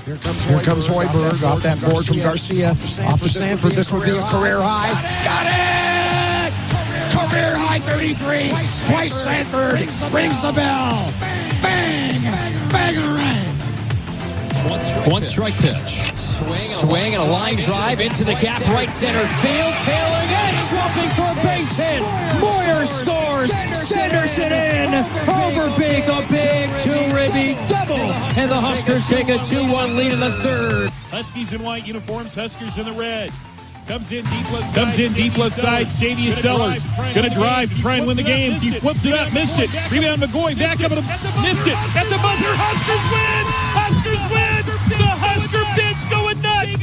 Here comes Hoiberg off that board from Garcia. Off for Sanford. This would be a career high. Got it! Career high 33. Twice Sanford rings the bell. Bang! Bang and rang. One strike pitch. Swing and a line drive into the gap right center field. Tailing in, dropping for a base hit. Moyer scores. Sanderson in. Over big, a big two-ribby double. And the Huskers take a 2-1 lead in the third. Huskies in white uniforms, Huskers in the red. Comes in deep left side. Sadie Sellers going to drive, try and win the game. He flips it up, missed it. Rebound McGoy, back up, missed it. At the buzzer, Huskers win! Huskers win! The Husker bench going nuts!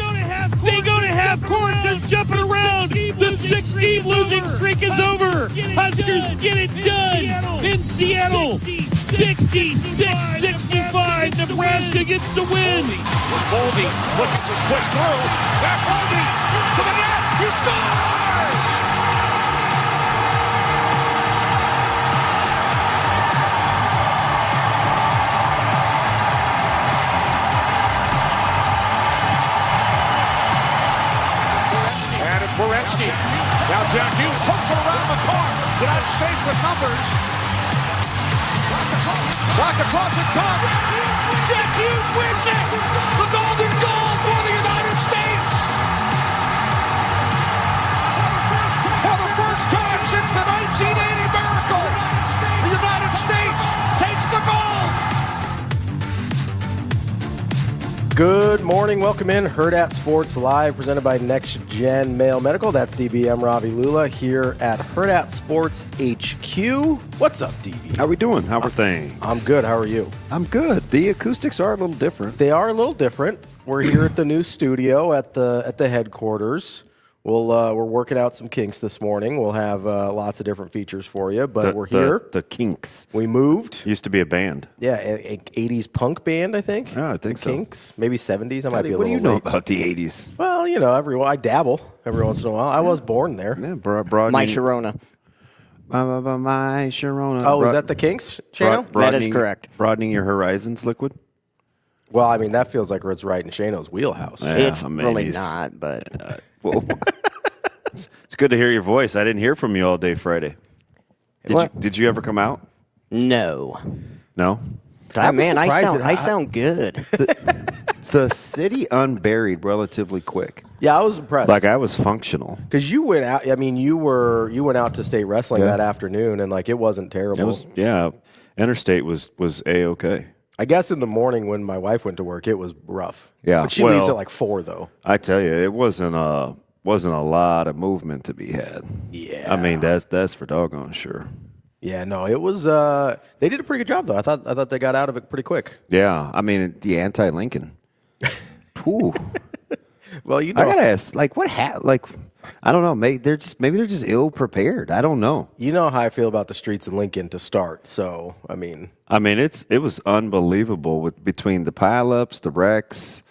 They go to half court, they're jumping around. The 6-game losing streak is over. Huskers get it done in Seattle. 66-65, Nebraska gets the win. Voldy looking to push through. Back Voldy to the net. He scores! And it's Werenski. Now Jack Hughes hooks it around the car. United States with numbers. Blocked across it comes. Jack Hughes wins it. The golden goal for the United States. For the first time since the 1980 miracle, the United States takes the gold. Good morning. Welcome in. Hurrdat Sports Live, presented by Next Gen Mail Medical. That's DBM Ravi Lulla here at Hurrdat Sports HQ. What's up, DB? How we doing? How are things? I'm good. How are you? I'm good. The acoustics are a little different. They are a little different. We're here at the new studio at the headquarters. We're working out some kinks this morning. We'll have lots of different features for you, but we're here. The Kinks. We moved. Used to be a band. Yeah, an 80s punk band, I think. Yeah, I think so. Kinks, maybe 70s. I might be a what little do you know late. about the 80s? Well, I dabble every once in a while. I was born there. Yeah, My Sharona. My Sharona. Oh, is that the Kinks channel? That is correct. Broadening your horizons, Liquid? Well, I mean, that feels like it's right in Shano's wheelhouse. Yeah, It's maybe really not, but well, it's good to hear your voice. I didn't hear from you all day Friday. Did you ever come out? no. No? Man, I surprised sound good. The city unburied relatively quick. Yeah, I was impressed. Like, I was functional. Because you went out. I mean, you went out to state wrestling Yeah. that afternoon, and it wasn't terrible. It was, yeah. Interstate was A-okay. I guess in the morning when my wife went to work, it was rough. Yeah, but she leaves at 4 though. I tell you, it wasn't a lot of movement to be had. Yeah, I mean that's for doggone sure. Yeah, no, it was. They did a pretty good job though. I thought they got out of it pretty quick. Yeah, I mean the anti-Lincoln. Ooh. Well, I gotta ask, what I don't know. Maybe they're just ill prepared. I don't know. You know how I feel about the streets in Lincoln to start. So I mean, it was unbelievable between the pileups, the wrecks,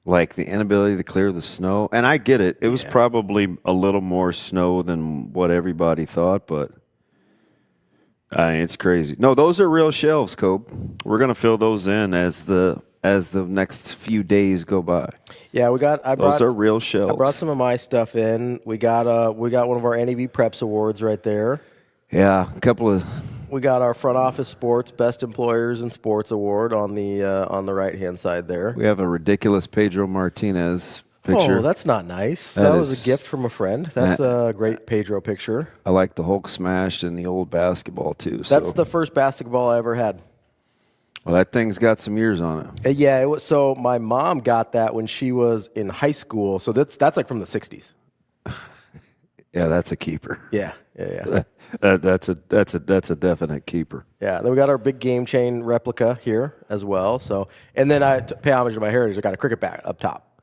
the inability to clear the snow. And I get it. It was probably a little more snow than what everybody thought, but it's crazy. No, those are real shelves, Cope. We're gonna fill those in as the next few days go by. Yeah, those are real shelves. I brought some of my stuff in. We got one of our NEB Preps awards right there. Yeah, a couple of. We got our front office sports best employers in sports award on the right hand side there. We have a ridiculous Pedro Martinez picture. Oh, that's not nice. That was a gift from a friend. That's a great Pedro picture. I like the Hulk smash and the old basketball too. That's the first basketball I ever had. Well, that thing's got some years on it. Yeah, it was. So my mom got that when she was in high school. So that's from the 60s. Yeah, that's a keeper. Yeah. That's a definite keeper. Yeah. Then we got our big game chain replica here as well. So, and then to pay homage to my heritage, I got a cricket bat up top.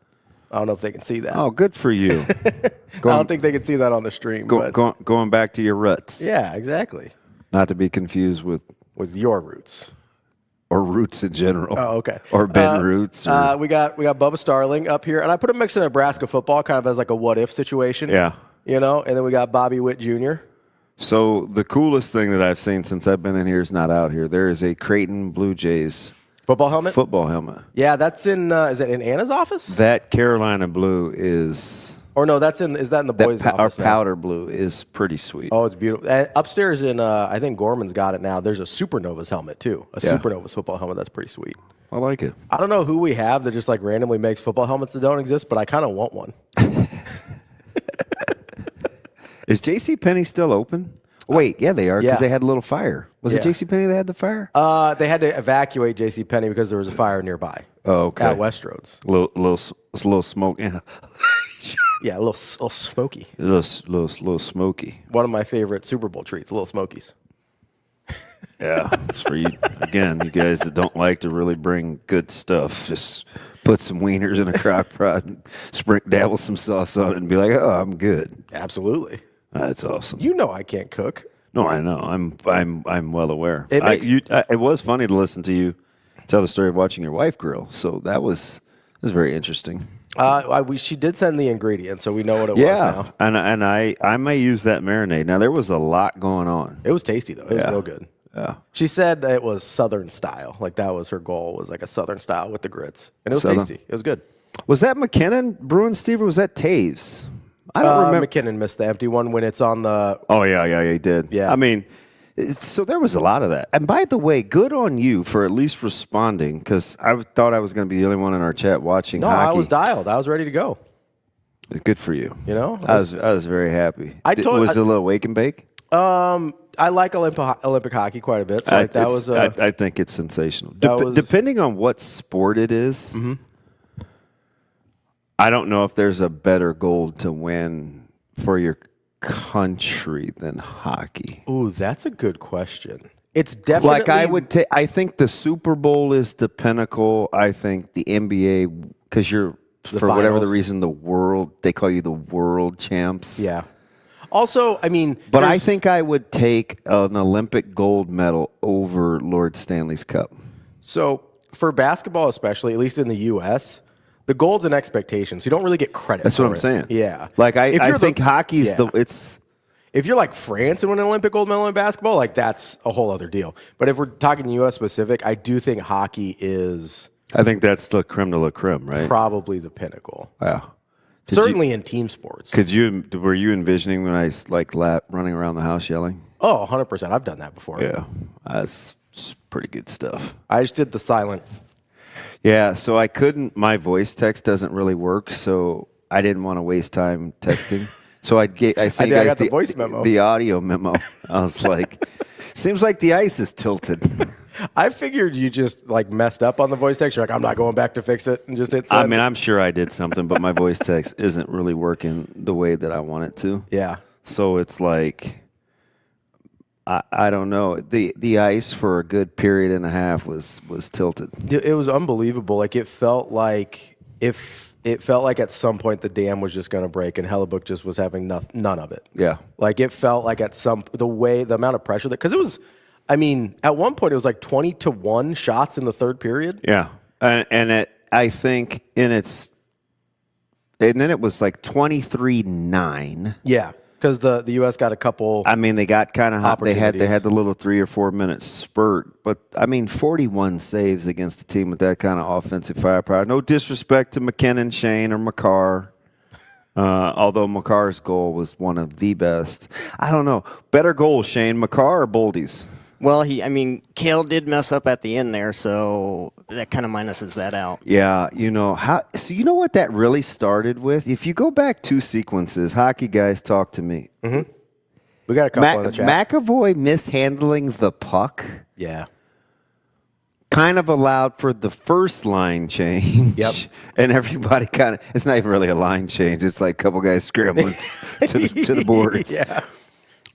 I don't know if they can see that. Oh, good for you. I don't think they can see that on the stream. Going back to your roots. Yeah, exactly. Not to be confused with your roots. Or roots in general. Oh, okay. Or Ben Roots. We got Bubba Starling up here, and I put a mix of Nebraska football, kind of as a what if situation. Yeah. And then we got Bobby Witt Jr. So the coolest thing that I've seen since I've been in here is not out here. There is a Creighton Blue Jays Football helmet? Football helmet. Yeah, that's in, is it in Anna's office? That Carolina blue is... Or no, is that in the boys' office Our powder blue is pretty sweet. Oh, it's beautiful. Upstairs in, I think Gorman's got it now. There's a Supernovas helmet, too. Supernovas football helmet. That's pretty sweet. I like it. I don't know who we have that just like randomly makes football helmets that don't exist, but I kind of want one. Is JCPenney still open? Wait, yeah, they are because they had a little fire. Was it JCPenney that had the fire? They had to evacuate JCPenney because there was a fire nearby. Oh, okay. At Westroads. Little smoke. Yeah. Yeah, a little smoky. Little smoky. One of my favorite Super Bowl treats, Little Smokies. Yeah, it's for you. Again, you guys that don't like to really bring good stuff, just put some wieners in a crock pot and dabble some sauce on it and be like, oh, I'm good. Absolutely. That's awesome. You know I can't cook. No, I know. I'm well aware. It was funny to listen to you tell the story of watching your wife grill. So that was very interesting. She did send the ingredients, so we know what it was now. And I may use that marinade. Now there was a lot going on. It was tasty though. It was real good. Yeah. She said it was Southern style. Like that was her goal, was like a Southern style with the grits, and it was tasty. It was good. Was that McKinnon brewing, Steve, or was that Taves? I don't remember. McKinnon missed the empty one when it's on the. Oh yeah, he did. Yeah. I mean, so there was a lot of that. And by the way, good on you for at least responding, because I thought I was going to be the only one in our chat watching hockey. No, I was dialed. I was ready to go. Good for you. You know, I was very happy. Was it a little wake and bake? I like Olympic hockey quite a bit. So I think it's sensational. Depending on what sport it is, I don't know if there's a better gold to win for your country than hockey. Ooh, that's a good question. It's definitely I think the Super Bowl is the pinnacle. I think the NBA, because for whatever the reason, they call you the world champs. Yeah. Also, I mean, but I think I would take an Olympic gold medal over Lord Stanley's Cup. So for basketball, especially, at least in the U.S., the gold's an expectation, so you don't really get credit. That's for what I'm saying. Yeah, like I think hockey's it's. If you're like France and win an Olympic gold medal in basketball, like that's a whole other deal. But if we're talking U.S. specific, I do think hockey is. I think that's the creme de la creme, right? Probably the pinnacle. Yeah. Certainly in team sports. Were you envisioning when I running around the house yelling? Oh, 100%. I've done that before. Yeah, that's pretty good stuff. I just did the silent. Yeah, so I couldn't. My voice text doesn't really work, so I didn't want to waste time texting. So I sent you guys the voice memo, the audio memo. I was like, seems like the ice is tilted. I figured you just like messed up on the voice text. You're like, I'm not going back to fix it, and just hit send. I mean, I'm sure I did something, but my voice text isn't really working the way that I want it to. Yeah. So it's like, I don't know. The ice for a good period and a half was tilted. It was unbelievable. Like it felt like at some point the dam was just going to break, and Hellebuck just was having none of it. Yeah. Like it felt like the amount of pressure because it was. I mean, at one point it was like 20-1 shots in the third period. Yeah, I think and then it was like 23-9. Yeah, because the U.S. got a couple. I mean, they got kind of hot. They had the little 3 or 4 minute spurt, but I mean, 41 saves against a team with that kind of offensive firepower. No disrespect to McKinnon, Shane, or McCarr. Although McCarr's goal was one of the best. I don't know. Better goal, Shane, McCarr or Boldy's? Well, Kale did mess up at the end there, so that kind of minuses that out. Yeah, you know what that really started with? If you go back 2 sequences, hockey guys, talk to me. Mm-hmm. We got a couple in the chat. McAvoy mishandling the puck. Yeah. Kind of allowed for the first line change. Yep. And everybody it's not even really a line change. It's like a couple guys scrambling to the boards. Yeah.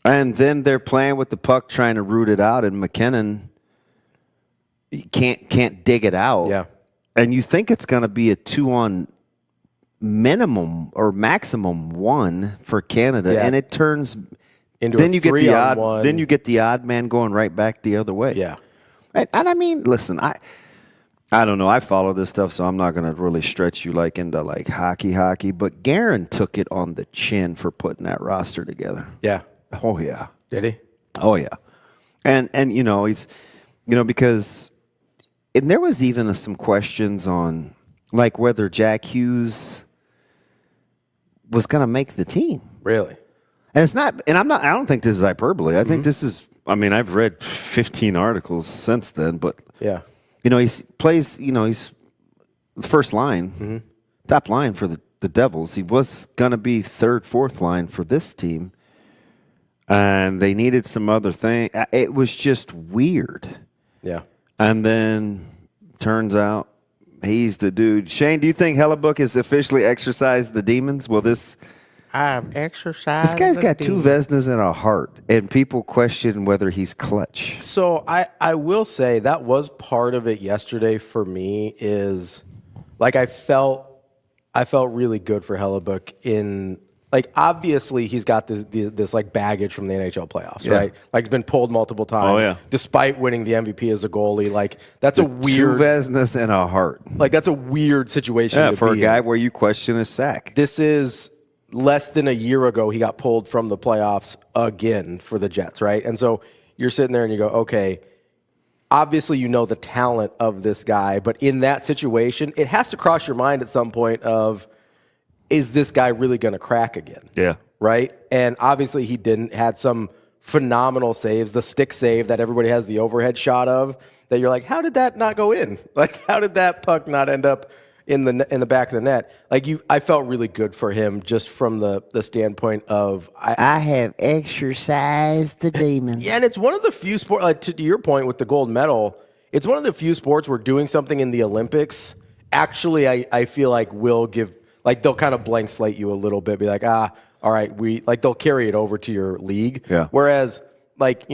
And then they're playing with the puck, trying to root it out, and McKinnon can't dig it out. Yeah. And you think it's going to be a 2-on minimum or maximum 1 for Canada, and it turns into then a you get the odd 3-on-1. Then you get the odd man going right back the other way. Yeah. And I mean, listen, I don't know. I follow this stuff, so I'm not going to really stretch you into hockey. But Guerin took it on the chin for putting that roster together. Yeah. Oh yeah. Did he? Oh yeah. And he's because and there was even some questions on like whether Jack Hughes was going to make the team. Really? And it's not, and I don't think this is hyperbole. I think this is, I mean, I've read 15 articles since then, but yeah, he plays, he's the first line, top line for the Devils. He was going to be third, fourth line for this team, and they needed some other thing. It was just weird. Yeah. And then turns out he's the dude. Shane, do you think Hellebuck has officially exorcised the demons? Well, I've exercised. This guy's got two Vezinas and a heart, and people question whether he's clutch. So I will say that was part of it yesterday for me. Is like I felt really good for Hellebuck in. Like, obviously, he's got this like baggage from the NHL playoffs, right? Like, he's been pulled multiple times, despite winning the MVP as a goalie. Like, that's a weird... Two Vezinas and a heart. Like, that's a weird situation to for be a guy in. where you question his sack. This is less than a year ago he got pulled from the playoffs again for the Jets, right? And so you're sitting there and you go, okay, obviously you know the talent of this guy, but in that situation, it has to cross your mind at some point of... is this guy really going to crack again? Yeah. Right? And obviously he didn't. Had some phenomenal saves. The stick save that everybody has the overhead shot of, that you're like, how did that not go in? Like, how did that puck not end up in the back of the net? Like, I felt really good for him just from the standpoint of... I have exercised the demons. Yeah, and it's one of the few sports, like, to your point with the gold medal, it's one of the few sports where doing something in the Olympics, actually, I feel like will give... Like, they'll kind of blank slate you a little bit, be like, all right, they'll carry it over to your league. Yeah. Whereas, like,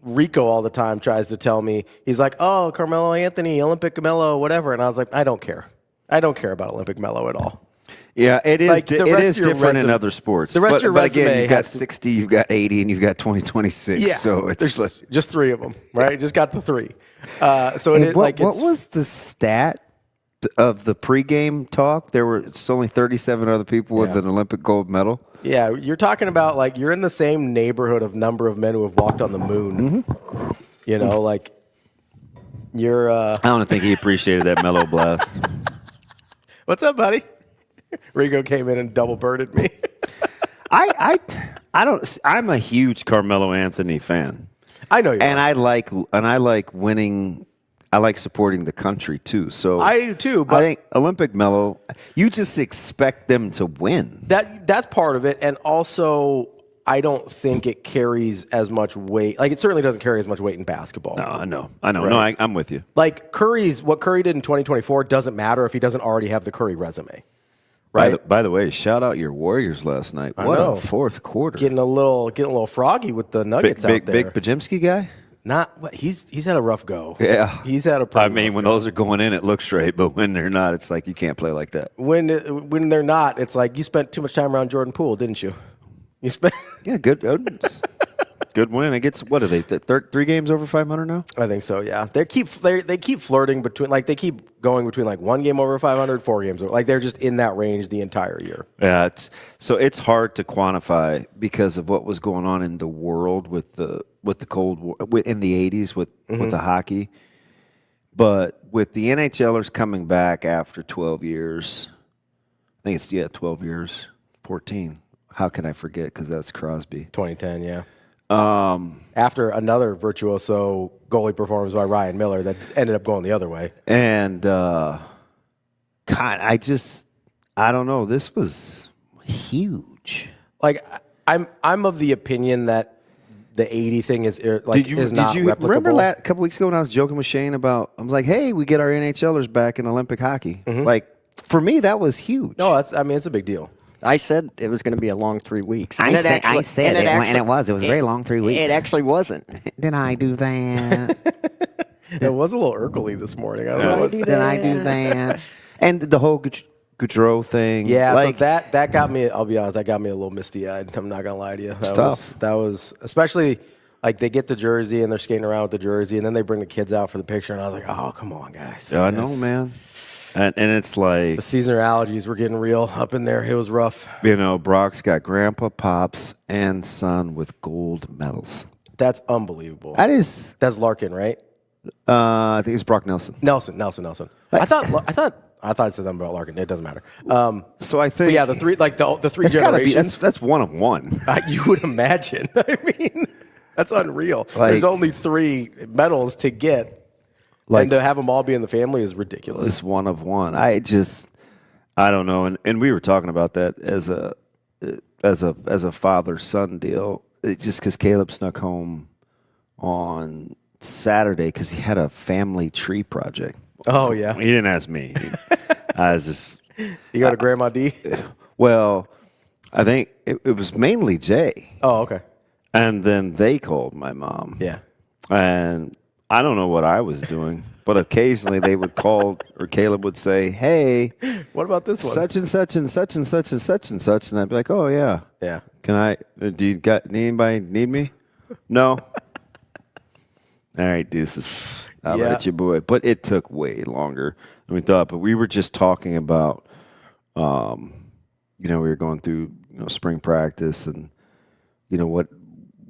Rico all the time tries to tell me, he's like, oh, Carmelo Anthony, Olympic Melo, whatever. And I was like, I don't care. I don't care about Olympic Melo at all. Yeah, it is. Like, It is different in other sports. The rest of your but resume again, you've got has to- 60, you've got 80, and you've got 26. Yeah. So it's There's just three of them, right? Just got the three. So it is what was the stat of the pregame talk? It's only 37 other people with an Olympic gold medal. Yeah, you're talking about, like, you're in the same neighborhood of number of men who have walked on the moon. Like, you're... I don't think he appreciated that mellow blast. What's up, buddy? Rico came in and double birded me. I don't... I'm a huge Carmelo Anthony fan. I know you and are. I like winning... I like supporting the country, too. So I do, too. But I think Olympic Mellow, you just expect them to win. That's part of it. And also, I don't think it carries as much weight. Like, it certainly doesn't carry as much weight in basketball. No, I know. Right? No, I'm with you. Like, what Curry did in 2024 doesn't matter if he doesn't already have the Curry resume. Right? By the way, shout out your Warriors last night. What a fourth quarter. Getting a little froggy with the Nuggets out there. Big Pajimski guy? He's had a rough go. Yeah. He's had a when those are going in, it looks straight, but when they're not, it's like you can't play like that. When they're not, it's like you spent too much time around Jordan Poole, didn't you? You spent good win. It gets, what are they? 3 games over 500 now? I think so. Yeah, they keep flirting between, like, they keep going between, like, 1 game over 500, 4 games over, like, they're just in that range the entire year. Yeah, it's hard to quantify because of what was going on in the world with the Cold War in the 80s with the hockey. But with the NHLers coming back after 12 years, I think it's 12 years, 14. How can I forget? Because that's Crosby. 2010, yeah. After another virtuoso goalie performance by Ryan Miller that ended up going the other way. And God, I don't know. This was huge. Like, I'm of the opinion that the 80 thing is not replicable. Remember a couple weeks ago when I was joking with Shane about, I was like, hey, we get our NHLers back in Olympic hockey. Like, for me, that was huge. No, it's a big deal. I said it was going to be a long 3 weeks. And it was a very long 3 weeks. It actually wasn't. Did I do that? It was a little Urkel-y this morning. Did I do that? And the whole Gaudreau thing. Yeah, like, so that got me, I'll be honest, that got me a little misty-eyed. I'm not going to lie to you. That was, especially, like, they get the jersey and they're skating around with the jersey, and then they bring the kids out for the picture, and I was like, oh, come on, guys. I know, man. And it's like... the seasonal allergies were getting real up in there. It was rough. Brock's got grandpa, pops, and son with gold medals. That's unbelievable. That's Larkin, right? I think it's Brock Nelson. Nelson. I thought I said them about Larkin. It doesn't matter. So I think, yeah, the three that's generations. That's one of one. You would imagine. I mean, that's unreal. There's only 3 medals to get, and to have them all be in the family is ridiculous. It's one of one. I don't know. And we were talking about that as a father-son deal. Just because Caleb snuck home on Saturday because he had a family tree project. Oh, yeah. He didn't ask me. I was just. You go to Grandma D? Well, I think it was mainly Jay. Oh, okay. And then they called my mom. Yeah. And I don't know what I was doing, but occasionally they would call, or Caleb would say, "Hey, what about this one? Such and such and such and such and such and such." And I'd be like, "Oh, yeah. Yeah. Can I, anybody need me?" No. All right, deuces. I'll let you boy. But it took way longer than we thought. But we were just talking about, we were going through, spring practice and,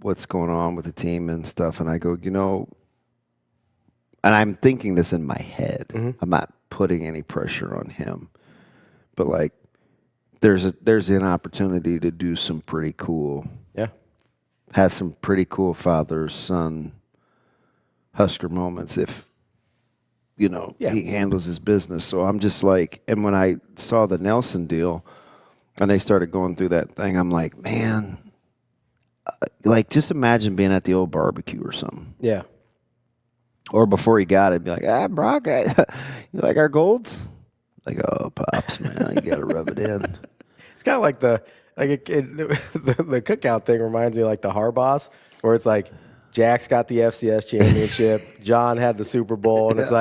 what's going on with the team and stuff. And I go, and I'm thinking this in my head. Mm-hmm. I'm not putting any pressure on him. But, there's an opportunity to do some pretty cool. Yeah. Has some pretty cool father-son Husker moments if, he handles his business. So I'm just and when I saw the Nelson deal and they started going through that thing, I'm like, man, just imagine being at the old barbecue or something. Yeah. Or before he got it, be like, Brock, you like our golds? Like, oh, Pops, man, you got to rub it in. It's kind of like the cookout thing reminds me of the Harboss, where it's Jack's got the FCS championship, John had the Super Bowl, and it's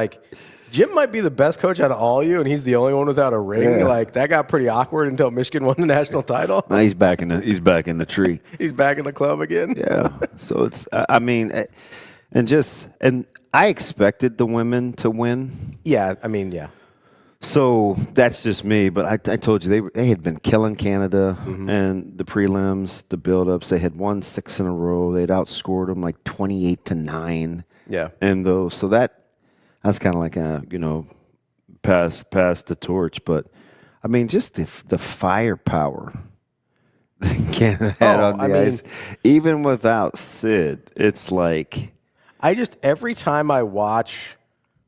Jim might be the best coach out of all of you, and he's the only one without a ring. Yeah. That got pretty awkward until Michigan won the national title. Now he's back in the tree. He's back in the club again. Yeah. So it's and I expected the women to win. Yeah. I mean, yeah. So that's just me, but I told you they had been killing Canada and the prelims, the build-ups. They had won 6 in a row. They'd outscored them 28-9. Yeah, and so that's kind of pass the torch. But I mean, just the firepower that Canada had on the ice, even without Sid, it's every time I watch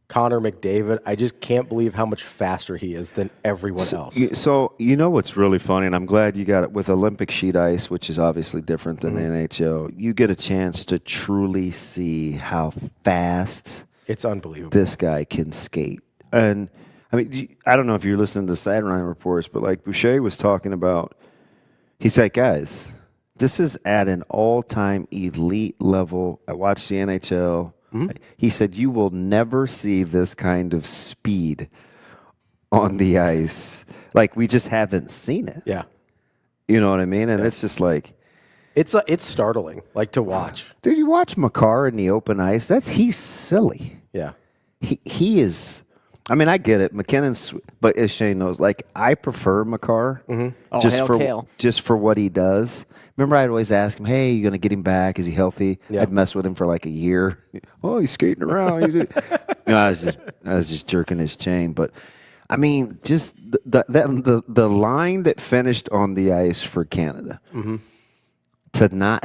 Connor McDavid, I just can't believe how much faster he is than everyone else. So what's really funny, and I'm glad you got it with Olympic sheet ice, which is obviously different than the NHL. You get a chance to truly see how fast it's unbelievable this guy can skate. And I mean, I don't know if you're listening to the sideline reports, but Boucher was talking about, he's like, guys, this is at an all-time elite level. I watched the NHL. He said, you will never see this kind of speed on the ice. We just haven't seen it. Yeah. You know what I mean? And it's just it's startling, to watch. Dude, you watch Makar in the open ice, he's silly. Yeah. He is, I get it. McKinnon's, but as Shane knows, I prefer Makar just for what he does. Remember, I'd always ask him, hey, you going to get him back? Is he healthy? Yeah. I'd mess with him for a year. Oh, he's skating around. I was just jerking his chain. But, just the line that finished on the ice for Canada to not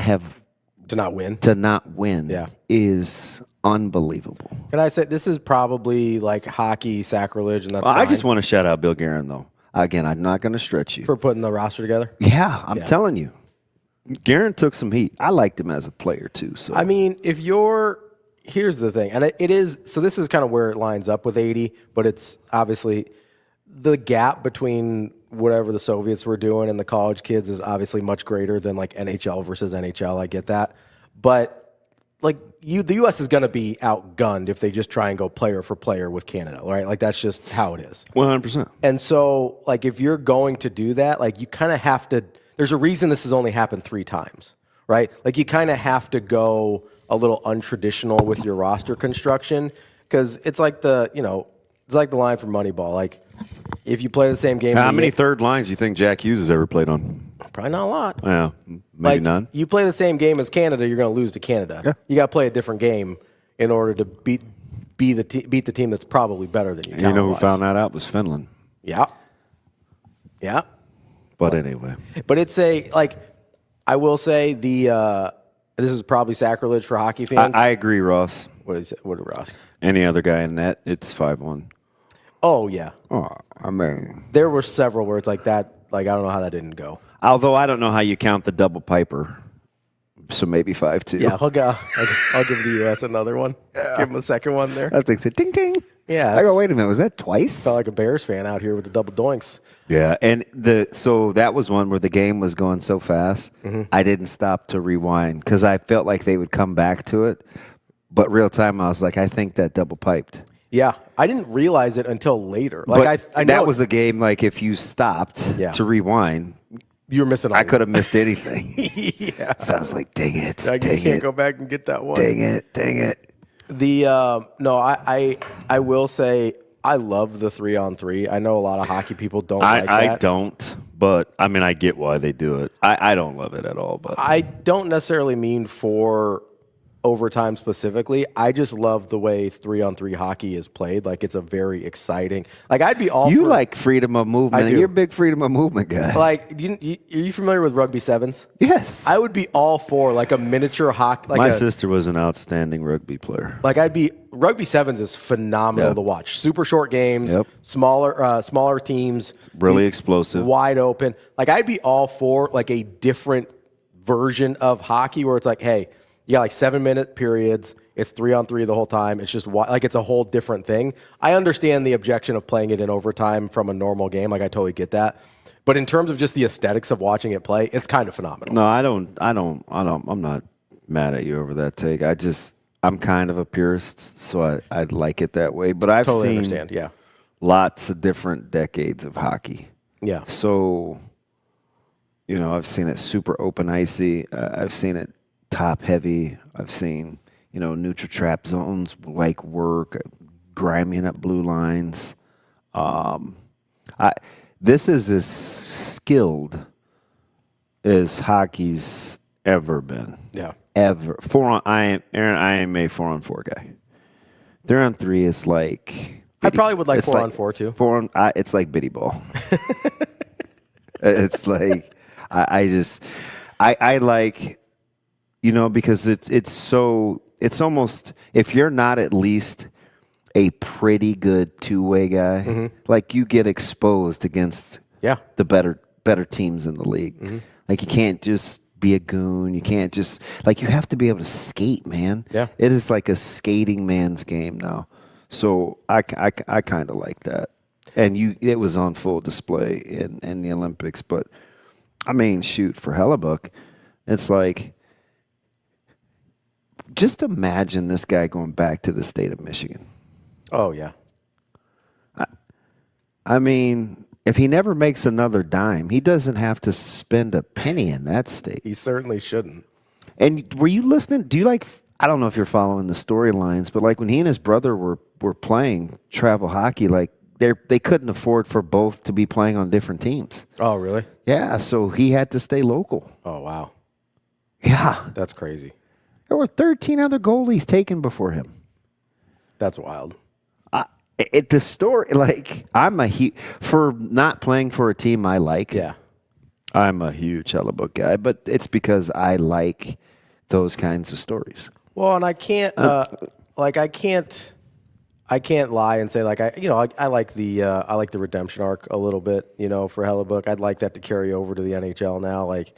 win is unbelievable. Can I say this is probably hockey sacrilege, and that's fine. I just want to shout out Bill Guerin, though. Again, I'm not going to stretch you. For putting the roster together? Yeah, I'm telling you. Guerin took some heat. I liked him as a player, too. So here's the thing, and it is, so this is kind of where it lines up with 80, but it's obviously the gap between whatever the Soviets were doing and the college kids is obviously much greater than NHL versus NHL. I get that. But the U.S. is going to be outgunned if they just try and go player for player with Canada, right? That's just how it is. 100%. And so, if you're going to do that, you kind of have to. There's a reason this has only happened 3 times, right? You kind of have to go a little untraditional with your roster construction because it's the line from Moneyball. If you play the same game. How many third lines do you think Jack Hughes has ever played on? Probably not a lot. Yeah, maybe none. You play the same game as Canada, you're going to lose to Canada. Yeah. You got to play a different game in order to beat beat the team that's probably better than you. And you know who found that out was Finland. Yeah. Yeah. But anyway. But it's I will say this is probably sacrilege for hockey fans. I agree, Ross. What is it? What did Ross? Any other guy in net, it's 5-1. Oh, yeah. Oh, I mean. There were several where it's like that. Like, I don't know how that didn't go. Although I don't know how you count the double piper. So maybe 5-2. Yeah, I'll give the U.S. another one. Yeah. Give them a second one there. I think so. Ding, ding. Yeah. I go, wait a minute. Was that twice? Felt like a Bears fan out here with the double doinks. Yeah, and so that was one where the game was going so fast, I didn't stop to rewind because I felt like they would come back to it. But real time, I was like, I think that double piped. Yeah, I didn't realize it until later. Like I know that was a game. Like if you stopped to rewind, you were missing. I could have missed anything. Yeah, so I was like, dang it, like, dang you can't go back and get that one. Dang it. I will say I love the 3-on-3. I know a lot of hockey people don't like that. I don't, but I mean I get why they do it. I don't love it at all, but I don't necessarily mean for overtime specifically. I just love the way 3-on-3 hockey is played. Like it's a very exciting. Like I'd be all. You like freedom of movement. You're a big freedom of movement guy. Like, are you familiar with rugby sevens? Yes. I would be all for like a miniature hockey. Like my sister was an outstanding rugby player. Like rugby sevens is phenomenal to watch. Super short games, smaller teams, really explosive, wide open. Like I'd be all for like a different version of hockey where it's like, hey. You got like 7-minute periods. It's 3-on-3 the whole time. It's just like it's a whole different thing. I understand the objection of playing it in overtime from a normal game. Like I totally get that. But in terms of just the aesthetics of watching it play, it's kind of phenomenal. No, I'm not mad at you over that take. I'm kind of a purist, so I like it that way. But I've seen lots of different decades of hockey. Yeah. So, I've seen it super open icy. I've seen it top heavy. I've seen, neutral trap zones like work, griming up blue lines. This is as skilled as hockey's ever been. Yeah. Ever. I am a 4-on-4 guy. 3-on-3 is like. I probably would like 4-on-4 too. It's like bitty ball. It's like I like. Because it's almost, if you're not at least a pretty good two-way guy, like you get exposed against the better teams in the league. Like you can't just be a goon. You can't just, like you have to be able to skate, man. Yeah. It is like a skating man's game now. So I kind of like that. And it was on full display in the Olympics. But, I mean, shoot, for Hellebuyck, it's like, just imagine this guy going back to the state of Michigan. Oh, yeah. I mean, if he never makes another dime, he doesn't have to spend a penny in that state. He certainly shouldn't. And were you listening? Do you I don't know if you're following the storylines, but like when he and his brother were playing travel hockey, like they couldn't afford for both to be playing on different teams. Oh, really? Yeah, so he had to stay local. Oh, wow. Yeah. That's crazy. There were 13 other goalies taken before him. That's wild. The story, like, for not playing for a team I like. Yeah. I'm a huge Hellebuyck guy, but it's because I like those kinds of stories. Well, and I can't, I can't lie and say like I like the redemption arc a little bit, for Hellebuyck. I'd like that to carry over to the NHL now, like.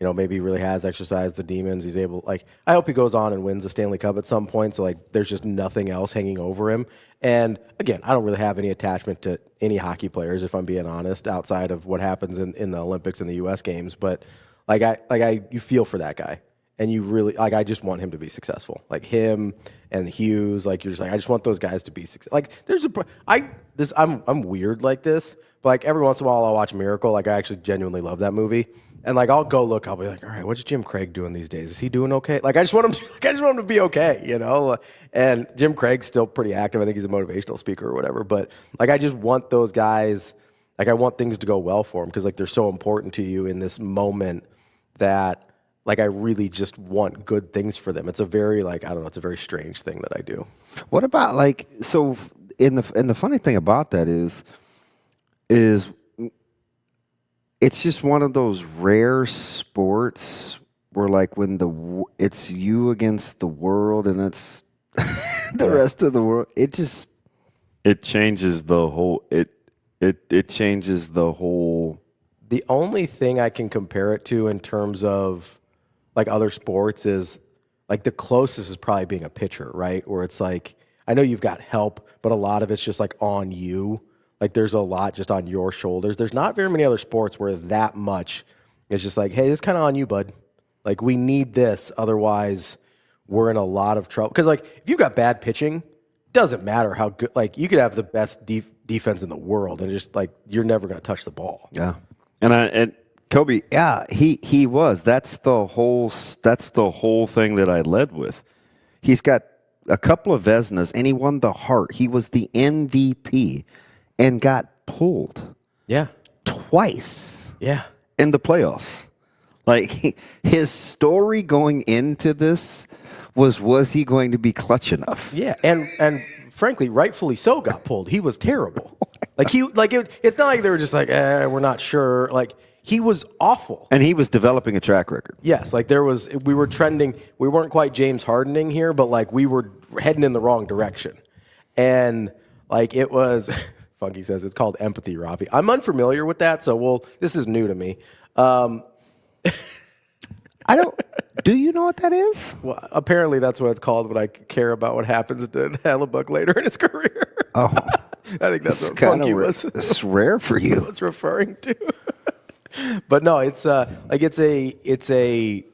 Maybe he really has exercised the demons. He's able, I hope he goes on and wins the Stanley Cup at some point. So, there's just nothing else hanging over him. And again, I don't really have any attachment to any hockey players, if I'm being honest, outside of what happens in the Olympics and the U.S. games. But you feel for that guy, and you really I just want him to be successful, like him and Hughes. Like you're just like I just want those guys to be successful. Like I'm weird like this, but every once in a while I'll watch Miracle. Like I actually genuinely love that movie. And I'll go look. I'll be like, all right, what's Jim Craig doing these days? Is he doing okay? I just want him to be okay, And Jim Craig's still pretty active. I think he's a motivational speaker or whatever. But I just want those guys. I want things to go well for them because they're so important to you in this moment that like I really just want good things for them. It's a very like I don't know. It's a very strange thing that I do. What about like so? In the funny thing about that is it's just one of those rare sports where like when it's you against the world and it's the rest of the world. It changes the whole. It changes the whole. The only thing I can compare it to in terms of like other sports is like the closest is probably being a pitcher, right? Where it's like, I know you've got help, but a lot of it's just like on you. Like there's a lot just on your shoulders. There's not very many other sports where that much is just like, hey, this is kind of on you, bud. Like we need this. Otherwise we're in a lot of trouble. Because like if you've got bad pitching, doesn't matter how good, like you could have the best defense in the world and just like, you're never going to touch the ball. Yeah. And Kobe, yeah, he was. That's the whole thing that I led with. He's got a couple of Vezinas, and he won the Hart. He was the MVP and got pulled. Yeah. Twice. Yeah. In the playoffs. Like his story going into this was he going to be clutch enough? Yeah. And frankly, rightfully so got pulled. He was terrible. It's not like they were just like, we're not sure. Like he was awful. And he was developing a track record. Yes, like we were trending. We weren't quite James Hardening here, but like we were heading in the wrong direction. And like it was, Funky says it's called empathy, Ravi. I'm unfamiliar with that, so this is new to me. Do you know what that is? Well, apparently that's what it's called when I care about what happens to Hellebuck later in his career. Oh. I think that's what Funky was. It's rare for you. It's referring to. But no, it's a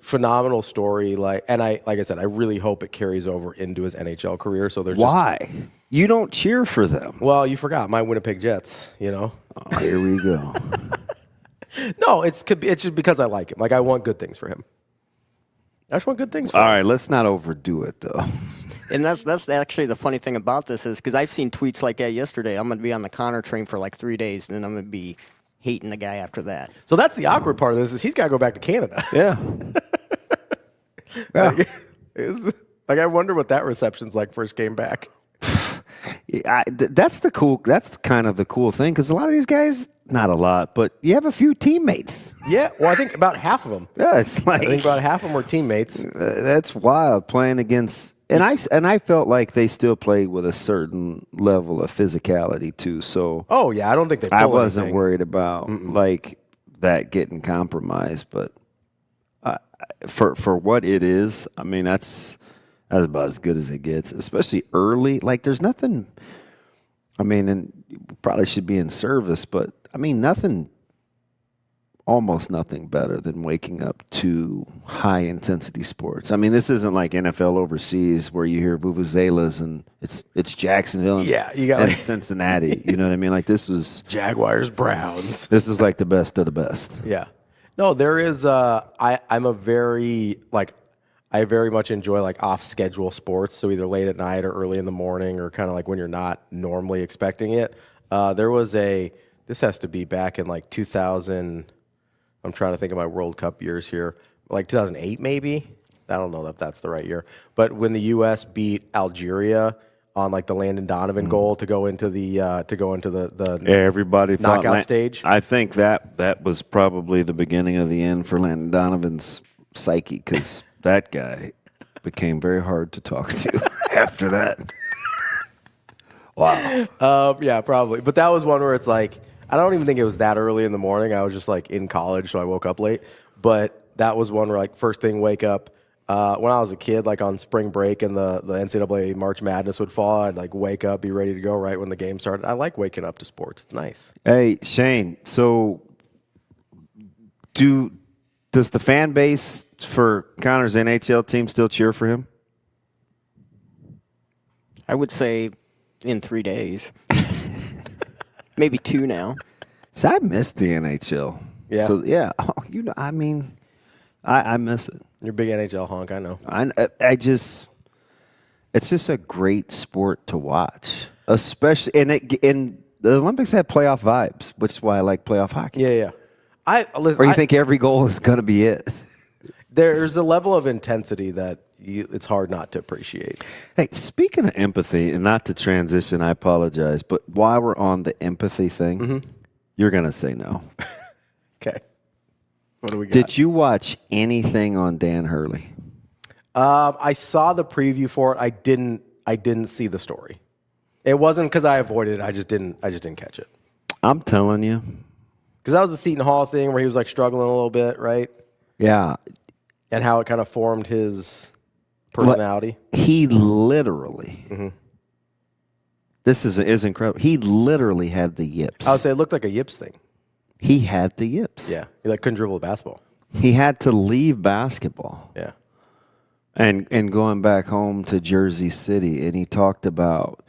phenomenal story. Like I said, I really hope it carries over into his NHL career. So there's why you don't cheer for them? Well, you forgot my Winnipeg Jets. You know. Oh, here we go. No, it's just because I like him. Like I want good things for him. I just want good things for him. All right, let's not overdo it though. And that's actually the funny thing about this is because I've seen tweets like that yesterday. I'm going to be on the Connor train for like 3 days, and then I'm going to be hating the guy after that. So that's the awkward part of this is he's got to go back to Canada. Yeah. Yeah. Like I wonder what that reception's like first came back. That's kind of the cool thing because a lot of these guys, not a lot, but you have a few teammates. Yeah, well, I think about half of them. Yeah, it's like I think about half of them were teammates. That's wild playing against, and I felt like they still played with a certain level of physicality too. So oh yeah, I don't think they. I wasn't worried about like that getting compromised, but for what it is, I mean that's about as good as it gets, especially early. Like there's nothing. I mean, and you probably should be in service, but I mean almost nothing better than waking up to high intensity sports. I mean, this isn't like NFL overseas where you hear vuvuzelas and it's Jacksonville and Cincinnati. You know what I mean? Like this was Jaguars, Browns. This is like the best of the best. Yeah. No, there is. I very much enjoy like off schedule sports. So either late at night or early in the morning or kind of like when you're not normally expecting it. There was this has to be back in like 2000. I'm trying to think of my World Cup years here, like 2008 maybe. I don't know if that's the right year. But when the U.S. beat Algeria on like the Landon Donovan goal to go into the everybody knockout stage. I think that was probably the beginning of the end for Landon Donovan's psyche because that guy became very hard to talk to after that. Wow. Yeah, probably. But that was one where it's like, I don't even think it was that early in the morning. I was just like in college, so I woke up late. But that was one where like first thing wake up. When I was a kid, like on spring break and the NCAA March Madness would fall, I'd like wake up, be ready to go right when the game started. I like waking up to sports. It's nice. Hey, Shane, so does the fan base for Connor's NHL team still cheer for him? I would say in 3 days. Maybe 2 now. So I miss the NHL. Yeah. So yeah, I mean, I miss it. You're a big NHL honk, I know. I just, it's just a great sport to watch, especially and the Olympics have playoff vibes, which is why I like playoff hockey. Yeah. Or you think every goal is going to be it? There's a level of intensity that it's hard not to appreciate. Hey, speaking of empathy, and not to transition, I apologize, but while we're on the empathy thing, you're going to say no. Okay. What do we got? Did you watch anything on Dan Hurley? I saw the preview for it. I didn't see the story. It wasn't because I avoided it. I just didn't catch it. I'm telling you. Because that was the Seton Hall thing where he was like struggling a little bit, right? Yeah. And how it kind of formed his personality. He literally, this is incredible. He literally had the yips. I would say it looked like a yips thing. He had the yips. Yeah. He like couldn't dribble a basketball. He had to leave basketball. Yeah. And going back home to Jersey City, and he talked about,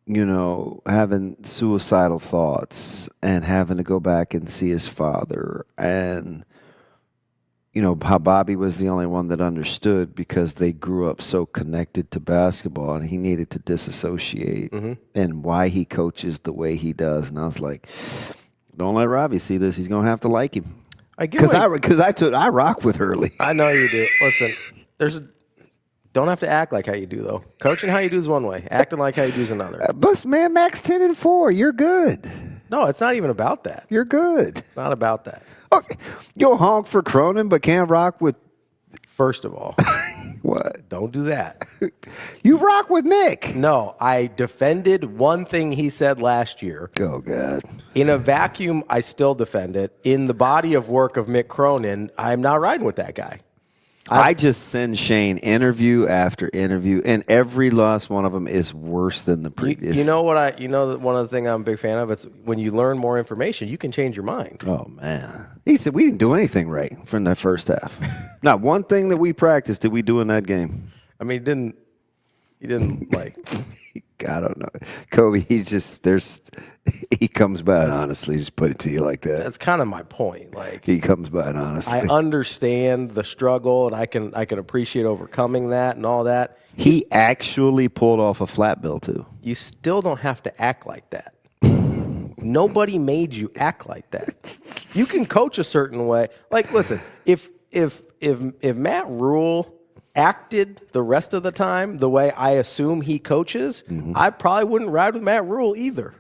having suicidal thoughts and having to go back and see his father, and how Bobby was the only one that understood because they grew up so connected to basketball, and he needed to disassociate, and why he coaches the way he does. And I was like, don't let Ravi see this. He's going to have to like him. I get Because I rock with Hurley. I know you do. Listen, don't have to act like how you do though. Coaching how you do is one way. Acting like how you do is another. But man, Max 10-4. You're good. No, it's not even about that. You're good. It's not about that. Okay. You'll honk for Cronin, but can't rock with. First of all, what? Don't do that. You rock with Mick. No, I defended one thing he said last year. Oh, God. In a vacuum, I still defend it. In the body of work of Mick Cronin, I'm not riding with that guy. I just send Shane interview after interview, and every last one of them is worse than the previous. You know what? One of the things I'm a big fan of. It's when you learn more information, you can change your mind. Oh man, he said we didn't do anything right from that first half. Not one thing that we practiced did we do in that game. I mean, he didn't like. I don't know, Kobe. He comes by and honestly just put it to you like that. That's kind of my point. Like he comes by and honestly. I understand the struggle, and I can appreciate overcoming that and all that. He actually pulled off a flat bill too. You still don't have to act like that. Nobody made you act like that. You can coach a certain way. Like, listen, if Matt Rule acted the rest of the time the way I assume he coaches, I probably wouldn't ride with Matt Rule either.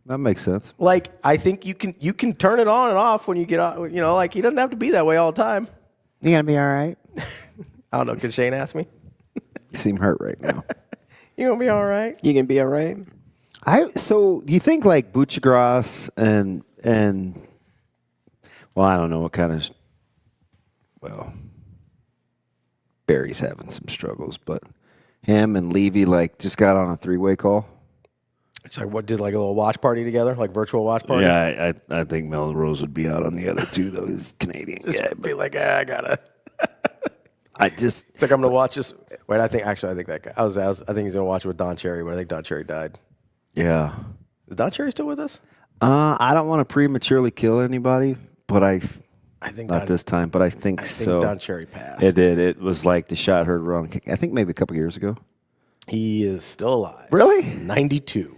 That makes sense. Like, I think you can turn it on and off when you get on. Like he doesn't have to be that way all the time. You gonna be all right? I don't know. Can Shane ask me? You seem hurt right now. You gonna be all right? You gonna be all right? So you think like Buchagras and well, I don't know what kind of Barry's having some struggles, but him and Levy like just got on a 3-way call. So what, did like a little watch party together, like virtual watch party? Yeah, I think Melrose would be out on the other two though. He's Canadian. Just be like, I gotta. It's like I'm gonna watch this. Wait, I think that guy. I think he's gonna watch it with Don Cherry, but I think Don Cherry died. Yeah. Is Don Cherry still with us? I don't want to prematurely kill anybody, but I think not this time, but I think so. Don Cherry passed. It did. It was like the shot heard wrong. I think maybe a couple years ago. He is still alive. Really? 92.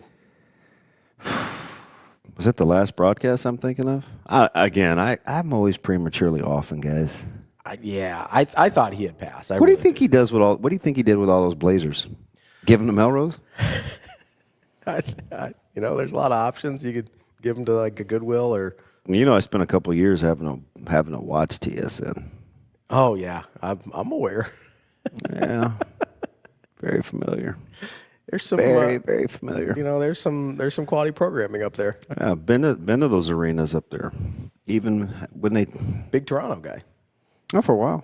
Was it the last broadcast I'm thinking of? I'm always prematurely often, guys. I thought he had passed. What do you think he does with all? What do you think he did with all those Blazers? Give them to Melrose? There's a lot of options. You could give them to like a Goodwill or. I spent a couple of years having to watch TSN. Oh yeah, I'm aware. Yeah, very familiar. There's some very familiar. There's some quality programming up there. Yeah, been to those arenas up there, even when they big Toronto guy. Oh, for a while.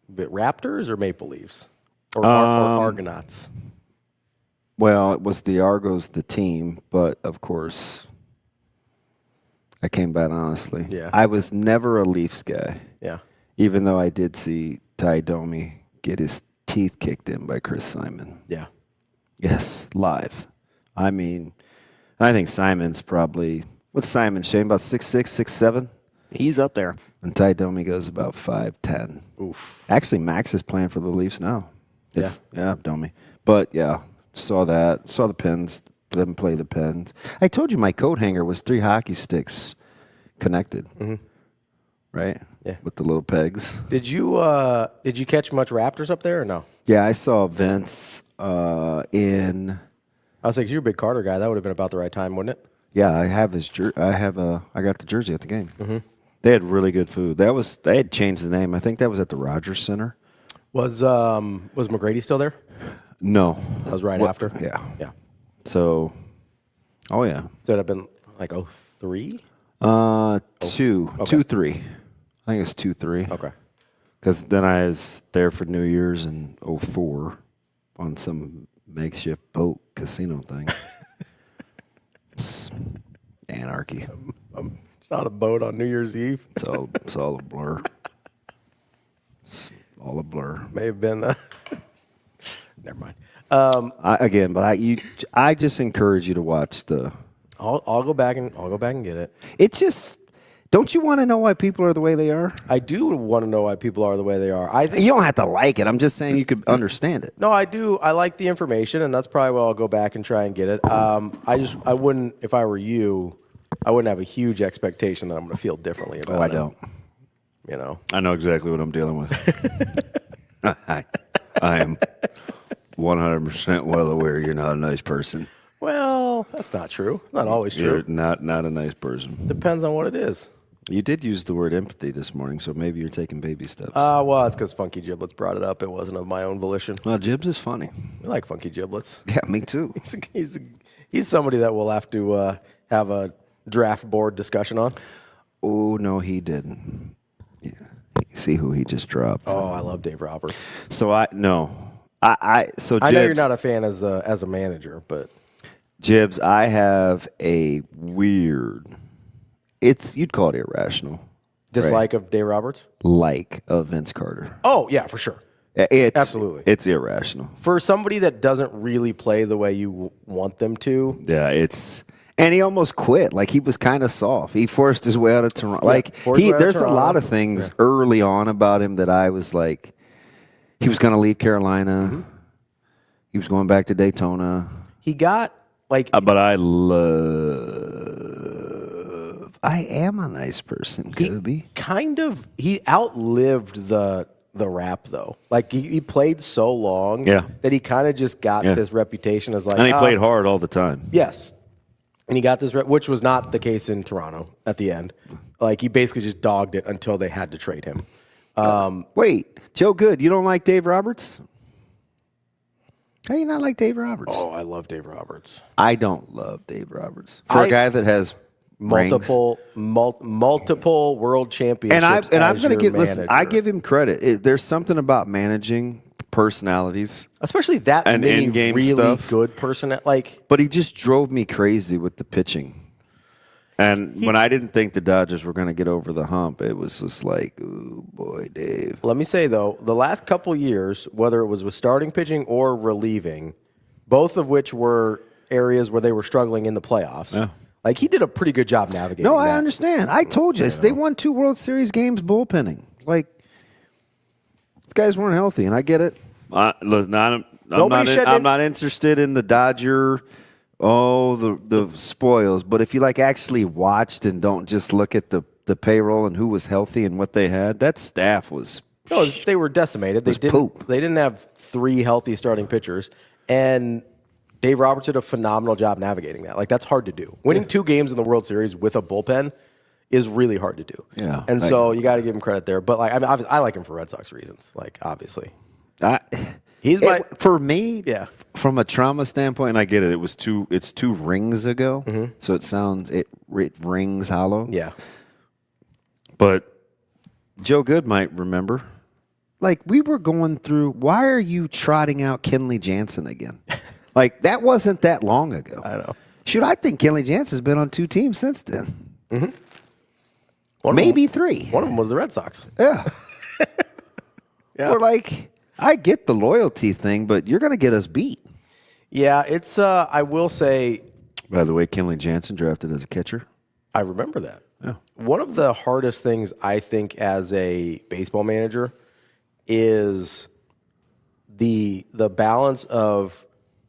But Raptors or Maple Leafs or Argonauts. Well, it was the Argos, the team, but of course, I came back honestly. Yeah, I was never a Leafs guy. Yeah, even though I did see Ty Domi get his teeth kicked in by Chris Simon. Yeah. Yes, live. I mean, I think Simon's probably, what's Simon, Shane, about 6'6", 6'7"? He's up there. And Ty Domi goes about 5'10". Oof. Actually, Max is playing for the Leafs now. Yeah, Domi. But, yeah, saw that. Saw the Pens, them play the Pens. I told you my coat hanger was 3 hockey sticks connected. right? Yeah. With the little pegs. Did you catch much Raptors up there or no? Yeah, I saw Vince in. I was like, you're a big Carter guy. That would have been about the right time, wouldn't it? Yeah, I have his I got the jersey at the game. Mm-hmm. They had really good food. They had changed the name. I think that was at the Rogers Center. Was McGrady still there? No. That was right after? Yeah. Yeah. So, oh yeah. So it had been like 03? 2-3. I think it's 2-3. Okay. Because then I was there for New Year's in 04 on some makeshift boat casino thing. It's anarchy. It's not a boat on New Year's Eve. It's all a blur. It's all a blur. May have been. Never mind. I just encourage you to watch the. I'll go back and get it. It's just. Don't you want to know why people are the way they are? I do want to know why people are the way they are. I think you don't have to like it. I'm just saying you could understand it. No, I do. I like the information, and that's probably why I'll go back and try and get it. I wouldn't, if I were you, I wouldn't have a huge expectation that I'm going to feel differently about it. I don't. You know, I know exactly what I'm dealing with. I am 100% well aware you're not a nice person. Well, that's not true. Not always true. You're not a nice person. Depends on what it is. You did use the word empathy this morning, so maybe you're taking baby steps. Well, it's because Funky Giblets brought it up. It wasn't of my own volition. Well, Jibs is funny. I like Funky Giblets. Yeah, me too. He's somebody that we'll have to have a draft board discussion on. Oh, no, he didn't. Yeah. See who he just dropped. Oh, I love Dave Roberts. So I know you're not a fan as a manager, but Jibs, I have a weird. You'd call it irrational. Dislike of Dave Roberts? Like of Vince Carter. Oh, yeah, for sure. Absolutely. It's irrational. For somebody that doesn't really play the way you want them to. Yeah, and he almost quit. Like, he was kind of soft. He forced his way out of Toronto. Like, there's a lot of things early on about him that I was like, he was going to leave Carolina. Mm-hmm. He was going back to Daytona. He got, like... But I am a nice person, Kobe. He outlived the rap, though. Like, he played so long that he kind of just got this reputation as like... And he played hard all the time. Yes. And he got this, which was not the case in Toronto at the end. Like, he basically just dogged it until they had to trade him. Wait, Joe Good, you don't like Dave Roberts? How do you not like Dave Roberts? Oh, I love Dave Roberts. I don't love Dave Roberts. For a guy that has... multiple world championships. And I'm going to listen. I give him credit. There's something about managing personalities, especially that and many in-game really stuff. Good But he just drove me crazy with the pitching. And when I didn't think the Dodgers were going to get over the hump, it was just like, ooh, boy, Dave. Let me say though, the last couple years, whether it was with starting pitching or relieving, both of which were areas where they were struggling in the playoffs. Yeah. Like, he did a pretty good job navigating that. I understand. I told you. They won 2 World Series games bullpenning. Like, these guys weren't healthy, and I get it. Listen, I'm not interested in the Dodger, the spoils. But if you, actually watched and don't just look at the payroll and who was healthy and what they had, that staff was... No, they were decimated. They didn't have 3 healthy starting pitchers. And... Dave Roberts did a phenomenal job navigating that. Like, that's hard to do. Winning 2 games in the World Series with a bullpen is really hard to do. Yeah. And so you got to give him credit there. But, I like him for Red Sox reasons. Like, obviously. For me, from a trauma standpoint, and I get it. It's 2 rings ago. Mm-hmm. So it rings hollow. Yeah. But Joe Good might remember. Like, we were going through, why are you trotting out Kenley Jansen again? Like, that wasn't that long ago. I know. Shoot, I think Kenley Jansen's been on 2 teams since then. Mm-hmm. Maybe 3. One of them was the Red Sox. Yeah. Yeah. Or I get the loyalty thing, but you're going to get us beat. Yeah, it's, I will say. By the way, Kenley Jansen drafted as a catcher. I remember that. Yeah. One of the hardest things, I think, as a baseball manager is the balance of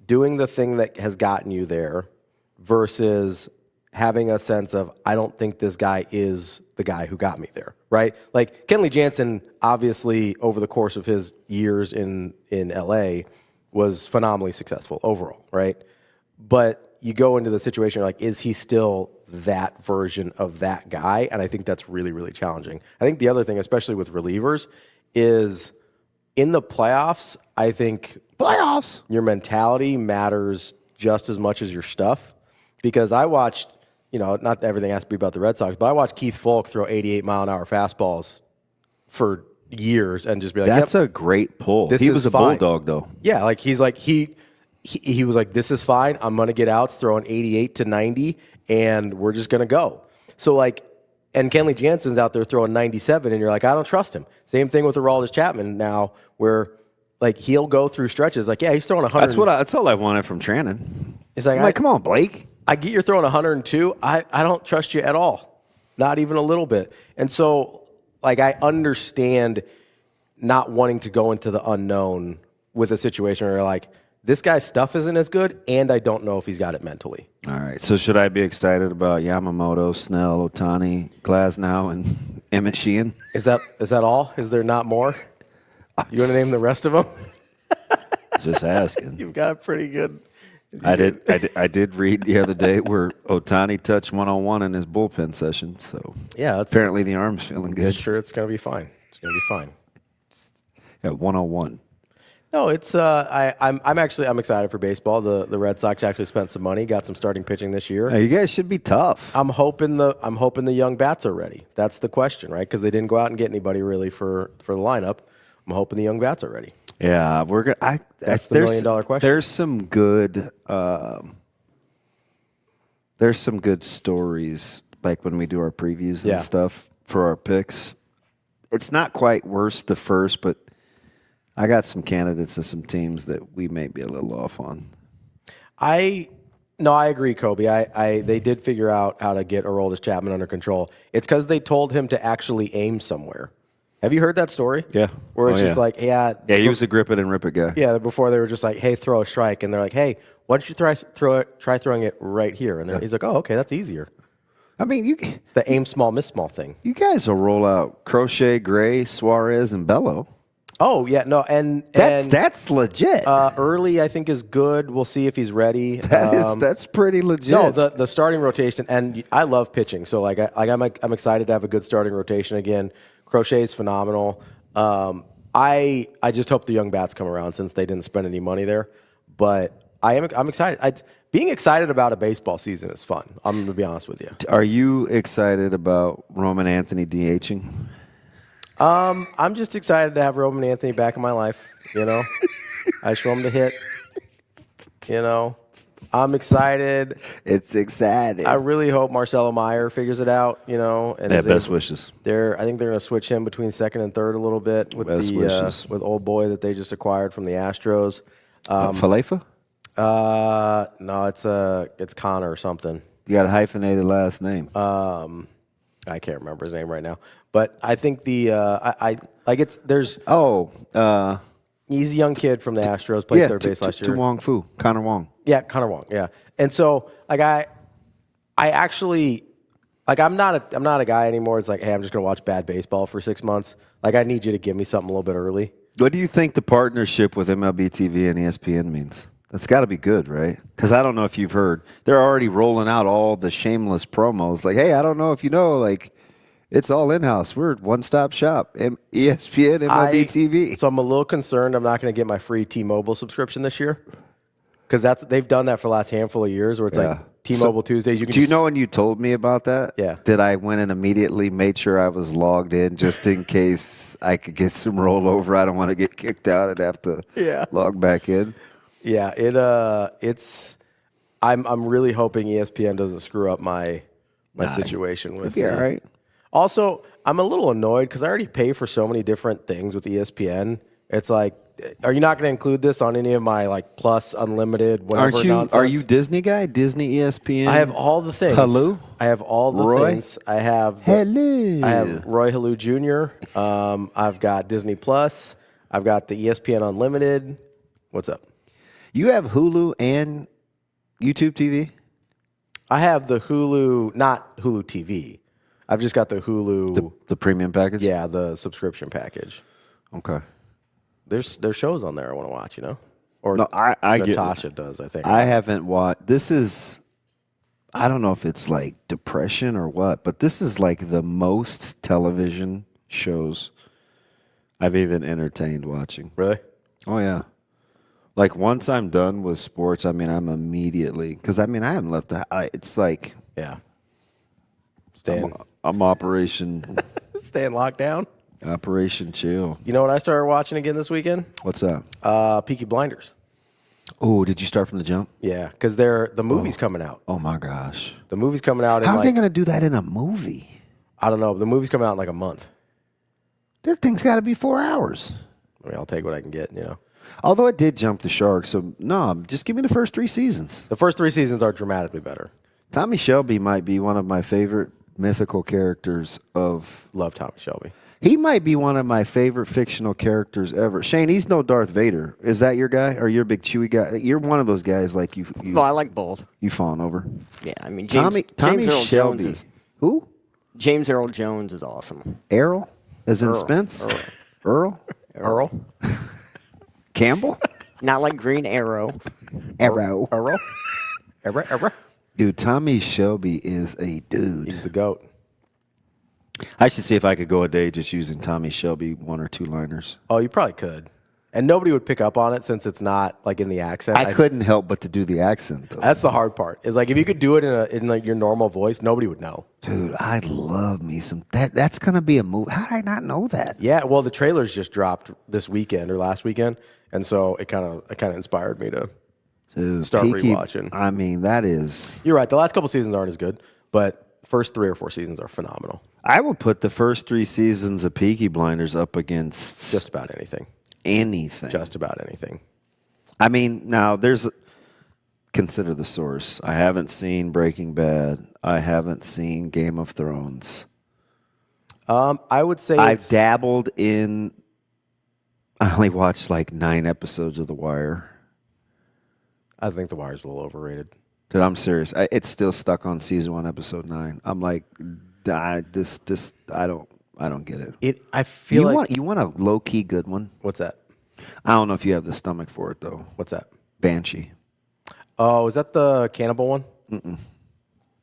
doing the thing that has gotten you there versus having a sense of, I don't think this guy is the guy who got me there, right? Like Kenley Jansen, obviously over the course of his years in LA was phenomenally successful overall, right? But you go into the situation, you're like, is he still that version of that guy? And I think that's really, really challenging. I think the other thing, especially with relievers, is in the playoffs, I think your mentality matters just as much as your stuff. Because I watched, not everything has to be about the Red Sox, but I watched Keith Folk throw 88-mile-an-hour fastballs for years and just be like, that's a great pull. He was a bulldog, though. Yeah, like he was like, this is fine. I'm going to get outs throwing 88 to 90, and we're just going to go. So, like, and Kenley Jansen's out there throwing 97, and you're like, I don't trust him. Same thing with Hurldat Chapman now, where, like, he'll go through stretches. Like, yeah, he's throwing 100. That's all I wanted from Trannon. It's like, I'm like, come on, Blake. I get you're throwing 102. I don't trust you at all. Not even a little bit. And so, like, I understand not wanting to go into the unknown with a situation where you're like, this guy's stuff isn't as good, and I don't know if he's got it mentally. All right. So should I be excited about Yamamoto, Snell, Ohtani, Glasnow, and Emmett Sheehan? Is that all? Is there not more? You want to name the rest of them? Just asking. You've got a pretty good. I did read the other day where Ohtani touched 101 in his bullpen session. So yeah, apparently the arm's feeling good. Sure, it's going to be fine. It's going to be fine. Yeah, 101. No, it's I'm excited for baseball. The Red Sox actually spent some money, got some starting pitching this year. You guys should be tough. I'm hoping the young bats are ready. That's the question, right? Because they didn't go out and get anybody really for the lineup. I'm hoping the young bats are ready. Yeah, we're gonna. That's the $1 million question. There's some good. There's some good stories, like when we do our previews and stuff for our picks. It's not quite worst to first, but I got some candidates and some teams that we may be a little off on. I agree, Kobe. They did figure out how to get Aroldis Chapman under control. It's because they told him to actually aim somewhere. Have you heard that story? Yeah. Where it's just like, yeah, he was a grip it and rip it guy. Yeah, before they were just like, hey, throw a strike. And they're like, hey, why don't you try throwing it right here? And he's like, oh, okay, that's easier. I mean, it's the aim small, miss small thing. You guys will roll out Crochet, Gray, Suarez, and Bello. Oh, yeah, no, and that's legit. Early, I think, is good. We'll see if he's ready. That's pretty legit. No, the starting rotation, and I love pitching, so I'm excited to have a good starting rotation again. Crochet is phenomenal. I just hope the young bats come around since they didn't spend any money there. But I'm excited. Being excited about a baseball season is fun. I'm going to be honest with you. Are you excited about Roman Anthony DHing? I'm just excited to have Roman Anthony back in my life. I just want him to hit. I'm excited. It's exciting. I really hope Marcelo Meyer figures it out. And they have best wishes. I think they're going to switch him between second and third a little bit with with old boy that they just acquired from the Astros. Falefa? No, it's Connor or something. You got a hyphenated last name. I can't remember his name right now, but I think he's a young kid from the Astros, played third base last year. Connor Wong. Yeah, Connor Wong. Yeah, and so I actually I'm not a guy anymore. It's like, hey, I'm just gonna watch bad baseball for 6 months. Like, I need you to give me something a little bit early. What do you think the partnership with MLB TV and ESPN means? That's got to be good, right? Because I don't know if you've heard. They're already rolling out all the shameless promos. Like, hey, I don't know if you know, like, it's all in-house. We're one-stop shop. ESPN, MLB TV. So I'm a little concerned I'm not going to get my free T-Mobile subscription this year. Because they've done that for the last handful of years where it's like T-Mobile Tuesdays. Do you know when you told me about that? Yeah. That I went and immediately made sure I was logged in just in case I could get some rollover. I don't want to get kicked out and have to log back in. Yeah, it's. I'm really hoping ESPN doesn't screw up my situation with. It'll be all right. Also, I'm a little annoyed because I already pay for so many different things with ESPN. It's like, are you not going to include this on any of my like Plus, Unlimited, whatever nonsense? Are you Disney guy? Disney, ESPN. I have all the things. Hello. I have all the things. I have. Hello. I have Roy Hello Jr. I've got Disney Plus. I've got the ESPN Unlimited. What's up? You have Hulu and YouTube TV? I have the Hulu, not Hulu TV. I've just got the Hulu. The premium package? Yeah, the subscription package. Okay. There's shows on there I want to watch, Or No, I get Natasha does, I think. I haven't watched. This is, I don't know if it's like depression or what, but this is like the most television shows I've even entertained watching. Really? Oh, yeah. Like once I'm done with sports, I'm immediately, because I haven't left it's like. Yeah. I'm Operation. Staying locked down? Operation Chill. You know what I started watching again this weekend? What's that? Peaky Blinders. Oh, did you start from the jump? Yeah, because the movie's coming out. Oh, my gosh. The movie's coming out in How are they going to do that in a movie? I don't know. The movie's coming out in like a month. That thing's got to be 4 hours. I'll take what I can get, Although it did jump the shark, so no, just give me the first 3 seasons. The first 3 seasons are dramatically better. Tommy Shelby might be one of my favorite mythical characters of... Love Tommy Shelby. He might be one of my favorite fictional characters ever. Shane, he's no Darth Vader. Is that your guy? Or you're a big Chewie guy? You're one of those guys like you No, I like both. You fawn over. Yeah, James Tommy Earl Shelby. Jones Who? James Earl Jones is awesome. Errol? As in Earl. Spence? Earl? Campbell? Not like Green Arrow. Arrow. Ever. Dude, Tommy Shelby is a dude. He's the GOAT. I should see if I could go a day just using Tommy Shelby 1 or 2 liners. Oh, you probably could. And nobody would pick up on it since it's not like in the accent. I couldn't help but to do the accent, though. That's the hard part. Is like if you could do it in like your normal voice, nobody would know. Dude, I love me some. That's going to be a movie. How did I not know that? Yeah, well, the trailers just dropped this weekend or last weekend, and so it kind of inspired me to start rewatching. That is. You're right. The last couple seasons aren't as good, but first 3 or 4 seasons are phenomenal. I would put the first 3 seasons of Peaky Blinders up against just about anything. Just about anything. Now consider the source. I haven't seen Breaking Bad. I haven't seen Game of Thrones. I would say I've dabbled in. I only watched like 9 episodes of The Wire. I think The Wire's a little overrated. Dude, I'm serious. It's still stuck on season 1, episode 9. I'm like, I don't get it. I feel you want a low key good one. What's that? I don't know if you have the stomach for it though. What's that? Banshee. Oh, is that the cannibal one? Mm-mm.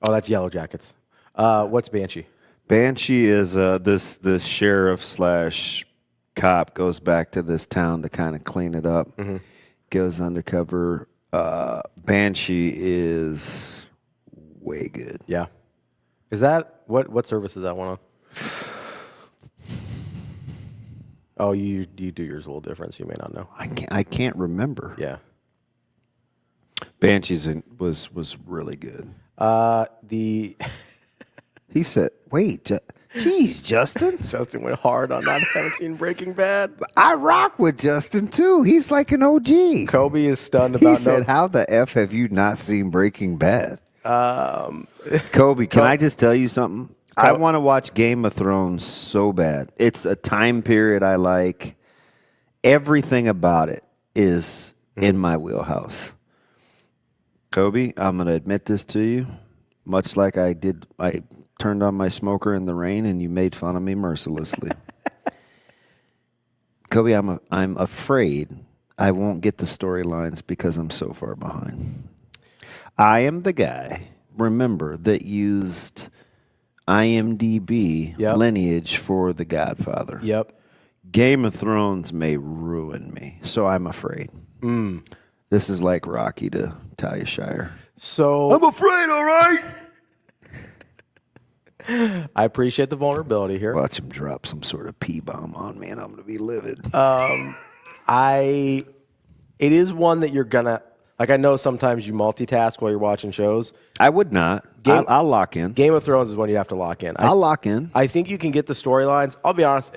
Oh, that's Yellow Jackets. What's Banshee? Banshee is this sheriff / cop goes back to this town to kind of clean it up. Mm-hmm. Goes undercover. Banshee is way good. Yeah. Is that what service is that one on? Oh, you do yours a little different, so you may not know. I can't remember. Yeah. Banshees was really good. He said, "Wait, geez, Justin." Justin went hard on that. I haven't seen Breaking Bad. I rock with Justin too. He's like an OG. Kobe is stunned about. He said, "How the f have you not seen Breaking Bad?" Kobe, can I just tell you something? I want to watch Game of Thrones so bad. It's a time period I like. Everything about it is in my wheelhouse. Kobe, I'm going to admit this to you. Much like I turned on my smoker in the rain and you made fun of me mercilessly. Kobe, I'm afraid I won't get the storylines because I'm so far behind. I am the guy, remember, that used IMDb lineage for The Godfather. Yep. Game of Thrones may ruin me, so I'm afraid. This is like Rocky to Talia Shire. So I'm afraid, all right? I appreciate the vulnerability here. Watch him drop some sort of P-bomb on me, and I'm going to be livid. It is one that you're going to... Like, I know sometimes you multitask while you're watching shows. I would not. I'll lock in. Game of Thrones is one you have to lock in. I'll lock in. I think you can get the storylines. I'll be honest,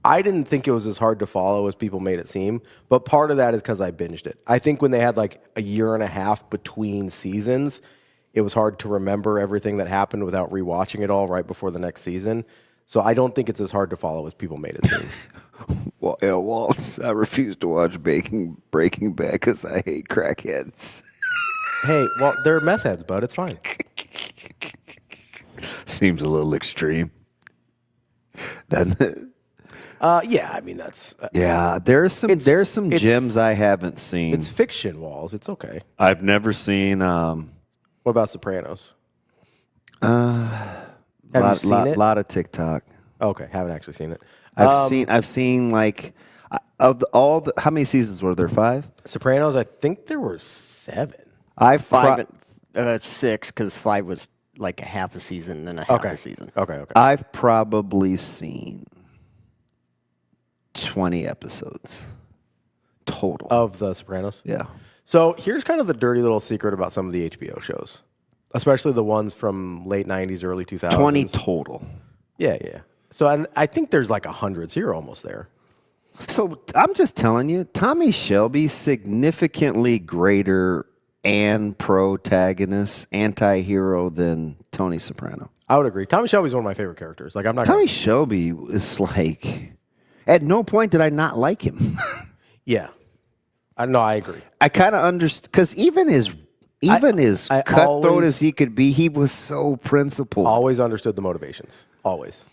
I didn't think it was as hard to follow as people made it seem, but part of that is because I binged it. I think when they had like a year and a half between seasons, it was hard to remember everything that happened without rewatching it all right before the next season. So I don't think it's as hard to follow as people made it seem. Well, Waltz, I refuse to watch Breaking Bad because I hate crackheads. Hey, well, they're meth heads, bud. It's fine. seems a little extreme, doesn't it? Yeah, I mean that's. Yeah, there's some gems I haven't seen. It's fiction, Walls. It's okay. I've never seen. What about Sopranos? Have you seen it? Lot of TikTok. Okay, haven't actually seen it. I've seen like how many seasons were there? 5? Sopranos. I think there were 7. I've 5, 6 because 5 was like a half a season and a half a season. Okay. I've probably seen 20 episodes total Of The Sopranos? Yeah. So here's kind of the dirty little secret about some of the HBO shows, especially the ones from late 90s, early 2000s. 20 total. Yeah. So I think there's like 100, so you're almost there. So I'm just telling you, Tommy Shelby, significantly greater and protagonist, anti-hero than Tony Soprano. I would agree. Tommy Shelby's one of my favorite characters. Like I'm not Tommy Shelby is like, at no point did I not like him. Yeah. No, I agree. I kind of understand, because even as cutthroat as he could be, he was so principled. Always understood the motivations. Always.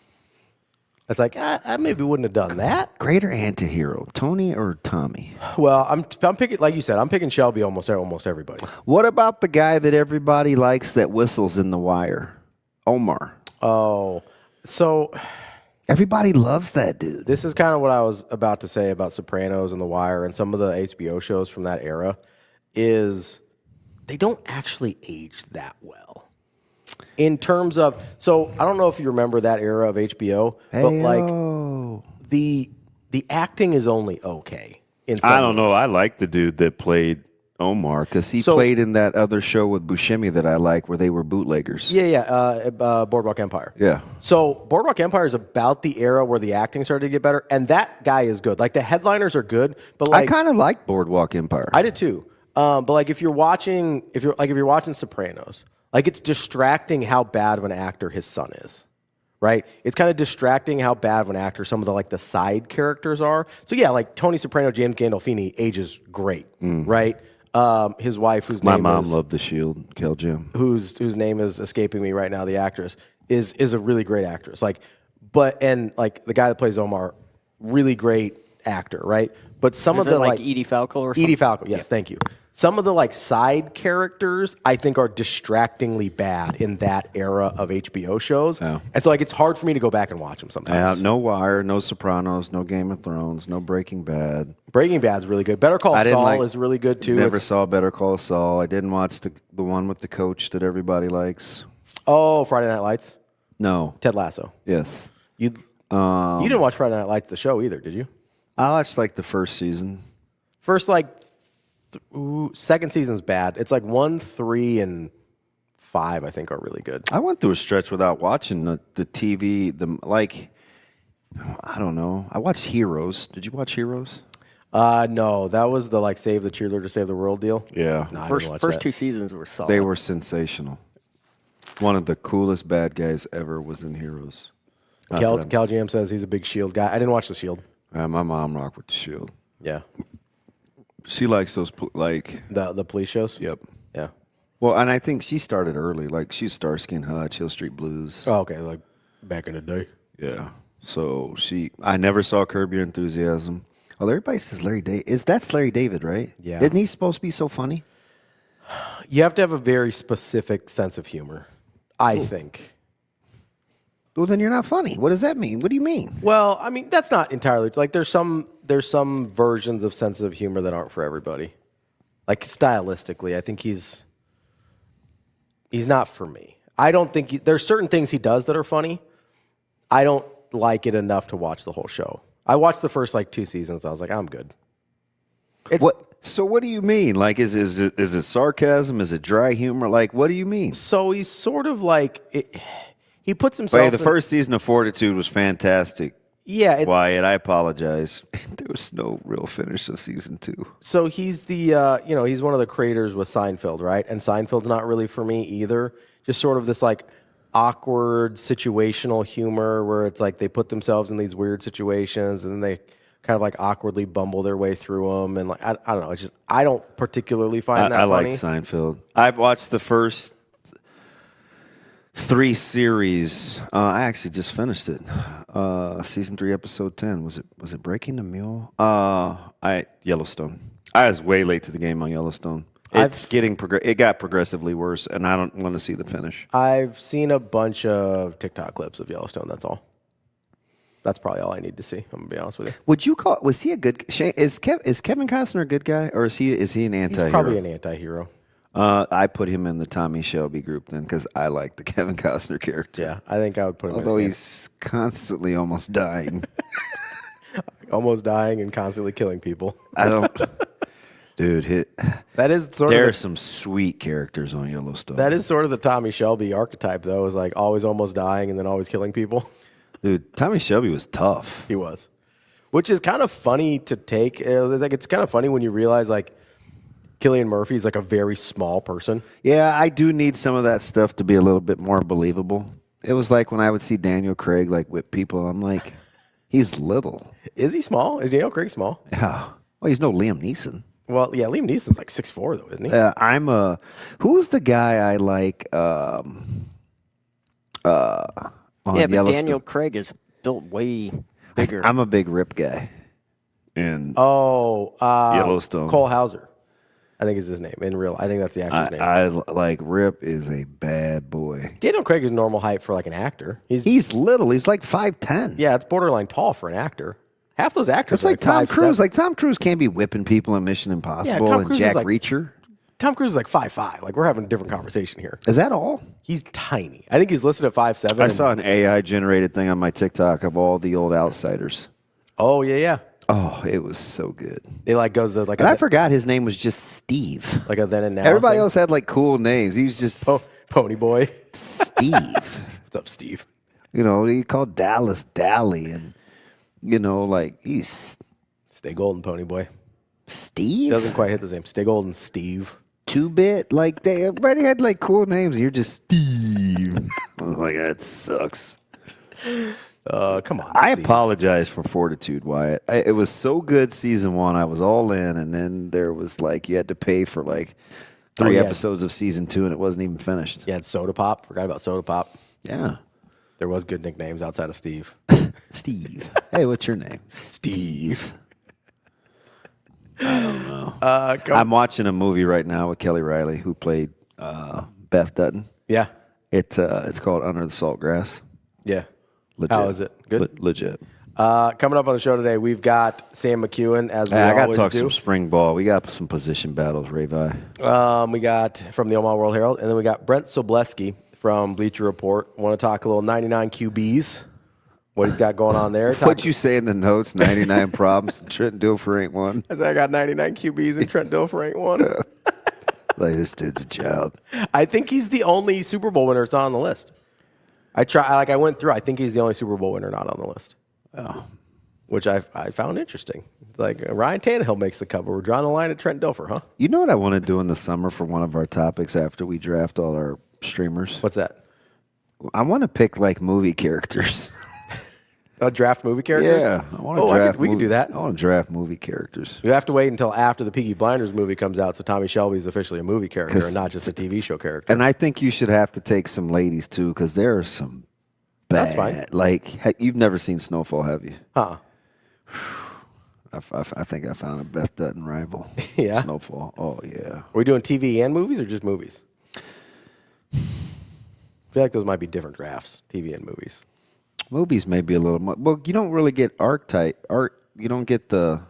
It's like, I maybe wouldn't have done that. Greater anti-hero, Tony or Tommy? Well, I'm picking, like you said, I'm picking Shelby almost everybody. What about the guy that everybody likes that whistles in The Wire? Omar. Oh, so everybody loves that dude. this is kind of what I was about to say about Sopranos and The Wire and some of the HBO shows from that era is they don't actually age that well. In terms of, so I don't know if you remember that era of HBO, but like the acting is only okay. I don't know. I like the dude that played Omar because he played in that other show with Buscemi that I like where they were bootleggers. Yeah. Boardwalk Empire. Yeah. So Boardwalk Empire is about the era where the acting started to get better, and that guy is good. Like the headliners are good, but like I kind of like Boardwalk Empire. I did too. But like if you're watching Sopranos, like it's distracting how bad of an actor his son is, right? It's kind of distracting how bad of an actor some of the side characters are. So yeah, like Tony Soprano, James Gandolfini ages great, right? His wife, whose My name mom is, loved The Shield, Kel Jim. whose name is escaping me right now, the actress is a really great actress. And the guy that plays Omar, really great actor, right? But some Is of it the like Edie Falco or something? Edie Falco, yes, thank you. Some of the side characters I think are distractingly bad in that era of HBO shows, and so it's hard for me to go back and watch them sometimes. No Wire, no Sopranos, no Game of Thrones, no Breaking Bad. Breaking Bad's really good. Better Call Saul is really good too. Never saw Better Call Saul. I didn't watch the one with the coach that everybody likes. Oh, Friday Night Lights. No. Ted Lasso. Yes. You didn't watch Friday Night Lights, the show either, did you? I watched the first season. First second season's bad. It's 1, 3, and 5 I think are really good. I went through a stretch without watching the TV. I don't know. I watched Heroes. Did you watch Heroes? No, that was the save the cheerleader to save the world deal. Yeah. No, I didn't watch First that. 2 seasons were solid. They were sensational. One of the coolest bad guys ever was in Heroes. Cal Jam says he's a big Shield guy. I didn't watch the Shield. My mom rocked with the Shield. Yeah. She likes those the police shows. Yep. Yeah. Well, and I think she started early. She's Starsky and Hutch, Hill Street Blues. Oh, okay. Back in the day. Yeah. So I never saw Curb Your Enthusiasm. Well, everybody says Larry David. That's Larry David, right? Yeah. Isn't he supposed to be so funny? You have to have a very specific sense of humor, I think. Well, then you're not funny. What does that mean? What do you mean? Well, I mean, that's not entirely there's some versions of sense of humor that aren't for everybody. Stylistically, I think he's not for me. I don't think there's certain things he does that are funny. I don't like it enough to watch the whole show. I watched the first 2 seasons. I was like, I'm good. So what do you mean? Is it sarcasm? Is it dry humor? What do you mean? So he's sort of he puts himself. Hey, the first season of Fortitude was fantastic. Yeah, Wyatt, I apologize. There was no real finish of season 2. So he's he's one of the creators with Seinfeld, right? And Seinfeld's not really for me either. Just sort of this awkward situational humor where it's they put themselves in these weird situations and then they kind of awkwardly bumble their way through them. And I don't know. It's just I don't particularly find that funny. I like Seinfeld. I've watched the first 3 series. I actually just finished it. Season 3, episode 10. Was it Breaking the Mule? Yellowstone. I was way late to the game on Yellowstone. It got progressively worse, and I don't want to see the finish. I've seen a bunch of TikTok clips of Yellowstone. That's all. That's probably all I need to see. I'm gonna be honest with you. Was he a good? Is Kevin Costner a good guy, or is he an anti-hero? He's probably an anti-hero. I put him in the Tommy Shelby group then because I like the Kevin Costner character. Yeah, I think I would put him. Although he's constantly almost dying, almost dying, and constantly killing people. I don't. Dude, that is there are some sweet characters on Yellowstone. That is sort of the Tommy Shelby archetype, though. Is like always almost dying and then always killing people. Dude, Tommy Shelby was tough. He was, which is kind of funny to take. Like it's kind of funny when you realize like Cillian Murphy is like a very small person. Yeah, I do need some of that stuff to be a little bit more believable. It was like when I would see Daniel Craig like whip people. I'm like, he's little. Is he small? Is Daniel Craig small? Yeah. Well, he's no Liam Neeson. Well, yeah, Liam Neeson's like 6'4", though, isn't he? Who's the guy I like on but Daniel Craig is built way bigger. I'm a big Rip guy. In Yellowstone. Cole Hauser, I think is his name in real. I think that's the actor's name. I like Rip is a bad boy. Daniel Craig is normal height for like an actor. He's little. He's like 5'10". Yeah, it's borderline tall for an actor. Half those actors. It's like Tom Cruise. Like Tom Cruise can't be whipping people in Mission Impossible and Jack Reacher. Tom Cruise is like 5'5". Like we're having a different conversation here. Is that all? He's tiny. I think he's listed at 5'7". I saw an AI generated thing on my TikTok of all the old Outsiders. Oh yeah. Oh, it was so good. It like goes to like. And I forgot his name was just Steve. Like a then and now. Everybody else had like cool names. He was just Pony Boy. Steve. What's up, Steve? You know, he called Dallas Dally, and you know, like he's Stay golden, Pony Boy. Steve doesn't quite hit the same. Stay golden, Steve. 2-bit, like everybody had like cool names. You're just Steve. I was like, that sucks. Come on. I Steve. apologize for Fortitude, Wyatt. It was so good season 1. I was all in, and then there was like you had to pay for like 3 episodes of season 2, and it wasn't even finished. You had Soda Pop. Forgot about Soda Pop. Yeah. There was good nicknames outside of Steve. Steve. Hey, what's your name? Steve. I don't know. I'm watching a movie right now with Kelly Riley, who played Beth Dutton. Yeah. It's called Under the Salt Grass. Yeah. Legit. How is it? Good? Legit. Coming up on the show today, we've got Sam McKewon, as we always do. I got to talk some spring ball. We got some position battles, Ravi. We got from the Omaha World Herald, and then we got Brent Sobleski from Bleacher Report. Want to talk a little 99 QBs, what he's got going on there. What'd you say in the notes? 99 problems. Trent Dilfer ain't one. I said I got 99 QBs and Trent Dilfer ain't one. Like, this dude's a child. I think he's the only Super Bowl winner that's on the list. I went through. I think he's the only Super Bowl winner not on the list. Oh, which I found interesting. It's like Ryan Tannehill makes the cut, but we're drawing the line at Trent Dilfer, huh? You know what I want to do in the summer for one of our topics after we draft all our streamers? What's that? I want to pick like movie characters. Draft movie characters? Yeah, I want to draft. We can do that. I want to draft movie characters. We have to wait until after the Peaky Blinders movie comes out, so Tommy Shelby is officially a movie character and not just a TV show character. And I think you should have to take some ladies too, because there are some bad. That's fine. Like you've never seen Snowfall, have you? Huh? I think I found a Beth Dutton rival. Yeah. Snowfall. Oh yeah. Are we doing TV and movies or just movies? I feel like those might be different drafts, TV and movies. Movies may be a little more. Well, you don't really get art. You don't get the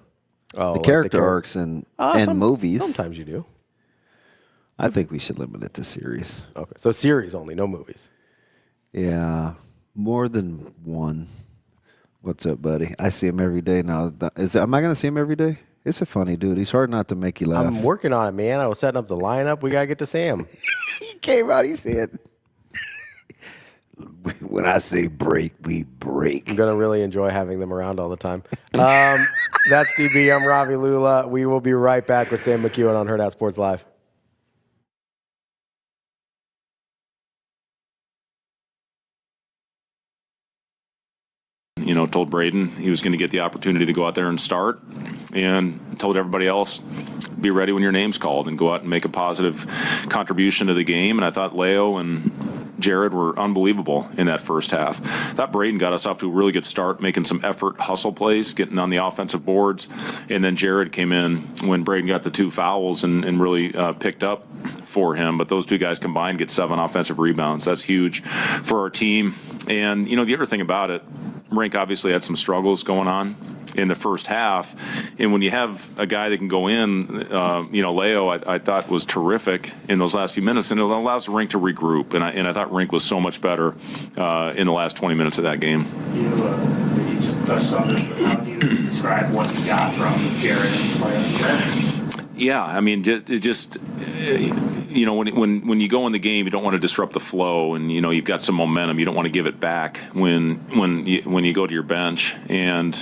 character arcs in movies. Sometimes you do. I think we should limit it to series. Okay, so series only, no movies. Yeah, more than one. What's up, buddy? I see him every day now. Am I going to see him every day? It's a funny dude. He's hard not to make you laugh. I'm working on it, man. I was setting up the lineup. We got to get to Sam. He came out. He said, when I say break, we break. I'm going to really enjoy having them around all the time. That's DB. I'm Ravi Lulla. We will be right back with Sam McKewon on Hurrdat Sports Live. Told Braden he was going to get the opportunity to go out there and start, and told everybody else, be ready when your name's called and go out and make a positive contribution to the game. And I thought Leo and Jared were unbelievable in that first half. I thought Braden got us off to a really good start, making some effort, hustle plays, getting on the offensive boards. And then Jared came in when Braden got the 2 fouls and really picked up for him. But those 2 guys combined get 7 offensive rebounds. That's huge for our team. And, the other thing about it, Rink obviously had some struggles going on in the first half. And when you have a guy that can go in, Leo, I thought was terrific in those last few minutes, and it allows Rink to regroup. And I thought Rink was so much better in the last 20 minutes of that game. You just touched on this, but how do you describe what you got from Jared and Leo? Yeah, I mean, it just when you go in the game, you don't want to disrupt the flow, and you've got some momentum. You don't want to give it back when you go to your bench. And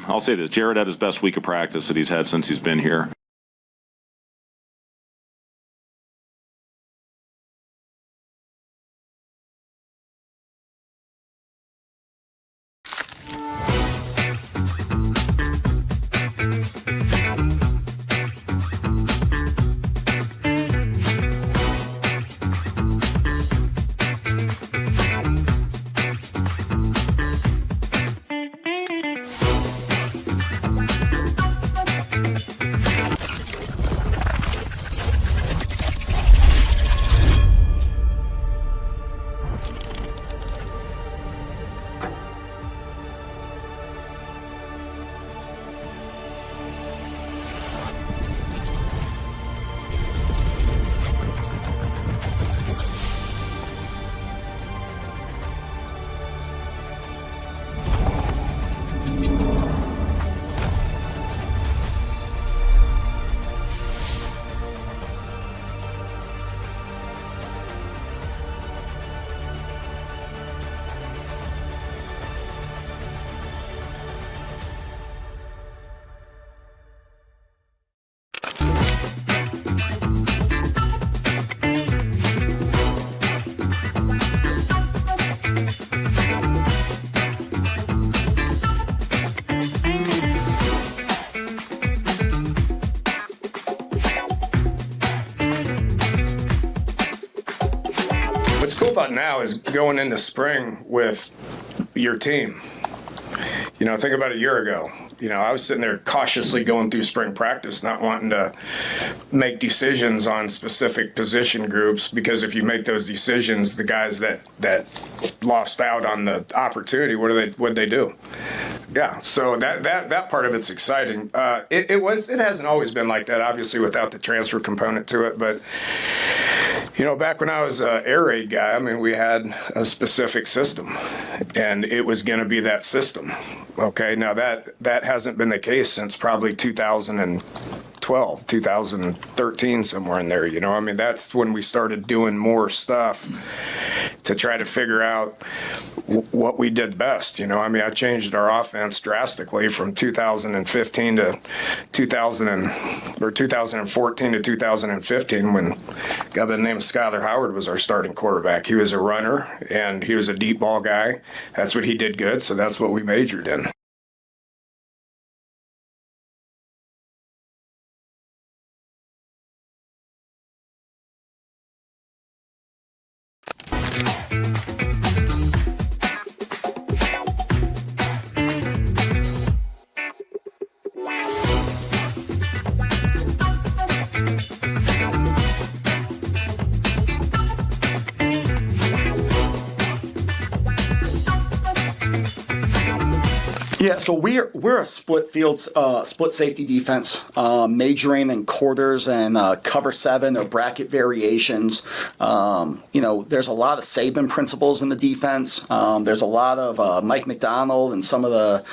I'll say this: Jared had his best week of practice that he's had since he's been here. about now is going into spring with your team. Think about a year ago. I was sitting there cautiously going through spring practice, not wanting to make decisions on specific position groups, because if you make those decisions, the guys that lost out on the opportunity, what'd they do? Yeah, so that part of it's exciting. It hasn't always been like that, obviously, without the transfer component to it, but back when I was an air raid guy, we had a specific system, and it was going to be that system. Okay, now that hasn't been the case since probably 2012, 2013, somewhere in there. That's when we started doing more stuff to try to figure out what we did best. I changed our offense drastically from 2015 to 2014 to 2015 when a guy by the name of Skyler Howard was our starting quarterback. He was a runner and he was a deep ball guy. That's what he did good, so that's what we majored in. Yeah, so we're a split safety defense, majoring in quarters and cover 7 or bracket variations. There's a lot of Saban principles in the defense. There's a lot of Mike McDonald and some of the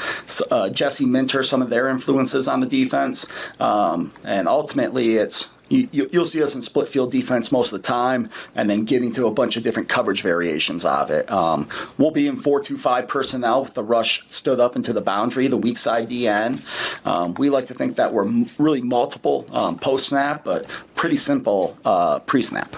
Jesse Minter, some of their influences on the defense. And ultimately, it's you'll see us in split field defense most of the time, and then getting to a bunch of different coverage variations of it. We'll be in 4-2-5 personnel with the rush stood up into the boundary, the weak side DN. We like to think that we're really multiple post-snap, but pretty simple pre-snap.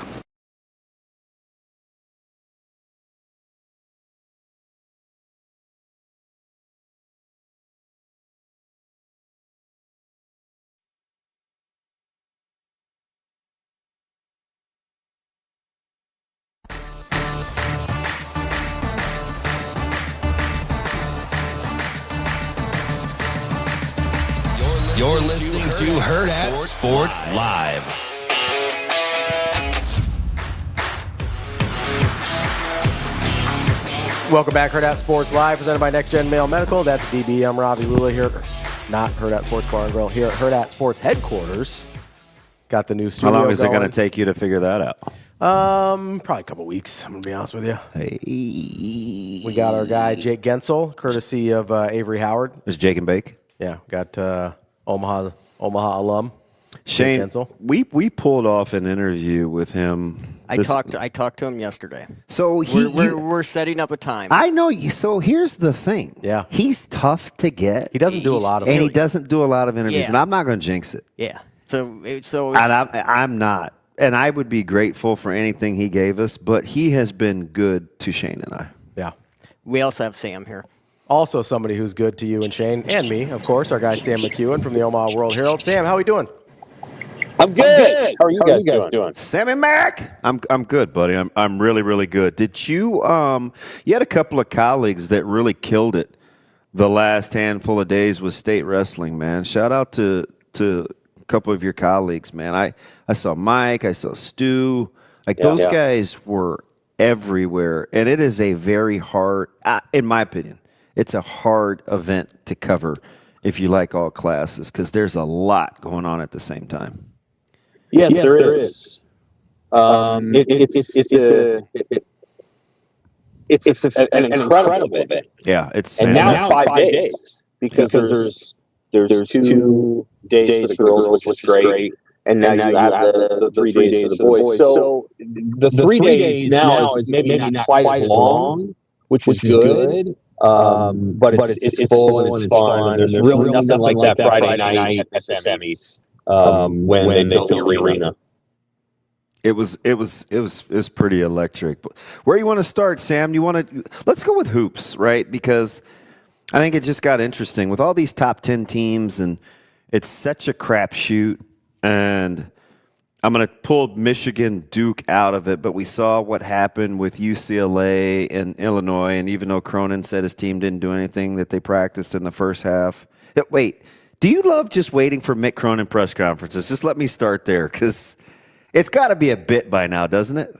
You're listening to Hurrdat Sports Live. Welcome back, Hurrdat Sports Live, presented by Next Gen Mail Medical. That's DB. I'm Ravi Lulla here, not Hurrdat Sports Bar and Grill, here at Hurrdat Sports headquarters. Got the new studio. How long is it going to take you to figure that out? Probably a couple weeks. I'm going to be honest with you. Hey. We got our guy Jake Gensel, courtesy of Avery Howard. Is Jake and Bake? Yeah, got Omaha alum. Shane, we pulled off an interview with him. I talked to him yesterday. So we're setting up a time. I know. So here's the thing. Yeah, he's tough to get. He doesn't do a lot of, and he doesn't do a lot of interviews. And I'm not going to jinx it. Yeah. So and I'm not. And I would be grateful for anything he gave us, but he has been good to Shane and I. Yeah. We also have Sam here. Also somebody who's good to you and Shane and me, of course, our guy Sam McKewon from the Omaha World Herald. Sam, how are we doing? I'm good. How are you guys doing? Sammy Mac. I'm good, buddy. I'm really, really good. Did you you had a couple of colleagues that really killed it the last handful of days with state wrestling, man. Shout out to a couple of your colleagues, man. I saw Mike, I saw Stu. Those guys were everywhere. And it is a very hard, in my opinion, it's a hard event to cover if you like all classes because there's a lot going on at the same time. Yes, there is. It's an incredible event. Yeah, it's and now 5 days because there's 2 days for the girls, which was great, and now you have the 3 days for the boys. So the 3 days now is maybe not quite as long, which is good. But it's full and it's fun. And there's really nothing like that Friday night at the semis. When they fill the arena. It was pretty electric. But where you want to start, Sam? Let's go with hoops, right? Because I think it just got interesting with all these top 10 teams, and it's such a crapshoot. And I'm going to pull Michigan, Duke out of it, but we saw what happened with UCLA and Illinois. And even though Cronin said his team didn't do anything that they practiced in the first half, wait. Do you love just waiting for Mick Cronin press conferences? Just let me start there, because it's got to be a bit by now, doesn't it?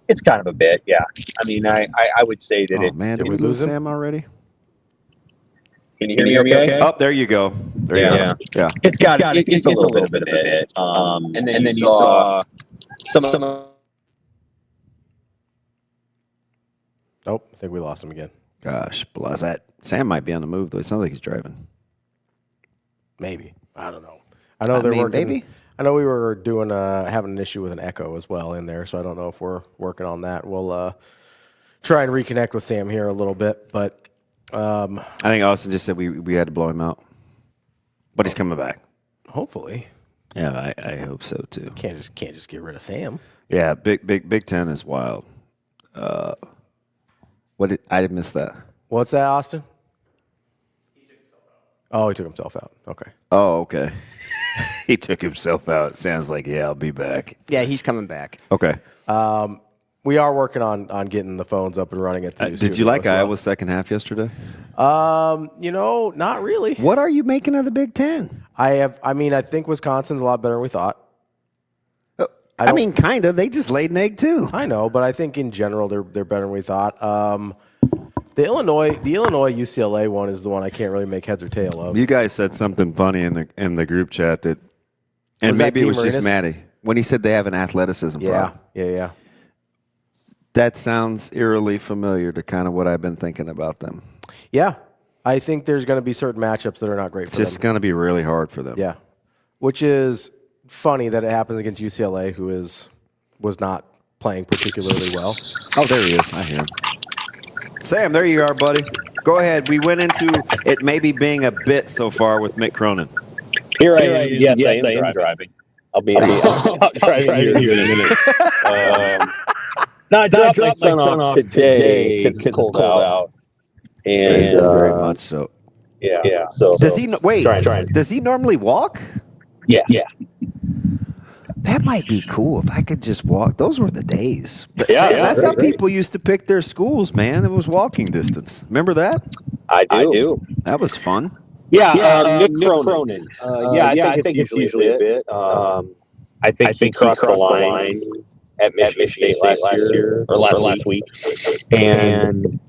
It's kind of a bit, yeah. I mean, I would say that it's... Oh, man, did we lose Sam already? Can you hear me okay? Oh, there you go. There you go. Yeah. It's a little bit of a bit. And then you saw some... Oh, I think we lost him again. Gosh, Sam might be on the move, though. It sounds like he's driving. Maybe. I don't know. I know they're working. Maybe. I know we were doing having an issue with an echo as well in there, so I don't know if we're working on that. We'll try and reconnect with Sam here a little bit, but I think Austin just said we had to blow him out, but he's coming back. Hopefully. Yeah, I hope so too. Can't just get rid of Sam. Yeah, Big Ten is wild. I did miss that. What's that, Austin? Oh, he took himself out. Okay. Oh, okay. He took himself out. Sounds like, yeah, I'll be back. Yeah, he's coming back. Okay. We are working on getting the phones up and running at the new Did you like Iowa's second half yesterday? Not really. What are you making of the Big Ten? I think Wisconsin's a lot better than we thought. I mean, kind of. They just laid an egg, too. I know, but I think in general they're better than we thought. The Illinois UCLA one is the one I can't really make heads or tail of. You guys said something funny in the group chat that, and maybe it was just Maddie when he said they have an athleticism problem. Yeah. That sounds eerily familiar to kind of what I've been thinking about them. Yeah, I think there's going to be certain matchups that are not great for them. It's going to be really hard for them. Yeah, which is funny that it happens against UCLA, who was not playing particularly well. Oh, there he is. I hear him. Sam, there you are, buddy. Go ahead. We went into it maybe being a bit so far with Mick Cronin. Here I am. Yes, I am driving. I'll be driving here in a minute. I dropped my son off today because it's cold out. And very much so. Yeah. So does he does he normally walk? Yeah. That might be cool if I could just walk. Those were the days. But yeah, Sam, that's how people used to pick their schools, man. It was walking distance. Remember that? I do. That was fun. Nick Cronin. I think it's usually a bit. I think he crossed the line at Michigan State last year or last week, and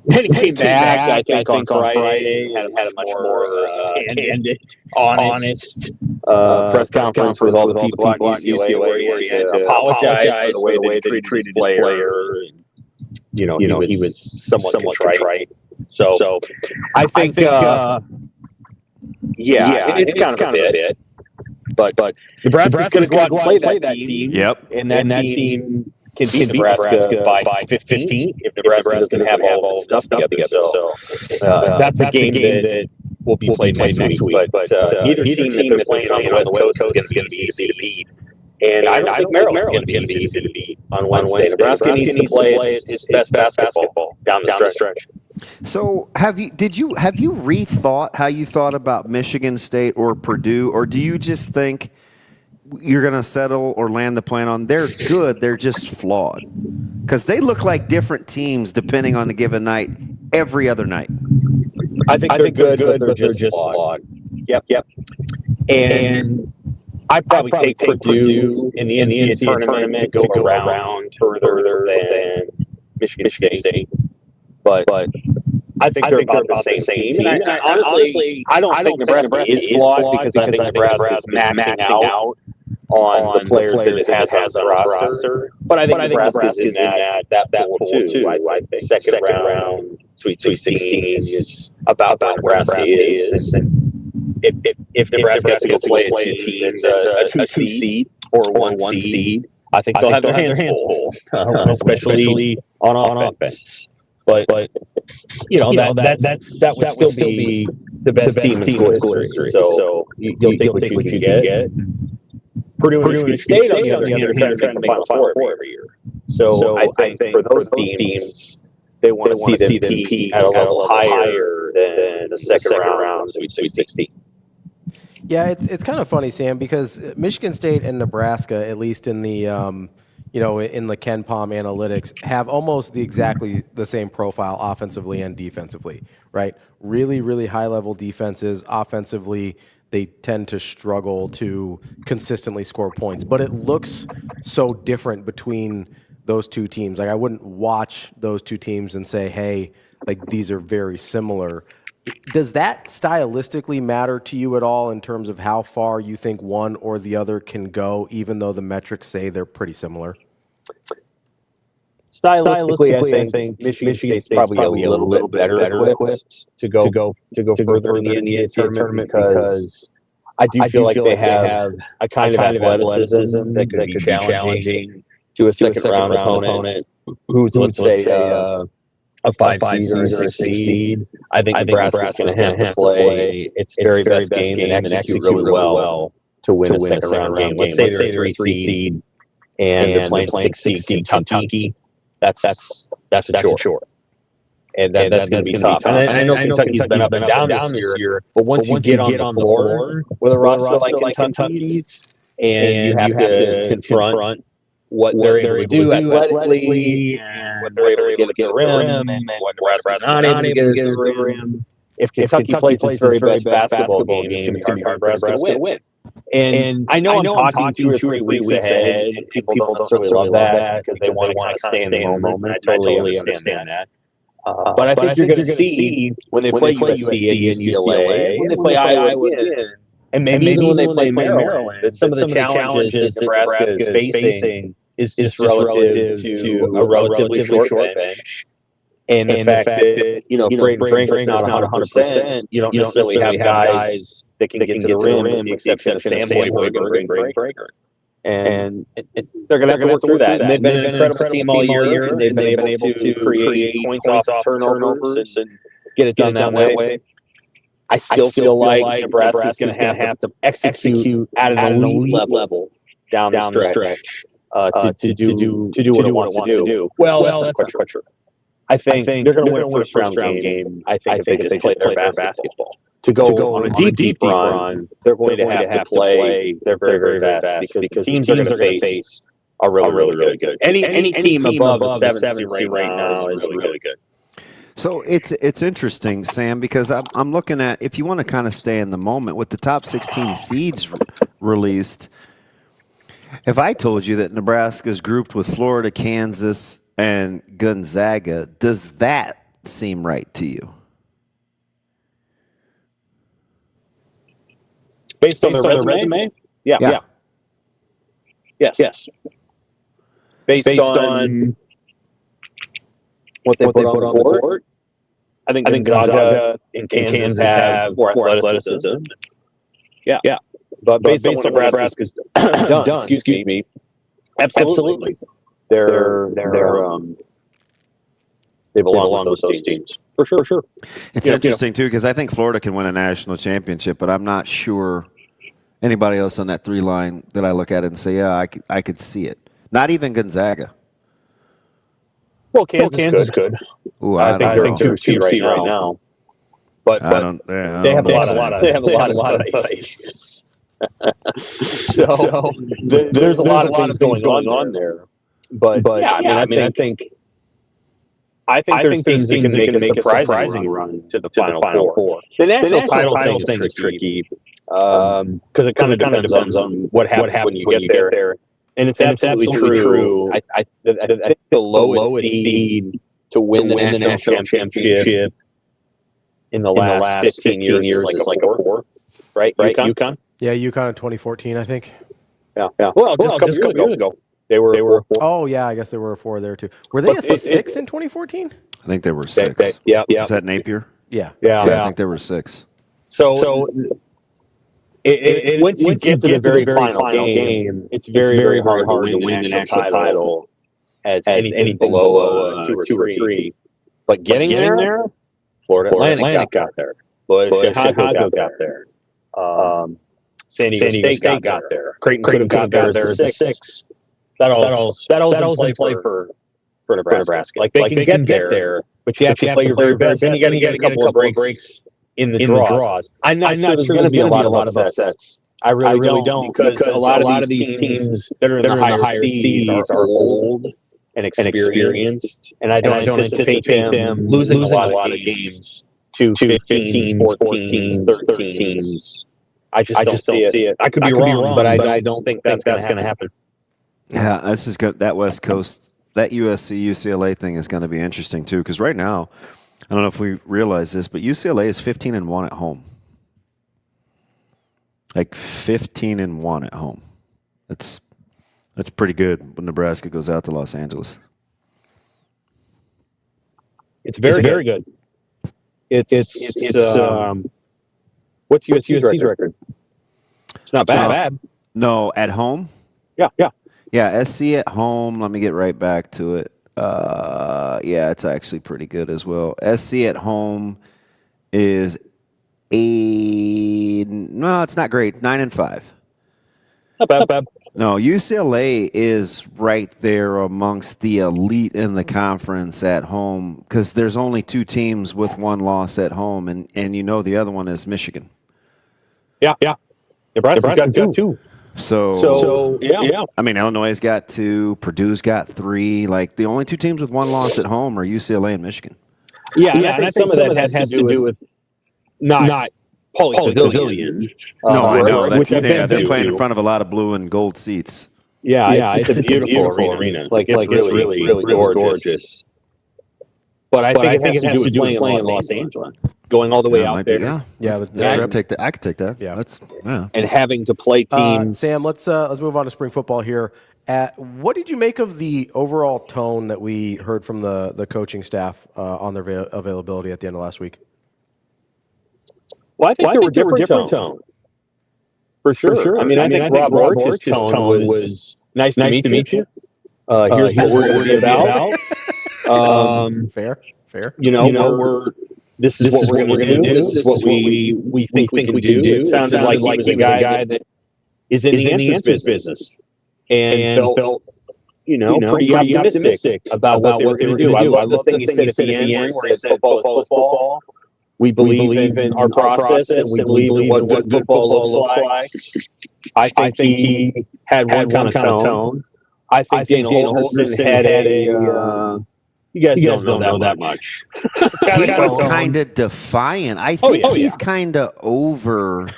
then he came back. I think on Friday had a much more candid, honest press conference with all the people at UCLA where he had to apologize for the way they treated his player. He was somewhat contrite. So I think it's kind of a bit. But Nebraska's going to go out and play that team. Yep. And that team can beat Nebraska by 15 if Nebraska doesn't have all the stuff together. So that's the game that will be played next week. But either team that they're playing on the West Coast is going to be easy to beat. And I don't think Maryland's going to be easy to beat on Wednesday. Nebraska needs to play its best basketball down the stretch. So have you rethought how you thought about Michigan State or Purdue, or do you just think you're going to settle or land the plan on they're good, they're just flawed? Because they look like different teams depending on the given night every other night. I think they're good, but they're just flawed. Yep. And I'd probably take Purdue in the NCAA tournament to go around further than Michigan State. But I think they're about the same team. And honestly, I don't think Nebraska is flawed because I think Nebraska is maxing out on the players that it has on the roster. But I think Nebraska is in that pool too. I think second round, Sweet 16 is about what Nebraska is. And if Nebraska has to go play a team that's a 2 seed or 1 seed, I think they'll have their hands full, especially on offense. But that would still be the best team in school history. So you'll take what you can get. Purdue and Michigan State, on the other hand, are trying to make the Final Four every year. So I think for those teams, they want to see them compete at a level higher than the second round Sweet 16. Yeah, it's kind of funny, Sam, because Michigan State and Nebraska, at least in the in the Ken Palm analytics, have almost exactly the same profile offensively and defensively, right? Really, really high-level defenses. Offensively, they tend to struggle to consistently score points. But it looks so different between those two teams. Like, I wouldn't watch those two teams and say, hey, like, these are very similar. Does that stylistically matter to you at all in terms of how far you think one or the other can go, even though the metrics say they're pretty similar? Stylistically, I think Michigan State's probably a little bit better equipped to go further in the NCAA tournament because I do feel like they have a kind of athleticism that could be challenging to a second round opponent who's, let's say, a 5 seed or a 6 seed. I think Nebraska's going to have to play its very best game and execute really well to win a second round game. Let's say they're a 3 seed and they're playing 6 seed Kentucky. That's a chore. And that's going to be tough. And I know Kentucky's been up and down this year, but once you get on the floor with a roster like Kentucky's and you have to confront what they're able to do athletically and what they're able to get at the rim and what Nebraska's not able to get at the rim. If Kentucky plays its very best basketball game, it's going to be hard for Nebraska to win. And I know I'm talking 2 or 3 weeks ahead, and people don't necessarily love that because they want to kind of stay in the moment. I totally understand that. But I think you're going to see when they play USC and UCLA, when they play Iowa again, and maybe even when they play Maryland, that some of the challenges that Nebraska is facing is just relative to a relatively short bench. And the fact that, Braden Franklin's not 100%, you don't necessarily have guys that can get to the rim, with the exception of Sam Boyberg and Braden Franklin. And they're going to have to work through that. And they've been an incredible team all year, and they've been able to create points off turnovers and get it done that way. I still feel like Nebraska's going to have to execute at an elite level down the stretch to do what it wants to do. Well, that's not quite true. I think they're going to win a first round game. I think if they just play their basketball. To go on a deep run, they're going to have to play their very best because teams are going to face are really good. Any team above a 7 seed right now is really good. So it's interesting, Sam, because I'm looking at, if you want to kind of stay in the moment with the top 16 seeds released. If I told you that Nebraska is grouped with Florida, Kansas, and Gonzaga, does that seem right to you? Based on their resume? Yeah. Yes. Based on what they put on the board, I think Gonzaga and Kansas have more athleticism. Yeah. But based on what Nebraska's done, excuse me, absolutely. They belong to those teams. For sure. It's interesting, too, because I think Florida can win a national championship, but I'm not sure anybody else on that three line that I look at it and say, yeah, I could see it. Not even Gonzaga. Well, Kansas could. Ooh, I think they're 2 right now. But they have a lot of players. So there's a lot of things going on there. But yeah, I think there's things that can make a surprising run to the Final Four. The national title thing is tricky because it kind of depends on what happens when you get there. And it's absolutely true. I think the lowest seed to win the national championship in the last 15 years is like a 4, right? UConn? Yeah, UConn in 2014, I think. Yeah. Well, just a couple years ago. They were a 4. Oh, yeah, I guess they were a 4 there, too. Were they a 6 in 2014? I think they were 6. Yeah. Is that Napier? Yeah. I think they were 6. So once you get to the very final game, it's very hard to win the national title as anything below 2 or 3. But getting there, Florida Atlantic got there. Chicago got there. San Diego State got there. Creighton could have got there as a 6. That all's in play for Nebraska. Like they can get there, but you have to play your very best. Then you got to get a couple of breaks in the draws. I'm not sure there's going to be a lot of upsets. I really don't because a lot of these teams that are in the higher seeds are old and experienced, and I don't anticipate them losing a lot of games to 15, 14, 13 teams. I just don't see it. I could be wrong, but I don't think that's going to happen. Yeah, this is good. That West Coast, that USC UCLA thing is going to be interesting too. Because right now, I don't know if we realize this, but UCLA is 15-1 at home. Like 15-1 at home. That's pretty good when Nebraska goes out to Los Angeles. It's very good. It's what's USC's record? It's not bad. No, at home? Yeah, SC at home. Let me get right back to it. Yeah, it's actually pretty good as well. SC at home is no, it's not great. 9-5. Not bad. No, UCLA is right there amongst the elite in the conference at home because there's only 2 teams with 1 loss at home, and the other one is Michigan. Yeah. Nebraska's got 2. So yeah. I mean, Illinois has got 2. Purdue's got 3. Like the only 2 teams with 1 loss at home are UCLA and Michigan. Yeah, and I think some of that has to do with not Pauley Pavilion. No, I know. They're playing in to. front of a lot of blue and gold seats. Yeah, it's a beautiful arena. Like it's really gorgeous. But I think it has to do with playing in Los Angeles, going all the way out there. I could take that. Yeah, and having to play teams. Sam, let's move on to spring football here. What did you make of the overall tone that we heard from the coaching staff on their availability at the end of last week? Well, I think there were different tone. For sure. I mean, I think Rob Orch's tone was nice to meet you. Here's what we're going to be about. Fair. This is what we're going to do. This is what we think we can do. It sounded like he was a guy that is in the answers business and felt pretty optimistic about what they were going to do. I love the thing he said at the end where he said football is football. We believe in our process and we believe in what good football looks like. I think he had one kind of tone. I think Dana Holgorsen had You guys don't know that much. He was kind of defiant. I think he's kind of over,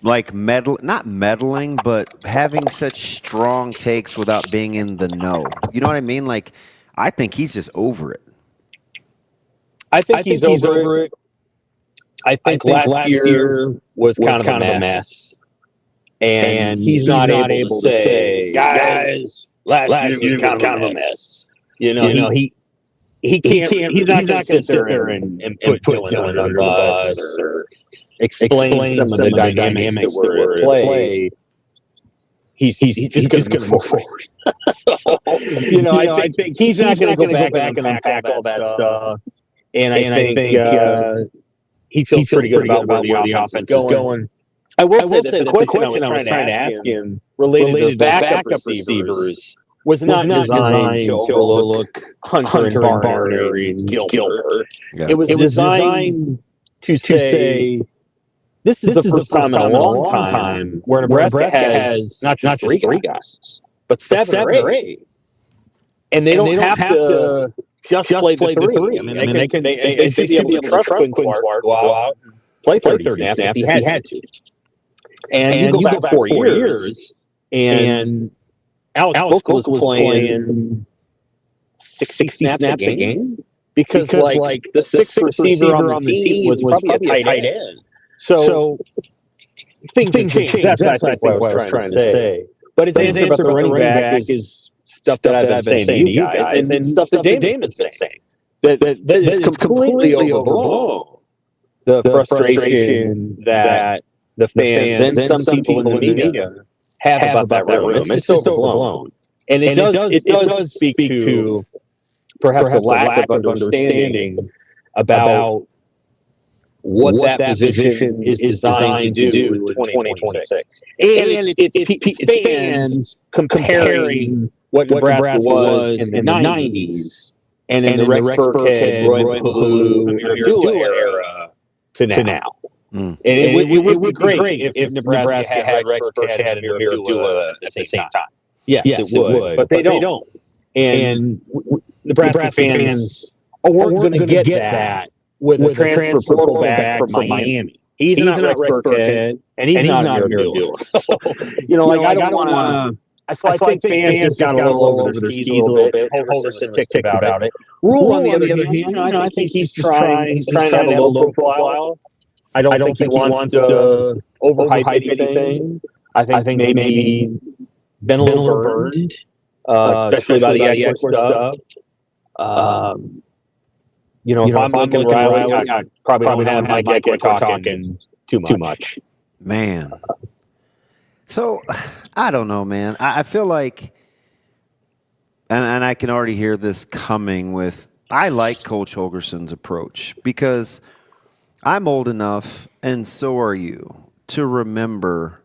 like, not meddling, but having such strong takes without being in the know. You know what I mean? Like, I think he's just over it. I think he's over it. I think last year was kind of a mess. And he's not able to say, guys, last year was kind of a mess. You know, he can't. He's not going to sit there and put Dylan under the bus or explain some of the dynamics that were at play. He's just going to move forward. So, I think he's not going to go back and unpack all that stuff. And I think he feels pretty good about where the offense is going. I will say that the question I was trying to ask him related to backup receivers was not designed to overlook Hunter and Barnard and Gilbert. Yeah. It was designed to say, this is the first time in a long time where Nebraska has not just three guys, but seven or eight. And they don't have to just play the three. I mean, they should be able to trust Quinn Clark to go out and play 30 snaps if he had to. And you go back 4 years, and Alex Book was playing 60 snaps a game because like the sixth receiver on the team was probably a tight end. So things change. That's what I was trying to say. But his answer about the running back is stuff that I've been saying to you guys, and stuff that Damon's been saying. That is completely overblown. The frustration that the fans and some people in the media have about that room. It's just overblown. And it does speak to perhaps a lack of understanding about what that position is designed to do in 2026. And it's fans comparing what Nebraska was in the 90s and in the Rex Burkhead, Roy Palou, Lulla era to now. And it would be great if Nebraska had Rex Burkhead and Lulla at the same time. Yes, it would. But they don't. And Nebraska fans weren't going to get that with a transfer portal back from Miami. He's not Rex Burkhead, and he's not Lulla. So, I don't want to. So I think fans got a little over their skis a little bit. Holderson was ticked about it. Rule, on the other hand, I think he's trying to have a low profile. I don't think he wants to overhype anything. I think maybe been a little burned, especially by the Eckler stuff. If I'm looking Riley, I probably don't have Mike Eckler talking too much. Man. So, I don't know, man. I feel like, and I can already hear this coming with, I like Coach Holgerson's approach because I'm old enough, and so are you, to remember,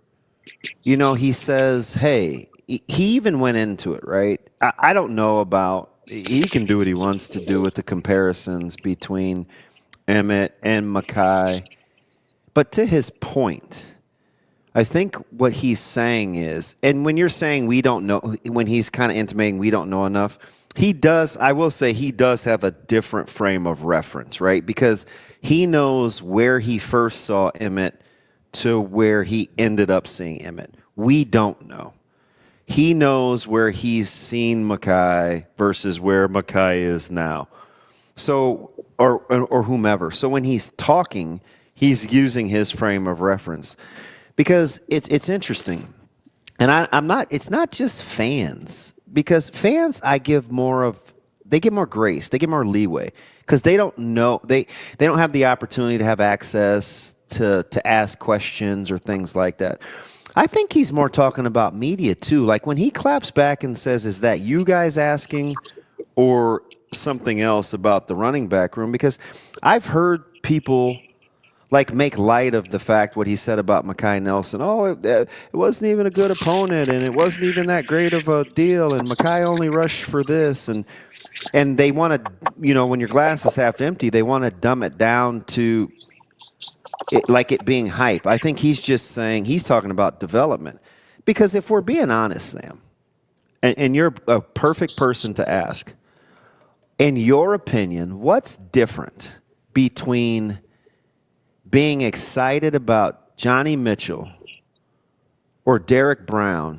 he says, hey, he even went into it, right? I don't know about, he can do what he wants to do with the comparisons between Emmett and Mackay, but to his point, I think what he's saying is, and when you're saying we don't know, when he's kind of intimating we don't know enough, I will say he does have a different frame of reference, right? Because he knows where he first saw Emmett to where he ended up seeing Emmett. We don't know. He knows where he's seen Mackay versus where Mackay is now. So, or whomever. So when he's talking, he's using his frame of reference. Because it's interesting, and it's not just fans, because fans they give more grace, they give more leeway, because they don't know, they don't have the opportunity to have access to ask questions or things like that. I think he's more talking about media too, like when he claps back and says, is that you guys asking or something else about the running back room? Because I've heard people make light of the fact what he said about Mackay Nelson. Oh, it wasn't even a good opponent, and it wasn't even that great of a deal, and Mackay only rushed for this, and they want to, when your glass is half empty, they want to dumb it down to it being hype. I think he's just saying, he's talking about development. Because if we're being honest, Sam, and you're a perfect person to ask, In your opinion, what's different between being excited about Johnny Mitchell or Derek Brown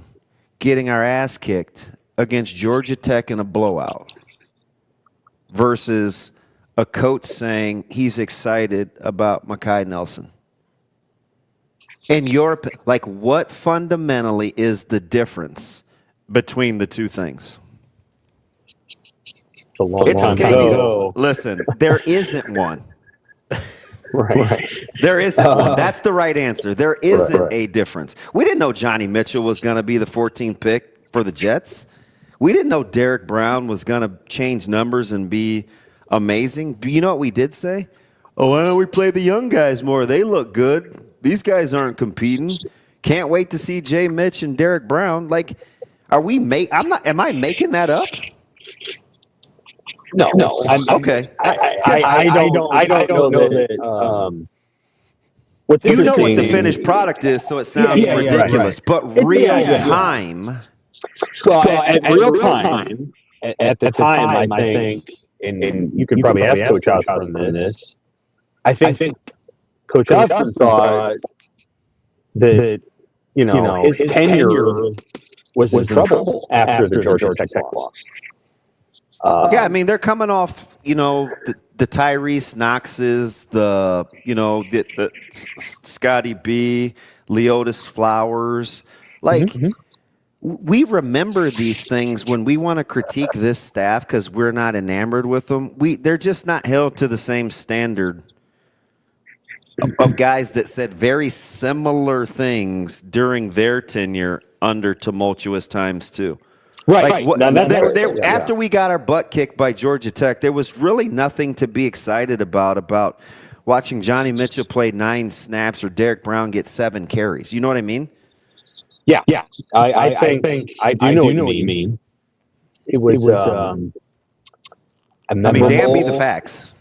getting our ass kicked against Georgia Tech in a blowout versus a coach saying he's excited about Mekhi Nelson? In your, like, what fundamentally is the difference between the two things? It's a long time ago. Listen, there isn't one. Right. There isn't one. That's the right answer. There isn't a difference. We didn't know Johnny Mitchell was going to be the 14th pick for the Jets. We didn't know Derek Brown was going to change numbers and be amazing. Do you know what we did say? Oh, why don't we play the young guys more? They look good. These guys aren't competing. Can't wait to see Jay Mitch and Derek Brown. Like, are we am I making that up? No. Okay. I don't know that. What's you know what the finished product is, so it sounds ridiculous. Right. But real time. Well, at real time, at the time, I think, and you could probably ask Coach Osborne this. I think Coach Osborne thought that his tenure was in trouble after the Georgia Tech loss. Yeah, I mean, they're coming off, the Tyrese Knoxes, the Scotty B, Leotis Flowers. Like, we remember these things when we want to critique this staff because we're not enamored with them. They're just not held to the same standard of guys that said very similar things during their tenure under tumultuous times, too. Right. After we got our butt kicked by Georgia Tech, there was really nothing to be excited about watching Johnny Mitchell play 9 snaps or Derek Brown get 7 carries. You know what I mean? Yeah. I think I do know what you mean. It was I mean, damn be the facts.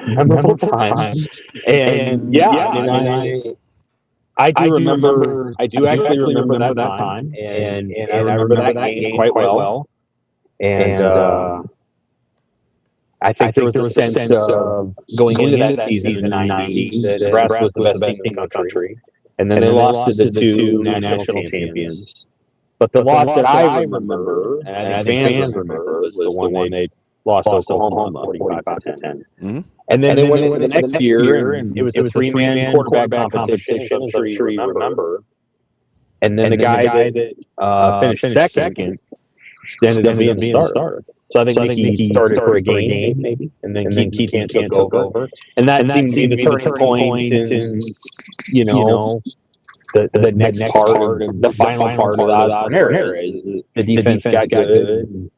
Memorable time. And I do remember. I do actually remember that time, and I remember that game quite well. And I think there was a sense of going into that season in '90 that Nebraska was the best team in the country, and then they lost to the 2 national champions. But the loss that I remember, and I think fans remember, was the one they lost to Oklahoma, 45-10. Mm-hmm. And then they went into the next year, and it was a 3-man quarterback competition, I'm sure you remember. And then the guy that finished second ended up being the starter. So I think he started for a game, maybe, and then Keith took over. And that seemed to be the turning point in, the next part, the final part of the Osborne era. The defense got good.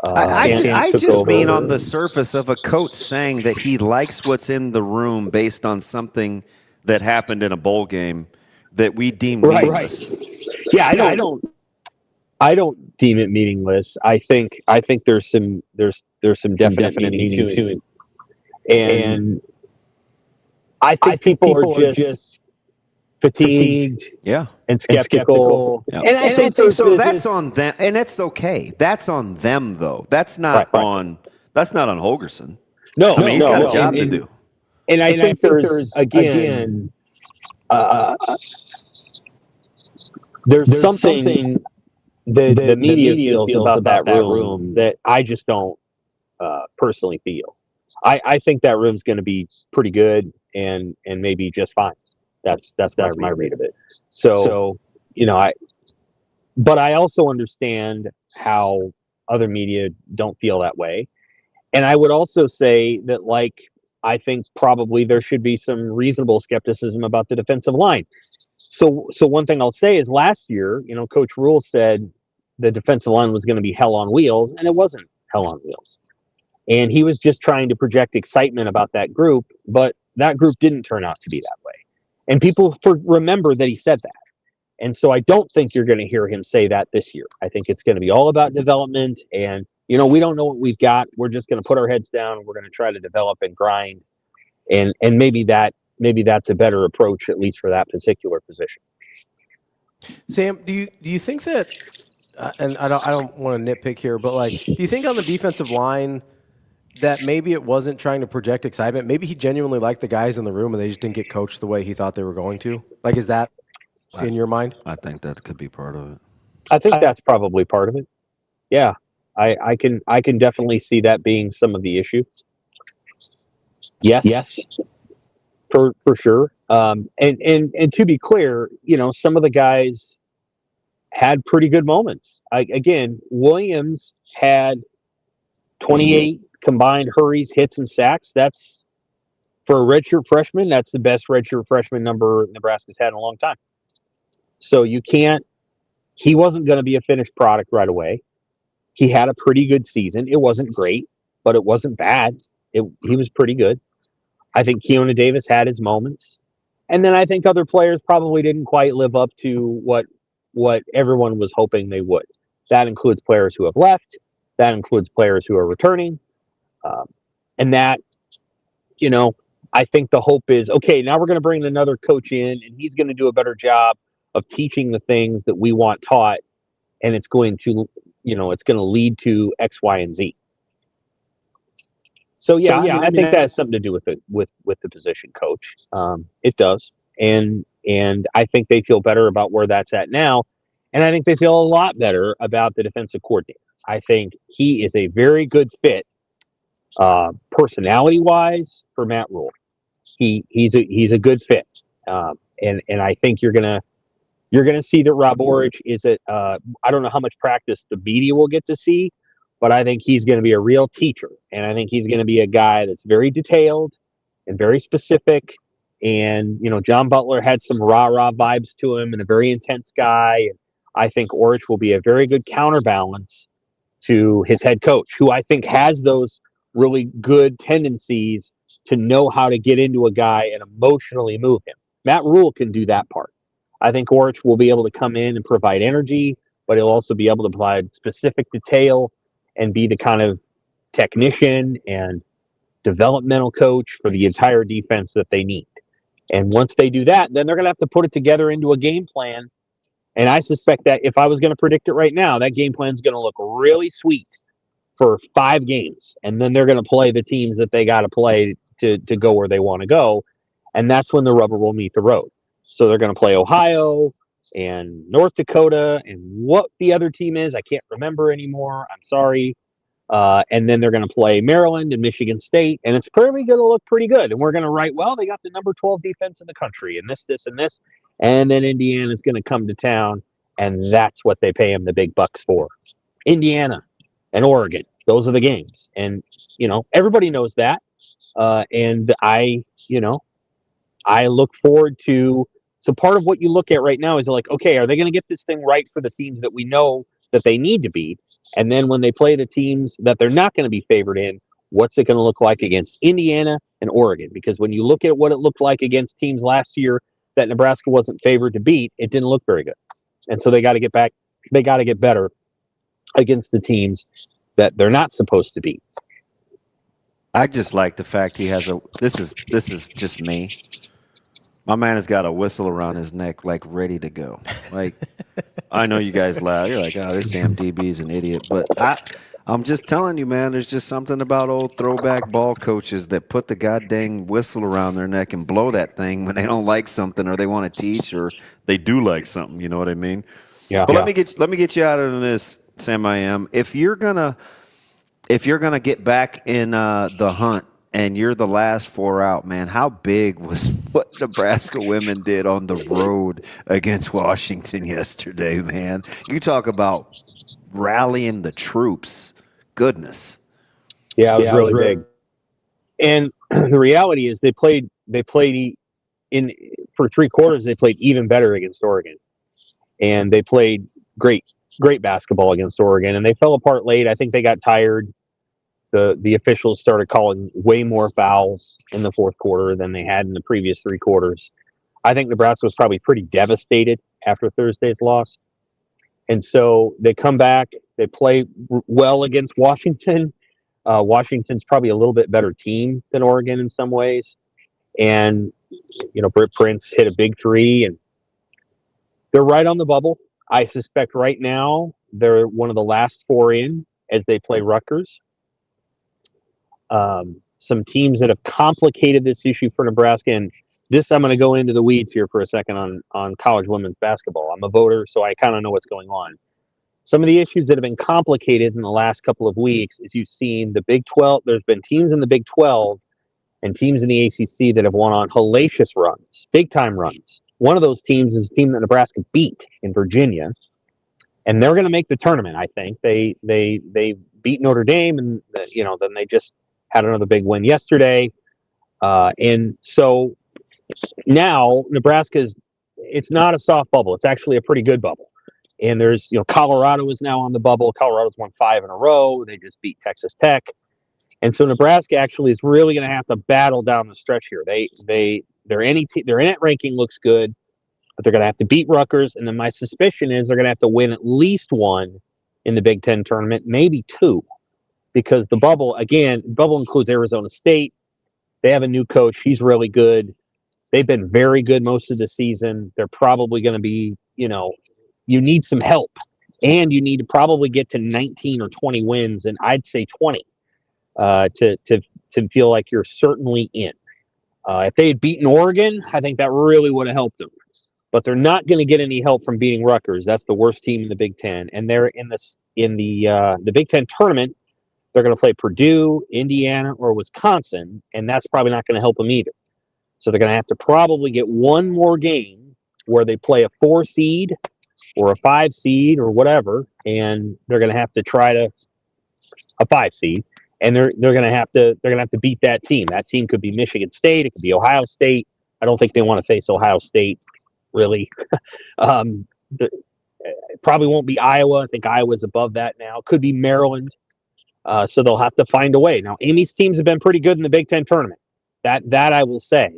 I just mean on the surface of a coach saying that he likes what's in the room based on something that happened in a bowl game that we deem meaningless. Right. Yeah, I don't deem it meaningless. I think there's some definite meaning to it, and I think people are just fatigued, and skeptical. Yeah. And I think so. That's on them, and it's okay. That's on them, though. That's not on Holgorsen. No, I mean he's got a job to do. And I think there's again, there's something the media feels about that room that I just don't personally feel. I think that room's going to be pretty good and maybe just fine. That's my read of it. So but I also understand how other media don't feel that way. And I would also say that, I think probably there should be some reasonable skepticism about the defensive line. So one thing I'll say is last year, Coach Rule said the defensive line was going to be hell on wheels, and it wasn't hell on wheels. And he was just trying to project excitement about that group, but that group didn't turn out to be that way. And people remember that he said that. And so I don't think you're going to hear him say that this year. I think it's going to be all about development. And, we don't know what we've got. We're just going to put our heads down. We're going to try to develop and grind. And maybe that's a better approach, at least for that particular position. Sam, do you think that, and I don't want to nitpick here, but do you think on the defensive line that maybe it wasn't trying to project excitement. Maybe he genuinely liked the guys in the room and they just didn't get coached the way he thought they were going to? Like, is that in your mind? I think that could be part of it. I think that's probably part of it. Yeah, I can definitely see that being some of the issue. Yes, for sure. And to be clear, some of the guys had pretty good moments. Again, Williams had 28 combined hurries, hits, and sacks. That's, for a redshirt freshman, that's the best redshirt freshman number Nebraska's had in a long time. So he wasn't going to be a finished product right away. He had a pretty good season. It wasn't great, but it wasn't bad. He was pretty good. I think Keona Davis had his moments. And then I think other players probably didn't quite live up to what everyone was hoping they would. That includes players who have left. That includes players who are returning. And that, I think the hope is, okay, now we're going to bring another coach in, and he's going to do a better job of teaching the things that we want taught. And it's going to, it's going to lead to X, Y, and Z. So I think that has something to do with the position coach. It does, and I think they feel better about where that's at now, and I think they feel a lot better about the defensive coordinator. I think he is a very good fit, personality-wise, for Matt Rule. He's a good fit, and I think you're gonna see that Rob Orich is I don't know how much practice the media will get to see, but I think he's going to be a real teacher. And I think he's going to be a guy that's very detailed and very specific. And, John Butler had some rah-rah vibes to him and a very intense guy. And I think Orich will be a very good counterbalance to his head coach, who I think has those really good tendencies to know how to get into a guy and emotionally move him. Matt Rule can do that part. I think Orich will be able to come in and provide energy, but he'll also be able to provide specific detail and be the kind of technician and developmental coach for the entire defense that they need. And once they do that, then they're going to have to put it together into a game plan. And I suspect that if I was going to predict it right now, that game plan is going to look really sweet for 5 games. And then they're going to play the teams that they got to play to go where they want to go. And that's when the rubber will meet the road. So they're going to play Ohio and North Dakota and what the other team is, I can't remember anymore. I'm sorry. And then they're going to play Maryland and Michigan State, and it's probably going to look pretty good. And we're going to write, well, they got the number 12 defense in the country, and this, and this. And then Indiana's going to come to town, and that's what they pay them the big bucks for. Indiana and Oregon, those are the games. And, everybody knows that. And I look forward to. So part of what you look at right now is like, okay, are they going to get this thing right for the teams that we know that they need to beat? And then when they play the teams that they're not going to be favored in, what's it going to look like against Indiana and Oregon? Because when you look at what it looked like against teams last year that Nebraska wasn't favored to beat, it didn't look very good. And so they got to get back. They got to get better against the teams that they're not supposed to beat. I just like the fact he has this is just me. My man has got a whistle around his neck, like ready to go. Like, I know you guys laugh. You're like, oh, this damn DB's an idiot. But I'm just telling you, man, there's just something about old throwback ball coaches that put the goddamn whistle around their neck and blow that thing when they don't like something or they want to teach or they do like something. You know what I mean? Yeah. But let me get you out of this, Sam. I am. If you're gonna get back in the hunt. And you're the last 4 out, man. How big was what Nebraska women did on the road against Washington yesterday, man? You talk about rallying the troops. Goodness. Yeah, it was really big. And the reality is they played in for 3 quarters, they played even better against Oregon. And they played great basketball against Oregon. And they fell apart late. I think they got tired. The officials started calling way more fouls in the 4th quarter than they had in the previous 3 quarters. I think Nebraska was probably pretty devastated after Thursday's loss. And so they come back, they play well against Washington. Washington's probably a little bit better team than Oregon in some ways. And, Britt Prince hit a big 3, and they're right on the bubble. I suspect right now they're one of the last 4 in as they play Rutgers. some teams that have complicated this issue for Nebraska. And this, I'm going to go into the weeds here for a second on college women's basketball. I'm a voter, so I kind of know what's going on. Some of the issues that have been complicated in the last couple of weeks is you've seen the Big 12. There's been teams in the Big 12 and teams in the ACC that have won on hellacious runs, big-time runs. One of those teams is a team that Nebraska beat in Virginia, and they're going to make the tournament, I think. They beat Notre Dame, and then they just had another big win yesterday. And so now Nebraska's, it's not a soft bubble. It's actually a pretty good bubble. And there's, Colorado is now on the bubble. Colorado's won 5 in a row. They just beat Texas Tech. And so Nebraska actually is really going to have to battle down the stretch here. Their net ranking looks good, but they're going to have to beat Rutgers. And then my suspicion is they're going to have to win at least one in the Big Ten tournament, maybe two, because the bubble includes Arizona State. They have a new coach. He's really good. They've been very good most of the season. They're probably going to be, you need some help, and you need to probably get to 19 or 20 wins, and I'd say 20 to feel like you're certainly in. If they had beaten Oregon, I think that really would have helped them. But they're not going to get any help from beating Rutgers. That's the worst team in the Big Ten, and they're in the Big Ten tournament. They're going to play Purdue, Indiana, or Wisconsin, and that's probably not going to help them either. So they're going to have to probably get one more game where they play a 4 seed or a 5 seed or whatever, and they're going to have to try to a 5 seed, and they're going to have to beat that team. That team could be Michigan State, it could be Ohio State. I don't think they want to face Ohio State, really. It probably won't be Iowa. I think Iowa's above that now. Could be Maryland. So they'll have to find a way. Now, Amy's teams have been pretty good in the Big Ten tournament. That I will say.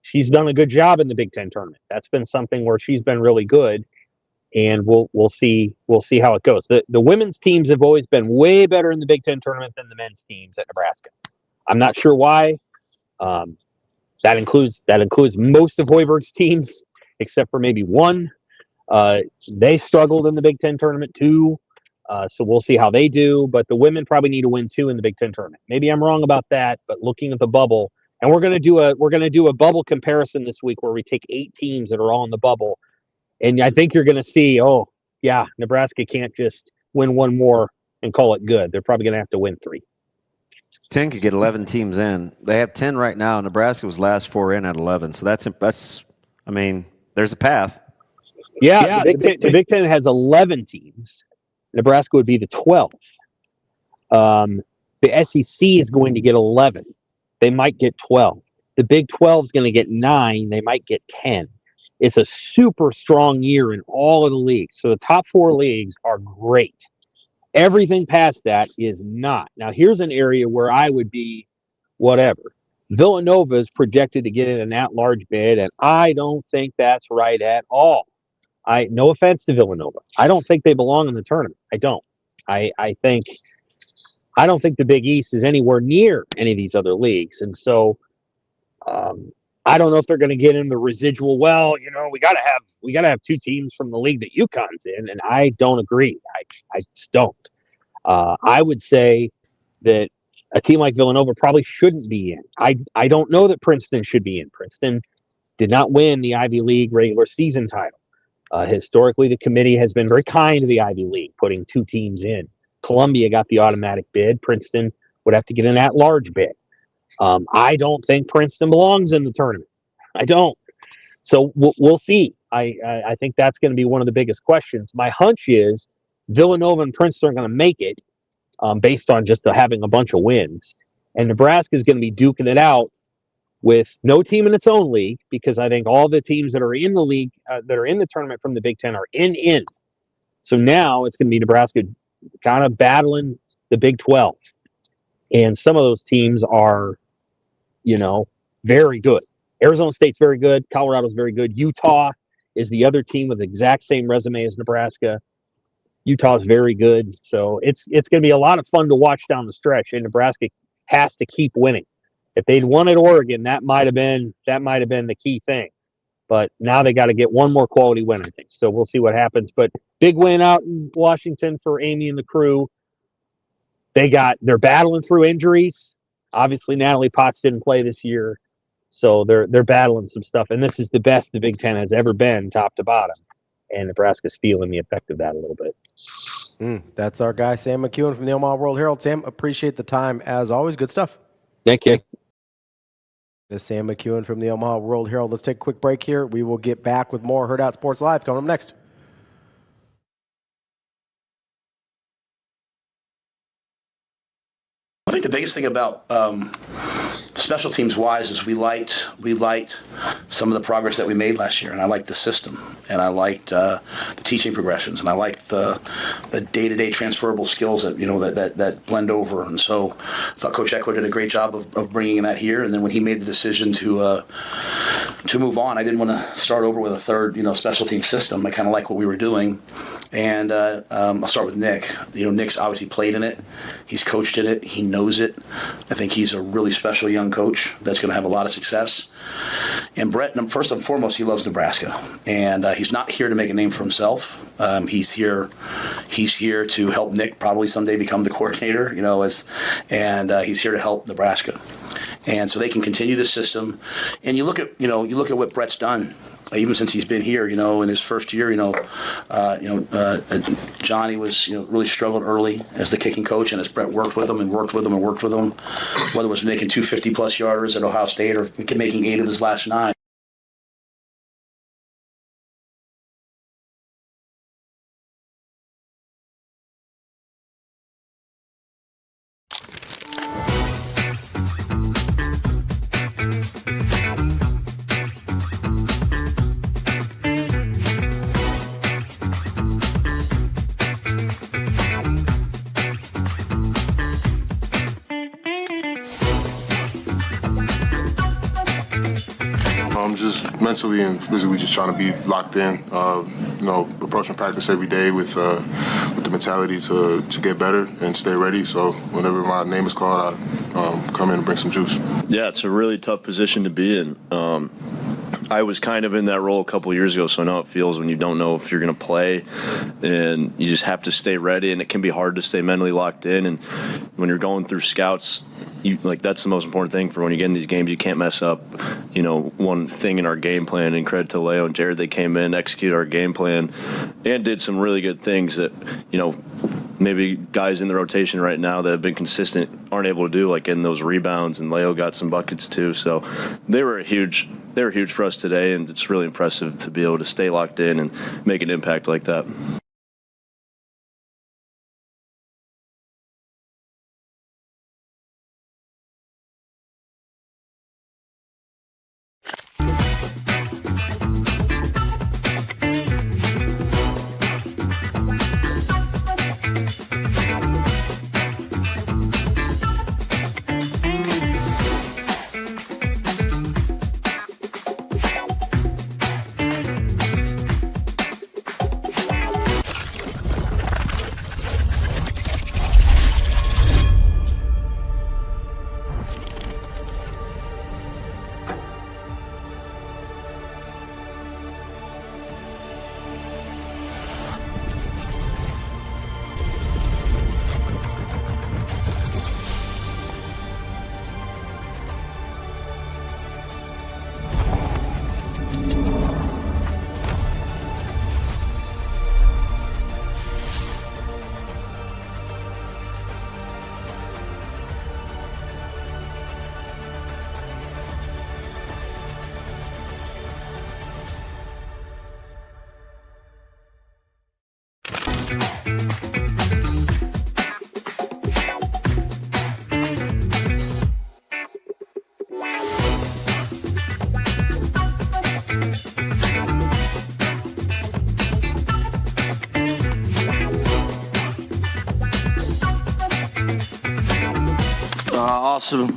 She's done a good job in the Big Ten tournament. That's been something where she's been really good, and we'll see how it goes. The women's teams have always been way better in the Big Ten tournament than the men's teams at Nebraska. I'm not sure why. That includes most of Hoiberg's teams, except for maybe one. They struggled in the Big Ten tournament too. So we'll see how they do. But the women probably need to win 2 in the Big Ten tournament. Maybe I'm wrong about that, but looking at the bubble. And we're going to do a bubble comparison this week where we take 8 teams that are all in the bubble, and I think you're going to see, Nebraska can't just win one more and call it good. They're probably going to have to win 3. 10 could get 11 teams in. They have 10 right now. Nebraska was last 4 in at 11, so that's there's a path. Yeah, the Big Ten has 11 teams. Nebraska would be the 12th. The SEC is going to get 11. They might get 12. The Big 12 is going to get 9. They might get 10. It's a super strong year in all of the leagues. So the top 4 leagues are great. Everything past that is not. Now, here's an area where I would be whatever. Villanova is projected to get in an at-large bid, and I don't think that's right at all. No offense to Villanova. I don't think they belong in the tournament. I don't. I don't think the Big East is anywhere near any of these other leagues. And so I don't know if they're going to get in the residual. Well, we got to have 2 teams from the league that UConn's in, and I don't agree. I just don't. I would say that a team like Villanova probably shouldn't be in. I don't know that Princeton should be in. Princeton did not win the Ivy League regular season title. Historically, the committee has been very kind to the Ivy League, putting 2 teams in. Columbia got the automatic bid. Princeton would have to get an at-large bid. I don't think Princeton belongs in the tournament. I don't. So we'll see. I think that's going to be one of the biggest questions. My hunch is Villanova and Princeton are going to make it based on just having a bunch of wins. And Nebraska is going to be duking it out with no team in its own league, because I think all the teams that are in the league, that are in the tournament from the Big Ten, are in. So now it's going to be Nebraska kind of battling the Big 12. And some of those teams are, very good. Arizona State's very good. Colorado's very good. Utah is the other team with the exact same resume as Nebraska. Utah's very good. So it's going to be a lot of fun to watch down the stretch, and Nebraska has to keep winning. If they'd won at Oregon, that might have been the key thing. But now they got to get one more quality win, I think. So we'll see what happens. But big win out in Washington for Amy and the crew. They're battling through injuries. Obviously, Natalie Potts didn't play this year, so they're battling some stuff. And this is the best the Big Ten has ever been, top to bottom. And Nebraska's feeling the effect of that a little bit. That's our guy, Sam McKewon from the Omaha World Herald. Sam, appreciate the time as always. Good stuff. Thank you. This is Sam McKewon from the Omaha World Herald. Let's take a quick break here. We will get back with more Hurrdat Sports Live coming up next. I think the biggest thing about special teams wise is we liked some of the progress that we made last year, and I liked the system, and I liked the teaching progressions, and I liked the day-to-day transferable skills that blend over. And so I thought Coach Eckler did a great job of bringing that here. And then when he made the decision to move on, I didn't want to start over with a third special team system. I kind of like what we were doing. And I'll start with Nick. Nick's obviously played in it. He's coached in it. He knows it. I think he's a really special young coach that's going to have a lot of success. And Brett, first and foremost, he loves Nebraska. And he's not here to make a name for himself. He's here to help Nick probably someday become the coordinator, and he's here to help Nebraska. And so they can continue the system. And you look at what Brett's done. Even since he's been here, in his first year, Johnny was, really struggled early as the kicking coach, and as Brett worked with him, whether it was making 250-plus yarders at Ohio State or making 8 of his last 9. Just mentally and physically just trying to be locked in, approaching practice every day with the mentality to get better and stay ready. So whenever my name is called, I come in and bring some juice. Yeah, it's a really tough position to be in. I was kind of in that role a couple of years ago, so I know how it feels when you don't know if you're going to play, and you just have to stay ready, and it can be hard to stay mentally locked in. And when you're going through scouts, that's the most important thing for when you get in these games. You can't mess up, one thing in our game plan. And credit to Leo and Jared, they came in, executed our game plan, and did some really good things that, maybe guys in the rotation right now that have been consistent aren't able to do, like in those rebounds. And Leo got some buckets too. So they were huge for us today, and it's really impressive to be able to stay locked in and make an impact like that.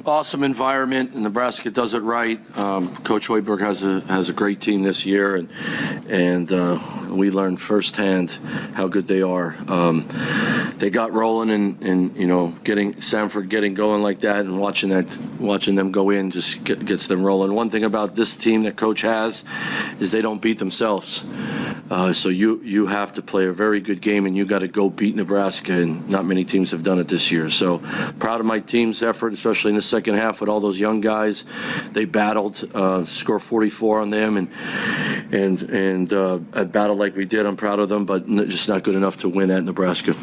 Awesome environment. Nebraska does it right. Coach Hoiberg has a great team this year, and we learned firsthand how good they are. They got rolling, and getting Sanford going like that, and watching them go in just gets them rolling. One thing about this team that Coach has is they don't beat themselves. So you have to play a very good game, and you got to go beat Nebraska, and not many teams have done it this year. So proud of my team's effort, especially in the second half with all those young guys. They battled, score 44 on them, and battled like we did. I'm proud of them, but just not good enough to win at Nebraska.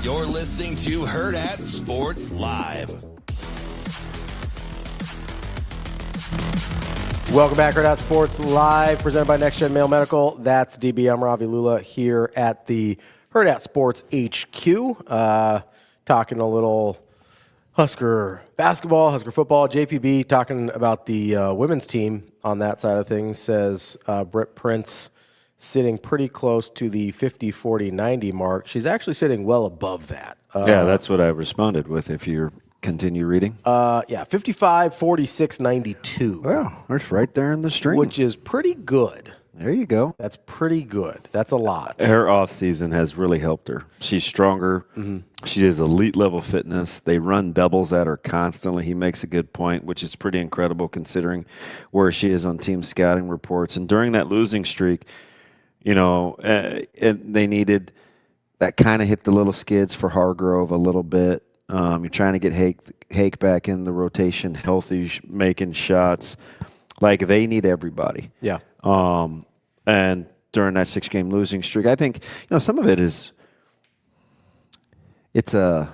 You're listening to Hurrdat Sports Live. Welcome back, Hurrdat Sports Live, presented by Next Gen Mail Medical. That's DB. I'm Ravi Lulla here at the Hurrdat Sports HQ, talking a little Husker basketball, Husker football, JPB, talking about the women's team on that side of things, says Britt Prince sitting pretty close to the 50-40-90 mark. She's actually sitting well above that. Yeah, that's what I responded with if you continue reading. Yeah, 55-46-92. Well, that's right there in the stream. Which is pretty good. There you go. That's pretty good. That's a lot. Her offseason has really helped her. She's stronger. Mm-hmm. She has elite level fitness. They run doubles at her constantly. He makes a good point, which is pretty incredible considering where she is on team scouting reports. And during that losing streak, you know, they needed that kind of hit the little skids for Hargrove a little bit. You're trying to get Hake back in the rotation, healthy, making shots. Like, they need everybody. Yeah. And during that 6-game losing streak, I think, you know, some of it is it's a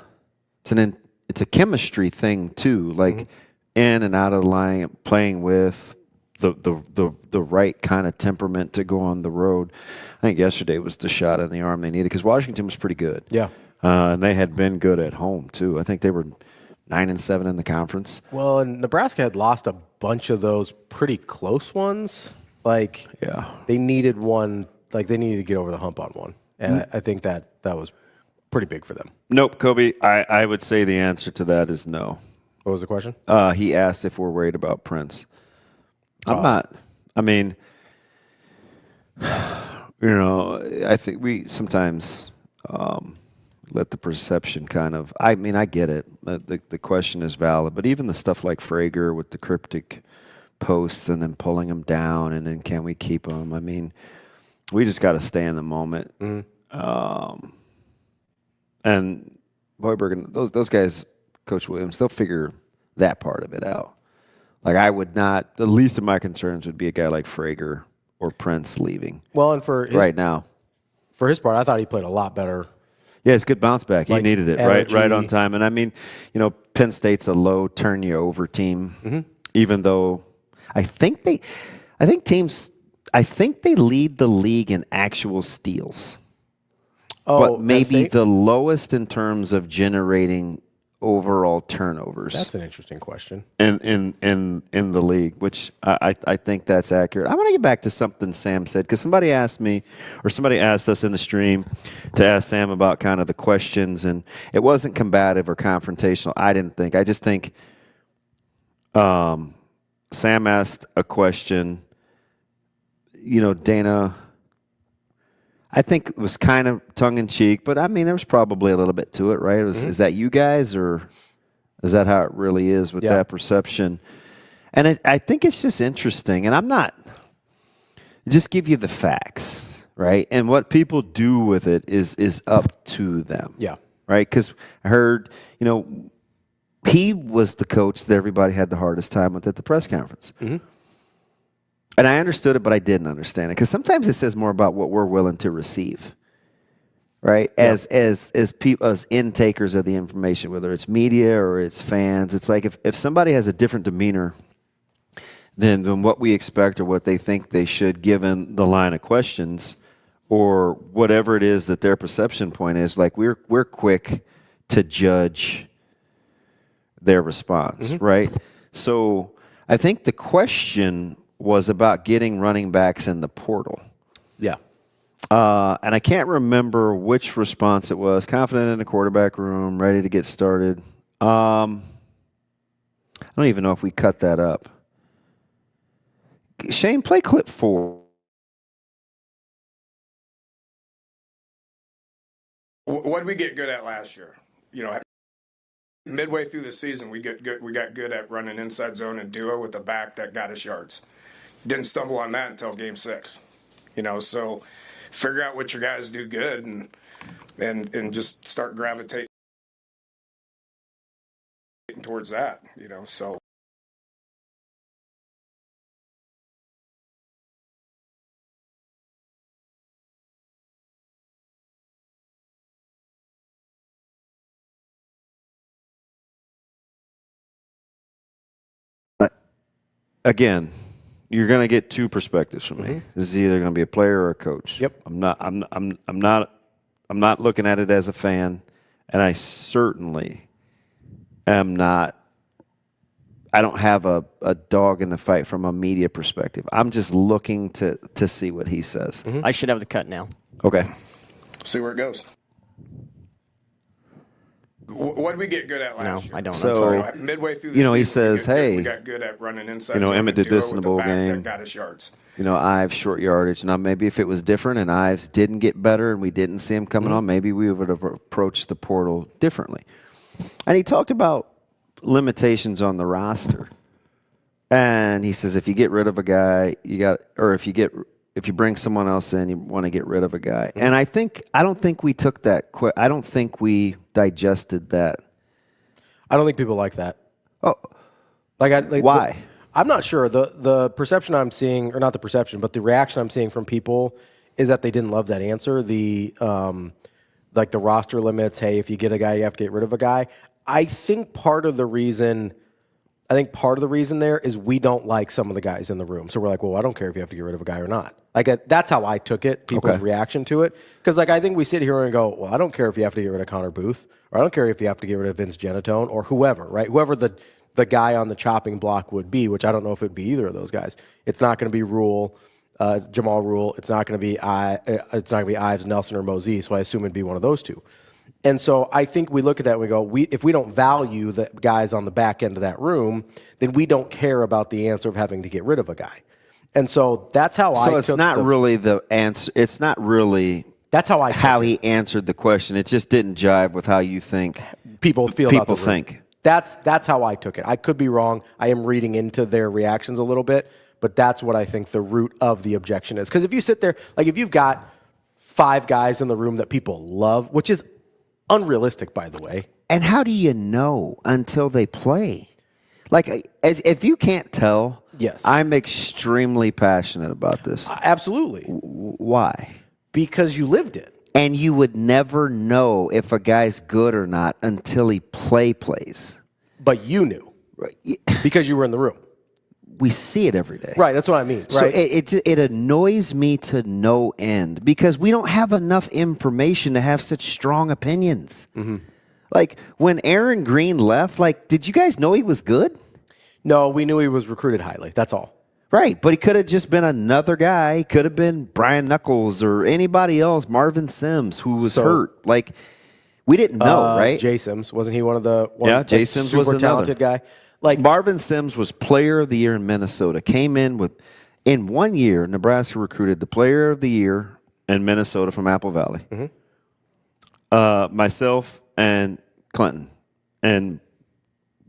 chemistry thing too. Like, in and out of the line, playing with the right kind of temperament to go on the road. I think yesterday was the shot in the arm they needed because Washington was pretty good. Yeah. And they had been good at home too. I think they were 9-7 in the conference. Well, and Nebraska had lost a bunch of those pretty close ones. Like, yeah, they needed one. Like, they needed to get over the hump on one, and I think that was pretty big for them. Nope, Kobe. I would say the answer to that is no. What was the question? He asked if we're worried about Prince. I'm not. I mean, you know, I think we sometimes let the perception kind of. I mean, I get it. The question is valid, but even the stuff like Frager with the cryptic posts and then pulling them down, and then can we keep them? I mean, we just got to stay in the moment. And Hoiberg and those guys, Coach Williams, they'll figure that part of it out. Like, I would not. The least of my concerns would be a guy like Frager or Prince leaving. Well, and for right now, for his part, I thought he played a lot better. Yeah, it's good bounce back. Like, he needed it right on time. And I mean, you know, Penn State's a low turn you over team, even though I think they lead the league in actual steals. Oh, but maybe the lowest in terms of generating overall turnovers. That's an interesting question. In the league, which I think that's accurate. I want to get back to something Sam said, because somebody asked me, or somebody asked us in the stream to ask Sam about kind of the questions, and it wasn't combative or confrontational. I didn't think. I just think Sam asked a question. You know, Dana, I think it was kind of tongue-in-cheek, but, I mean, there was probably a little bit to it, right? Is that you guys, or is that how it really is with that perception? And I think it's just interesting, and I'm not – just give you the facts, right? And what people do with it is up to them. Yeah. Right? Because I heard, he was the coach that everybody had the hardest time with at the press conference. Mm-hmm. And I understood it, but I didn't understand it. Because sometimes it says more about what we're willing to receive, right? As people, as intakers of the information, whether it's media or it's fans. It's like if somebody has a different demeanor than what we expect or what they think they should, given the line of questions or whatever it is that their perception point is, like we're quick to judge their response, right? So I think the question was about getting running backs in the portal. Yeah. And I can't remember which response it was. Confident in the quarterback room, ready to get started. I don't even know if we cut that up. Shane, play clip 4. What did we get good at last year? Midway through the season, we got good at running inside zone and duo with the back that got us yards. Didn't stumble on that until game 6. So figure out what your guys do good and just start gravitating towards that. So. Again, you're going to get two perspectives from me. This is either going to be a player or a coach. Yep. I'm not looking at it as a fan, and I certainly am not. I don't have a dog in the fight from a media perspective. I'm just looking to see what he says. I should have the cut now. Okay. See where it goes. What did we get good at last year? I don't. So, I'm sorry. Midway through the season, he says, we got good at running inside. Emmett did this in the bowl game. That got us yards. Ives short yardage. Now, maybe if it was different and Ives didn't get better and we didn't see him coming on, maybe we would have approached the portal differently. And he talked about limitations on the roster. And he says if you get rid of a guy, if you bring someone else in, you want to get rid of a guy. And I don't think we took that I don't think we digested that. I don't think people like that. Oh. Why? I'm not sure. The perception I'm seeing, or not the perception, but the reaction I'm seeing from people is that they didn't love that answer. The roster limits, hey, if you get a guy, you have to get rid of a guy. I think part of the reason there is we don't like some of the guys in the room. So we're like, well, I don't care if you have to get rid of a guy or not. That's how I took it, people's reaction to it. Because I think we sit here and go, well, I don't care if you have to get rid of Connor Booth, or I don't care if you have to get rid of Vince Genatone, or whoever, right? Whoever the guy on the chopping block would be, which I don't know if it would be either of those guys. It's not going to be Jamal Rule. It's not going to be Ives, Nelson, or Mosey. So I assume it'd be one of those two. And so I think we look at that and we go, if we don't value the guys on the back end of that room, then we don't care about the answer of having to get rid of a guy. And so that's how I took So it's not really the answer. It's not really that's how he answered the question. It just didn't jive with how you think people feel people about the room. think. That's how I took it. I could be wrong. I am reading into their reactions a little bit, but that's what I think the root of the objection is. Because if you sit there, if you've got 5 guys in the room that people love, which is unrealistic, by the way. And how do you know until they play? If you can't tell, yes, I'm extremely passionate about this. Absolutely. Why? Because you lived it. And you would never know if a guy's good or not until he plays. But you knew. Right. Because you were in the room. We see it every day. Right, that's what I mean. Right? So it annoys me to no end because we don't have enough information to have such strong opinions. Mm-hmm. When Aaron Green left, did you guys know he was good? No, we knew he was recruited highly. That's all. Right, but he could have just been another guy. He could have been Brian Knuckles or anybody else, Marvin Sims, who was hurt. We didn't know, right? Jay Sims. Wasn't he one of the Jay Sims was super talented guy? Marvin Sims was player of the year in Minnesota. Came in 1 year, Nebraska recruited the player of the year in Minnesota from Apple Valley. Myself and Clinton, and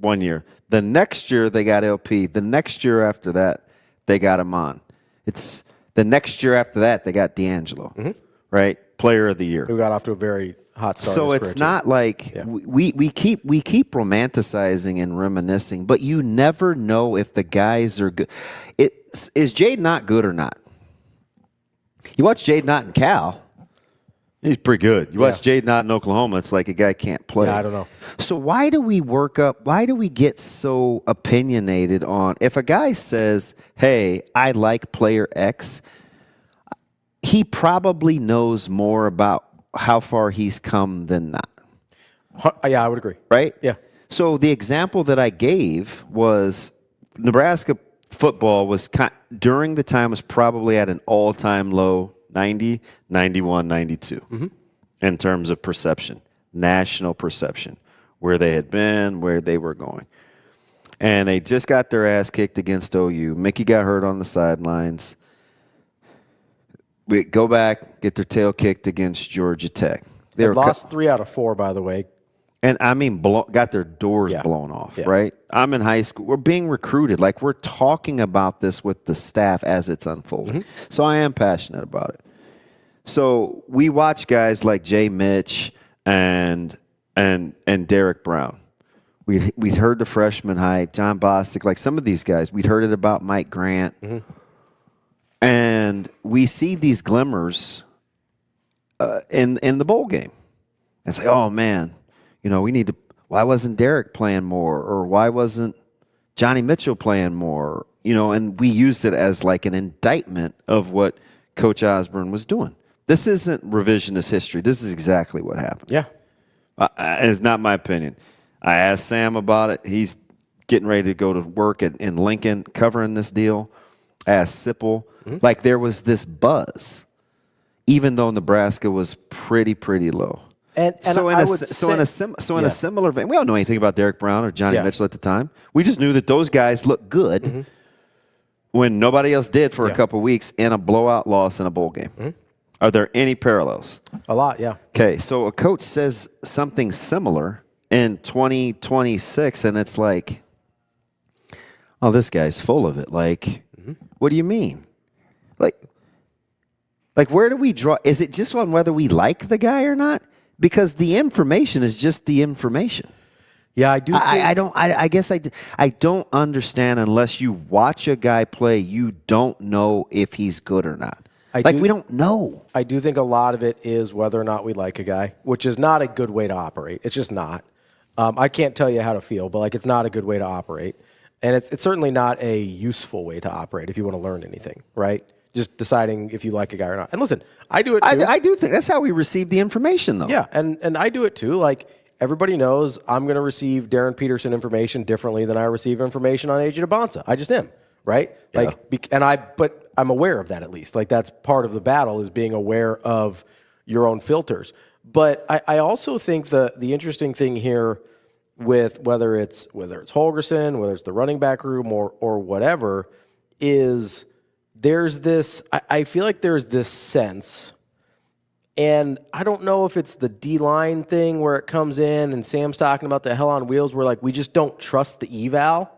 1 year. The next year they got LP. The next year after that they got Amon. It's the next year after that they got D'Angelo, right? Player of the year. Who got off to a very hot start. So it's not like we keep romanticizing and reminiscing, but you never know if the guys are good. Is Jade not good or not? You watch Jade Knott in Cal. He's pretty good. You watch Jade Knott in Oklahoma, it's like a guy can't play. Yeah, I don't know. So why do we get so opinionated on, if a guy says, hey, I like player X, he probably knows more about how far he's come than not. Yeah, I would agree. Right? Yeah. So the example that I gave was Nebraska football was during the time was probably at an all-time low 90, 91, 92 in terms of perception, national perception, where they had been, where they were going. And they just got their ass kicked against OU. Mickey got hurt on the sidelines. We go back, get their tail kicked against Georgia Tech. They lost 3 out of 4, by the way. And I mean, got their doors blown off, right? I'm in high school. We're being recruited. Like, we're talking about this with the staff as it's unfolding. So I am passionate about it. So we watch guys like Jay Mitch and Derek Brown. We'd heard the freshman hype, John Bostic, like some of these guys. We'd heard it about Mike Grant. And we see these glimmers in the bowl game. And say, oh, man, you know, we need to – why wasn't Derek playing more? Or why wasn't Johnny Mitchell playing more? You know, and we used it as like an indictment of what Coach Osborne was doing. This isn't revisionist history. This is exactly what happened. Yeah. It's not my opinion. I asked Sam about it. He's getting ready to go to work in Lincoln covering this deal. I asked Sipple. Like, there was this buzz, even though Nebraska was pretty low. And so in a similar vein, we don't know anything about Derek Brown or Johnny Mitchell at the time. We just knew that those guys looked good when nobody else did for a couple weeks in a blowout loss in a bowl game. Are there any parallels? A lot, yeah. Okay, so a coach says something similar in 2026, and it's like, oh, this guy's full of it. Like, what do you mean? Like, where do we draw? Is it just on whether we like the guy or not? Because the information is just the information. Yeah, I do. I guess I don't understand unless you watch a guy play. You don't know if he's good or not. We don't know. I do think a lot of it is whether or not we like a guy, which is not a good way to operate. It's just not. I can't tell you how to feel, but it's not a good way to operate, and it's certainly not a useful way to operate if you want to learn anything, right? Just deciding if you like a guy or not. And listen, I do it too. I do think that's how we receive the information, though. Yeah, and I do it too. Like, everybody knows I'm going to receive Darren Peterson information differently than I receive information on AJ Debonsa. I just am, right? But I'm aware of that at least. Like, that's part of the battle, is being aware of your own filters. But I also think the interesting thing here with whether it's Holgorsen, whether it's the running back room or whatever, is there's this, I feel like there's this sense, and I don't know if it's the D-line thing where it comes in and Sam's talking about the hell on wheels where, like, we just don't trust the eval.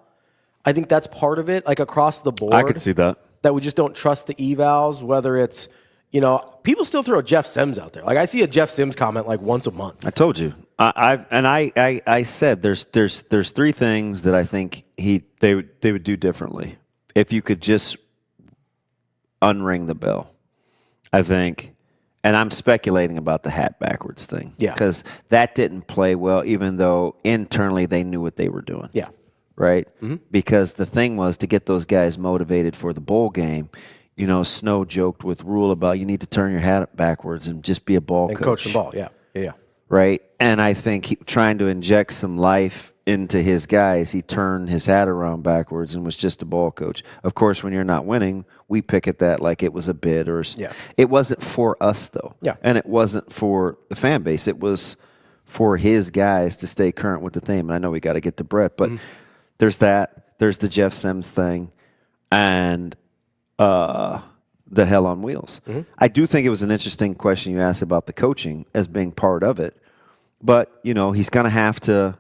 I think that's part of it, like, across the board. I could see that. That we just don't trust the evals, whether it's, you know, people still throw Jeff Sims out there. Like, I see a Jeff Sims comment like once a month. I told you. I said there's 3 things that I think they would do differently if you could just unring the bell. I think, and I'm speculating about the hat backwards thing. Yeah. Because that didn't play well, even though internally they knew what they were doing. Yeah. Right? Because the thing was to get those guys motivated for the bowl game. You know, Snow joked with Rule about you need to turn your hat backwards and just be a ball coach. And coach the ball, yeah. Right? And I think trying to inject some life into his guys, he turned his hat around backwards and was just a ball coach. Of course, when you're not winning, we pick at that like it was a bid or it wasn't for us, though. Yeah. And it wasn't for the fan base. It was for his guys to stay current with the theme. And I know we got to get to Brett, but there's that. There's the Jeff Sims thing. And the hell on wheels. I do think it was an interesting question you asked about the coaching as being part of it. But, he's going to have to,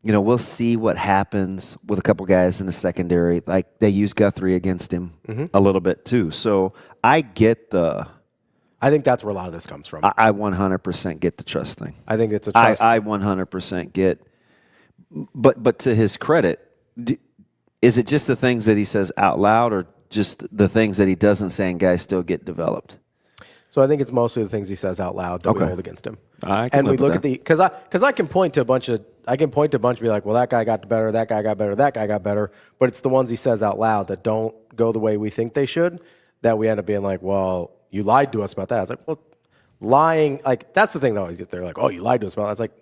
we'll see what happens with a couple guys in the secondary. Like, they use Guthrie against him a little bit too. So I get I think that's where a lot of this comes from. I 100% get the trust thing. I think it's a trust. I 100% get. But to his credit, is it just the things that he says out loud or just the things that he doesn't say and guys still get developed? So I think it's mostly the things he says out loud that we hold against him. And we look at because I can point to a bunch of and be like, well, that guy got better, that guy got better, that guy got better. But it's the ones he says out loud that don't go the way we think they should that we end up being like, well, you lied to us about that. It's like, well, lying, like that's the thing that always gets there. Like, oh, you lied to us about that. It's like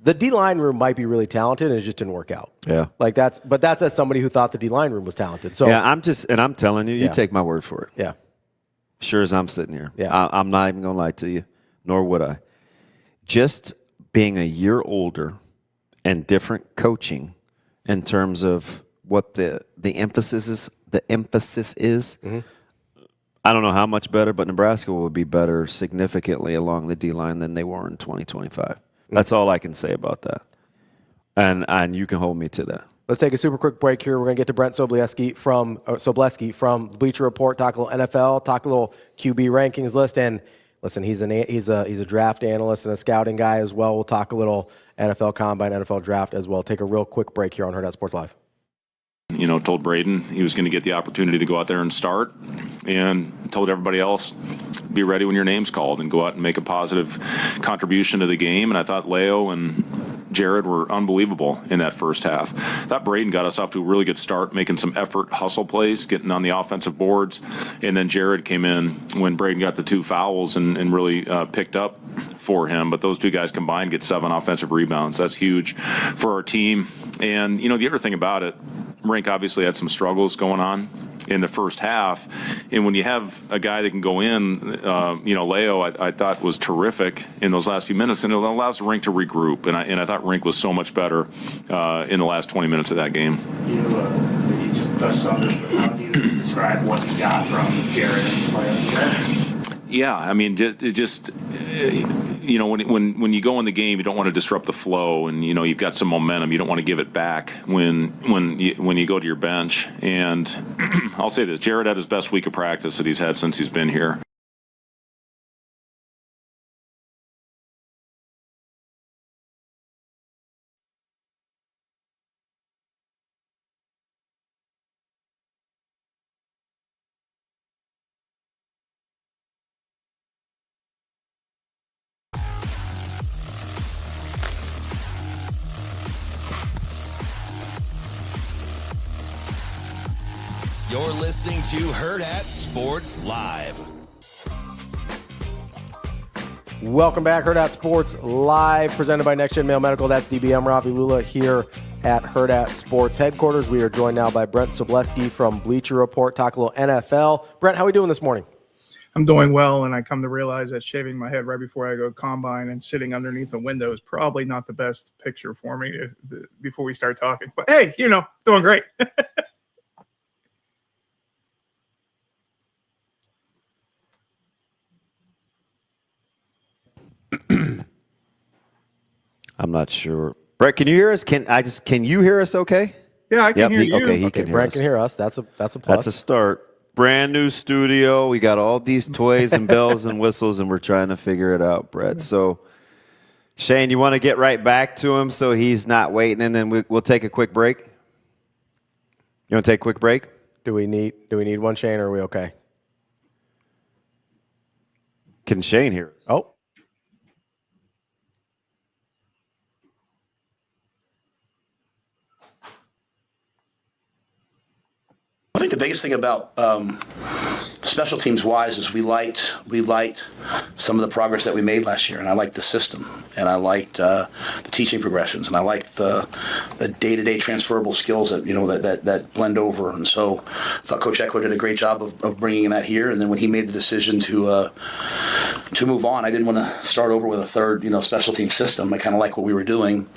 the D-line room might be really talented and it just didn't work out. Yeah. Like that's as somebody who thought the D-line room was talented. So yeah, I'm telling you, you take my word for it. Yeah. Sure as I'm sitting here. Yeah. I'm not even going to lie to you, nor would I. Just being a year older and different coaching in terms of what the emphasis is. I don't know how much better, but Nebraska will be better significantly along the D-line than they were in 2025. That's all I can say about that. And you can hold me to that. Let's take a super quick break here. We're going to get to Brent Sobleski from Bleacher Report, talk a little NFL, talk a little QB rankings list. And listen, he's a draft analyst and a scouting guy as well. We'll talk a little NFL Combine, NFL Draft as well. Take a real quick break here on Hurrdat Sports Live. Told Braden he was going to get the opportunity to go out there and start, and told everybody else, be ready when your name's called and go out and make a positive contribution to the game. And I thought Leo and Jared were unbelievable in that first half. I thought Braden got us off to a really good start, making some effort, hustle plays, getting on the offensive boards. And then Jared came in when Braden got the 2 fouls and really picked up for him. But those two guys combined get 7 offensive rebounds. That's huge for our team. And, the other thing about it, Rink obviously had some struggles going on in the first half. And when you have a guy that can go in, Leo, I thought was terrific in those last few minutes, and it allows Rink to regroup. And I thought Rink was so much better in the last 20 minutes of that game. You just touched on this, but how do you describe what you got from Jared and Player? Yeah, I mean, it just when you go in the game, you don't want to disrupt the flow, and you've got some momentum. You don't want to give it back when you go to your bench. And I'll say this: Jared had his best week of practice that he's had since he's been here. You're listening to Hurrdat Sports Live. Welcome back, Hurrdat Sports Live, presented by Next Gen Mail Medical. That's DBM Ravi Lulla here at Hurrdat Sports headquarters. We are joined now by Brent Sobleski from Bleacher Report, talk a little NFL. Brent, how are we doing this morning? I'm doing well, and I come to realize that shaving my head right before I go combine and sitting underneath a window is probably not the best picture for me before we start talking. But hey, doing great. I'm not sure. Brett, can you hear us? Can you hear us okay? Yeah, I can hear you. Okay, he can hear us. Brent can hear us. That's a plus. That's a start. Brand new studio. We got all these toys and bells and whistles, and we're trying to figure it out, Brett. So, Shane, you want to get right back to him so he's not waiting, and then we'll take a quick break? You want to take a quick break? Do we need one, Shane, or are we okay? Can Shane hear us? Oh. I think the biggest thing about special teams wise is we liked some of the progress that we made last year, and I liked the system, and I liked the teaching progressions, and I liked the day-to-day transferable skills that blend over. And so I thought Coach Eckler did a great job of bringing that here. And then when he made the decision to to move on, I didn't want to start over with a third, special team system. I kind of like what we were doing.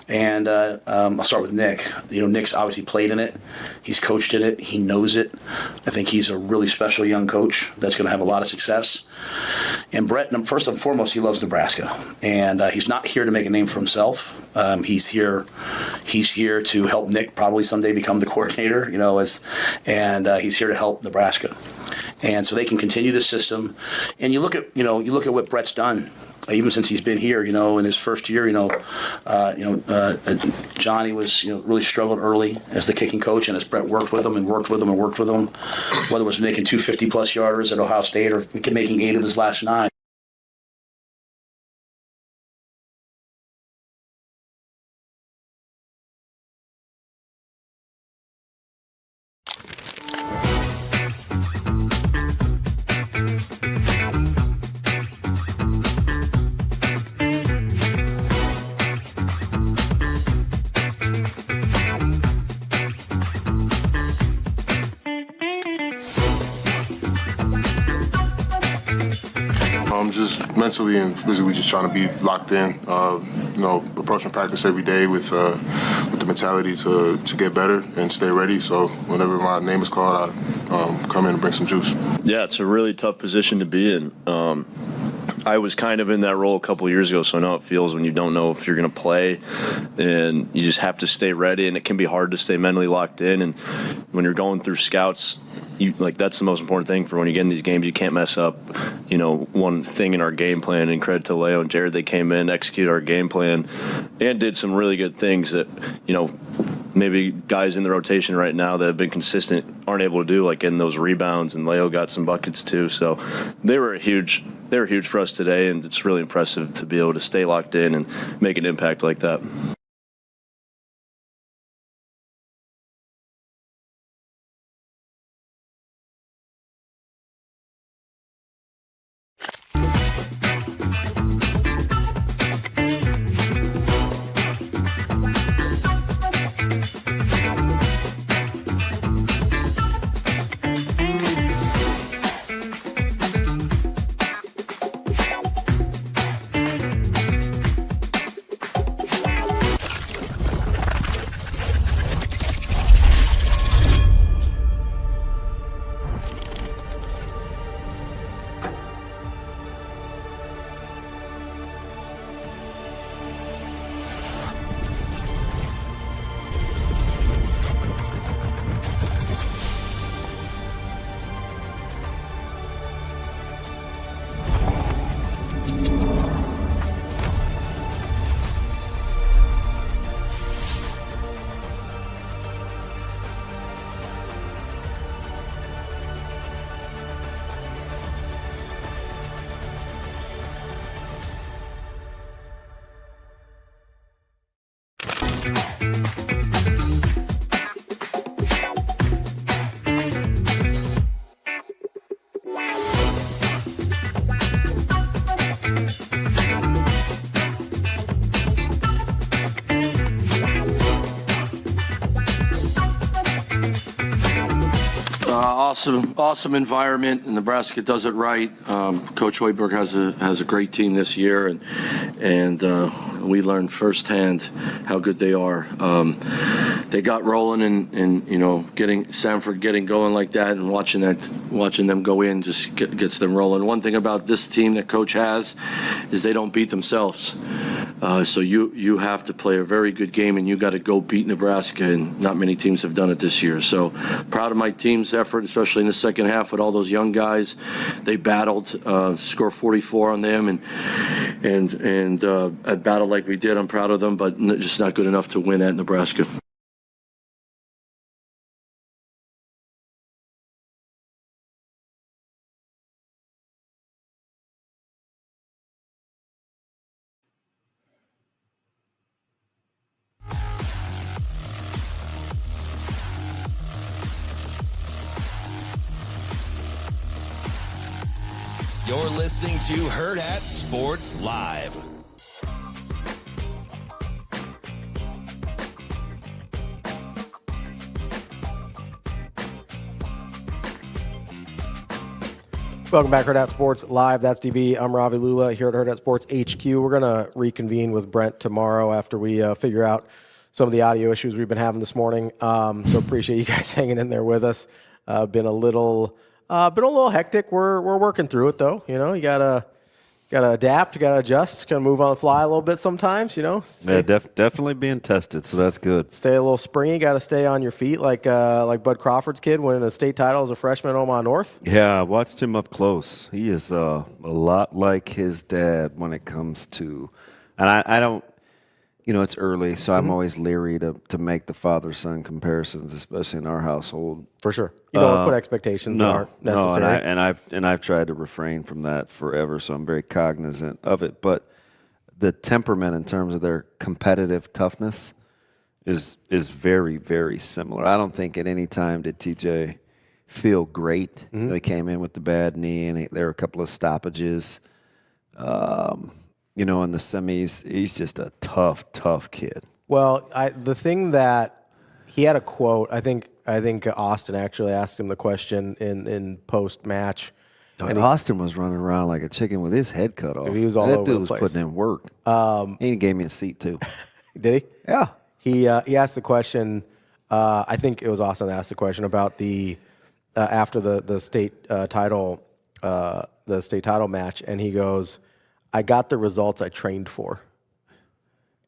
And I'll start with Nick. Nick's obviously played in it. He's coached in it. He knows it. I think he's a really special young coach that's going to have a lot of success. And Brett, first and foremost, he loves Nebraska. And he's not here to make a name for himself. He's here to help Nick probably someday become the coordinator, and he's here to help Nebraska. And so they can continue the system. And you look at what Brett's done. Even since he's been here, in his first year, Johnny was, really struggled early as the kicking coach, and as Brett worked with him, whether it was making 250-plus yarders at Ohio State or making 8 of his last 9. Just mentally and physically just trying to be locked in, approaching practice every day with the mentality to get better and stay ready. So whenever my name is called, I come in and bring some juice. Yeah, it's a really tough position to be in. I was kind of in that role a couple years ago, so I know how it feels when you don't know if you're going to play, and you just have to stay ready, and it can be hard to stay mentally locked in. And when you're going through scouts, that's the most important thing for when you get in these games. You can't mess up, one thing in our game plan. And credit to Leo and Jared, they came in, executed our game plan, and did some really good things that, maybe guys in the rotation right now that have been consistent aren't able to do, like in those rebounds. And Leo got some buckets too. So they were huge for us today, and it's really impressive to be able to stay locked in and make an impact like that. Awesome environment, and Nebraska does it right. Coach Hoiberg has a great team this year, and we learned firsthand how good they are. They got rolling, and getting Samford getting going like that, and watching them go in just gets them rolling. One thing about this team that Coach has is they don't beat themselves. So you have to play a very good game, and you got to go beat Nebraska, and not many teams have done it this year. So proud of my team's effort, especially in the second half with all those young guys. They battled, score 44 on them, and battled like we did. I'm proud of them, but just not good enough to win at Nebraska. You're listening to Hurrdat Sports Live. Welcome back, Hurrdat Sports Live. That's DB. I'm Ravi Lulla here at Hurrdat Sports HQ. We're going to reconvene with Brent tomorrow after we figure out some of the audio issues we've been having this morning. So appreciate you guys hanging in there with us. Been a little hectic. We're working through it though. You know, you gotta adapt. You gotta adjust. Gotta move on the fly a little bit sometimes. You know. Yeah, definitely being tested. So that's good. Stay a little springy. Got to stay on your feet, like Bud Crawford's kid winning a state title as a freshman at Omaha North. Yeah, I watched him up close. He is a lot like his dad when it comes to, and I don't. You know, it's early, so I'm always leery to make the father-son comparisons, especially in our household. For sure. You don't want to put expectations that aren't necessary. No, and I've tried to refrain from that forever, so I'm very cognizant of it. But the temperament in terms of their competitive toughness is very, very similar. I don't think at any time did TJ feel great. He came in with the bad knee, and there were a couple of stoppages. You know, in the semis, he's just a tough kid. Well, the thing that he had a quote, I think Austin actually asked him the question in post-match. And Austin was running around like a chicken with his head cut off. He was all that over dude the was place. putting in work. And he gave me a seat, too. Did he? Yeah. He asked the question, I think it was Austin that asked the question about the after the state title match, and he goes, I got the results I trained for.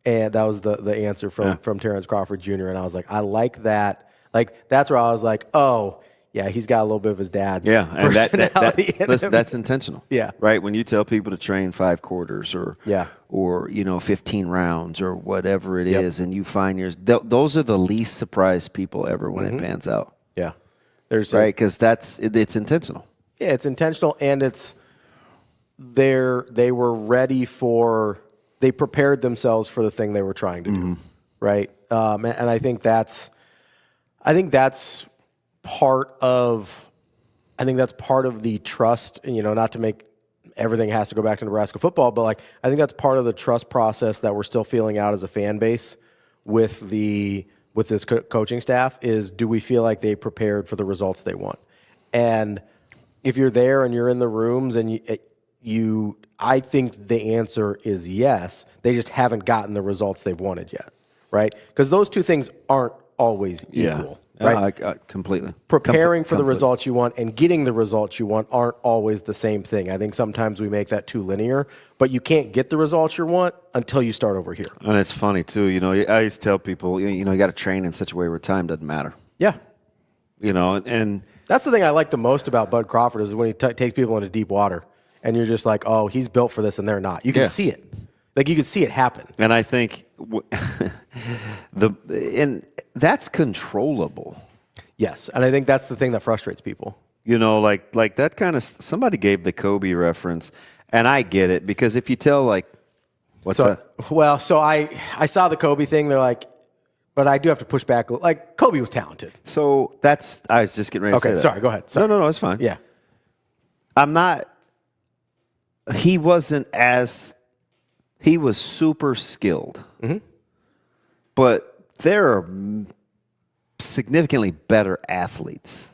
And that was the answer from Terrence Crawford Jr. And I was like, I like that. Like, that's where I was like, oh, yeah, he's got a little bit of his dad's personality in him. That's intentional. Yeah. Right? When you tell people to train 5 quarters or 15 rounds or whatever it is, and you find yours, those are the least surprised people ever when it pans out. Yeah. Right? Because it's intentional. Yeah, it's intentional, and they were ready they prepared themselves for the thing they were trying to do, right? And I think that's part of the trust. You know, not to make everything has to go back to Nebraska football, but like I think that's part of the trust process that we're still feeling out as a fan base with this coaching staff. Is, do we feel like they prepared for the results they want? And if you're there and you're in the rooms and I think the answer is yes. They just haven't gotten the results they've wanted yet, right? Because those two things aren't always equal, right? Completely. Preparing for the results you want and getting the results you want aren't always the same thing. I think sometimes we make that too linear, but you can't get the results you want until you start over here. And it's funny, too. You know, I used to tell people, you got to train in such a way where time doesn't matter. Yeah. You know, and that's the thing I like the most about Bud Crawford is when he takes people into deep water. And you're just like, oh, he's built for this, and they're not. You can see it. Like, you can see it happen. And I think and that's controllable. Yes, and I think that's the thing that frustrates people. You know, like that kind of – somebody gave the Kobe reference, and I get it, because if you tell, like – what's that? Well, so I saw the Kobe thing. They're like – but I do have to push back. Like, Kobe was talented. So that's – I was just getting ready to say that. Okay, sorry, go ahead. Sorry. No, it's fine. Yeah. I'm not – he wasn't as – he was super skilled. But there are significantly better athletes.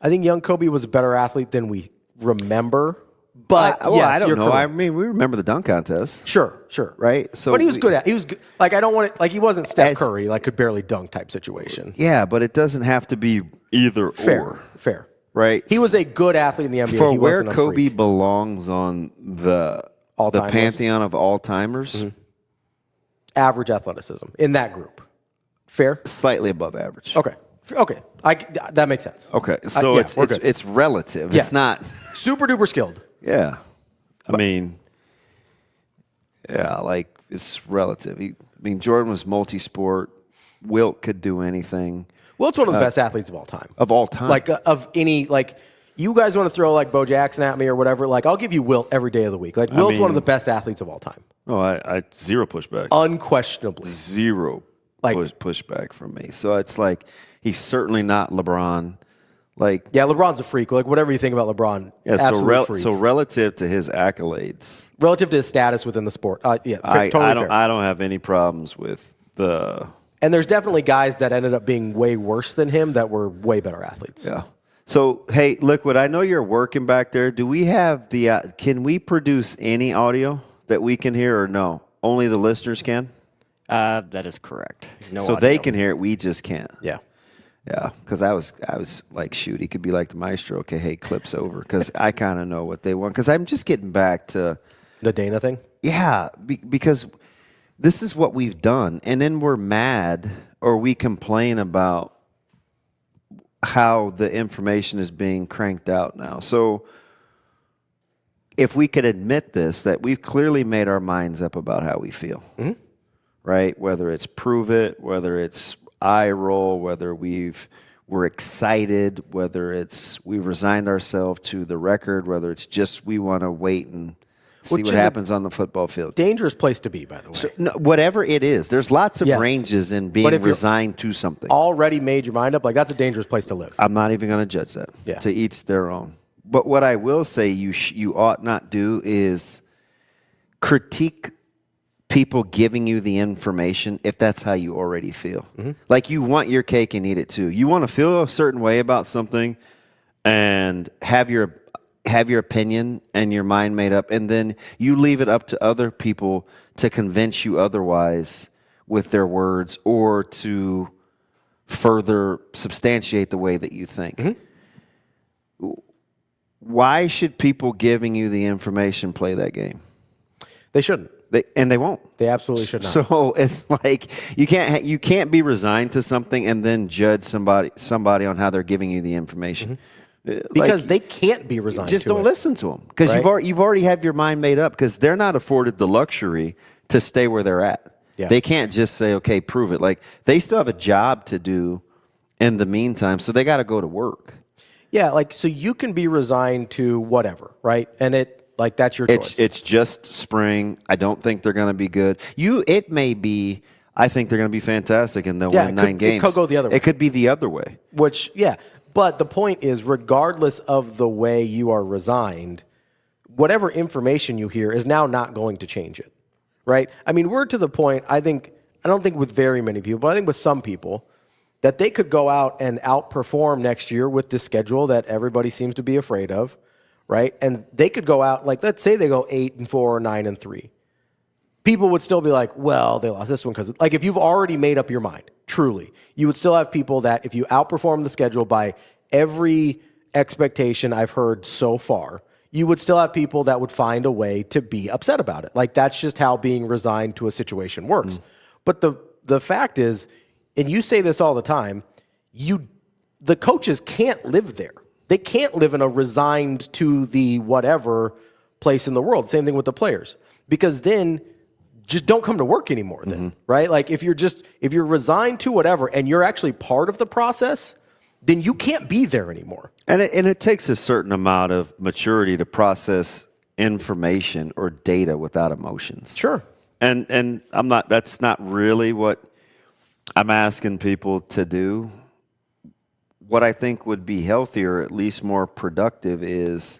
I think young Kobe was a better athlete than we remember. But I don't know. Correct. I mean, we remember the dunk contest. Sure. Right? So but he was good at. He was good. Like, I don't want it. Like, he wasn't Steph Curry, like could barely dunk type situation. Yeah, but it doesn't have to be either or. Fair. Right? He was a good athlete in the NBA. For he where wasn't a Kobe freak. belongs on the pantheon of all timers, average athleticism in that group. Fair? Slightly above average. Okay. That makes sense. Okay. So it's relative. Yeah. It's not super duper skilled. Yeah. I mean, like it's relative. Jordan was multi-sport. Wilt could do anything. Wilt's one of the best athletes of all time. Of all time. Like, of any, like, you guys want to throw, like, Bo Jackson at me or whatever, like, I'll give you Wilt every day of the week. Like, Wilt's one of the best athletes of all time. No, I zero pushback. Unquestionably. Zero pushback from me. So it's like, he's certainly not LeBron. Like, yeah, LeBron's a freak. Like, whatever you think about LeBron, freak. So relative to his accolades. Relative to his status within the sport. Totally fair. I don't have any problems with the... And there's definitely guys that ended up being way worse than him that were way better athletes. Yeah. So, hey, Liquid, I know you're working back there. Do we have can we produce any audio that we can hear or no? Only the listeners can? That is correct. No so audio. they can hear it, we just can't. Yeah. Yeah, because I was like, shoot, he could be like the maestro. Okay, hey, clip's over. Because I kind of know what they want. Because I'm just getting back to the Dana thing. Yeah, because this is what we've done, and then we're mad or we complain about how the information is being cranked out now. So if we could admit this, that we've clearly made our minds up about how we feel, right? Whether it's prove it, whether it's eye roll, whether we're excited, whether it's we've resigned ourselves to the record, whether it's just we want to wait and see what happens on the football field. Dangerous place to be, by the way. So, no, whatever it is, there's lots of ranges in being resigned to something. Already made your mind up, like that's a dangerous place to live. I'm not even going to judge that. Yeah. To each their own. But what I will say you ought not do is critique people giving you the information if that's how you already feel. Like you want your cake and eat it too. You want to feel a certain way about something and have your opinion and your mind made up, and then you leave it up to other people to convince you otherwise with their words or to further substantiate the way that you think. Why should people giving you the information play that game? They shouldn't. They won't. They absolutely should not. So it's like you can't be resigned to something and then judge somebody on how they're giving you the information. Because they can't be resigned just to don't it. listen to them. Because you've already have your mind made up, because they're not afforded the luxury to stay where they're at. Yeah. They can't just say, okay, prove it. Like they still have a job to do in the meantime, so they got to go to work. Yeah, like so you can be resigned to whatever, right? And that's your choice. It's just spring. I don't think they're going to be good. It may be. I think they're going to be fantastic and they'll win 9 games. It could go the other way. It could be the other way. Which, yeah. But the point is, regardless of the way you are resigned, whatever information you hear is now not going to change it, right? I mean, we're to the point, I don't think with very many people, but I think with some people, that they could go out and outperform next year with this schedule that everybody seems to be afraid of, right? And they could go out, like, let's say they go 8-4 or 9-3. People would still be like, well, they lost this one because, like, if you've already made up your mind, truly, you would still have people that if you outperform the schedule by every expectation I've heard so far, you would still have people that would find a way to be upset about it. Like, that's just how being resigned to a situation works. But the fact is, and you say this all the time, the coaches can't live there. They can't live in a resigned to the whatever place in the world. Same thing with the players. Because then just don't come to work anymore then, right? Like if you're resigned to whatever and you're actually part of the process, then you can't be there anymore. And it takes a certain amount of maturity to process information or data without emotions. Sure. And that's not really what I'm asking people to do. What I think would be healthier, at least more productive, is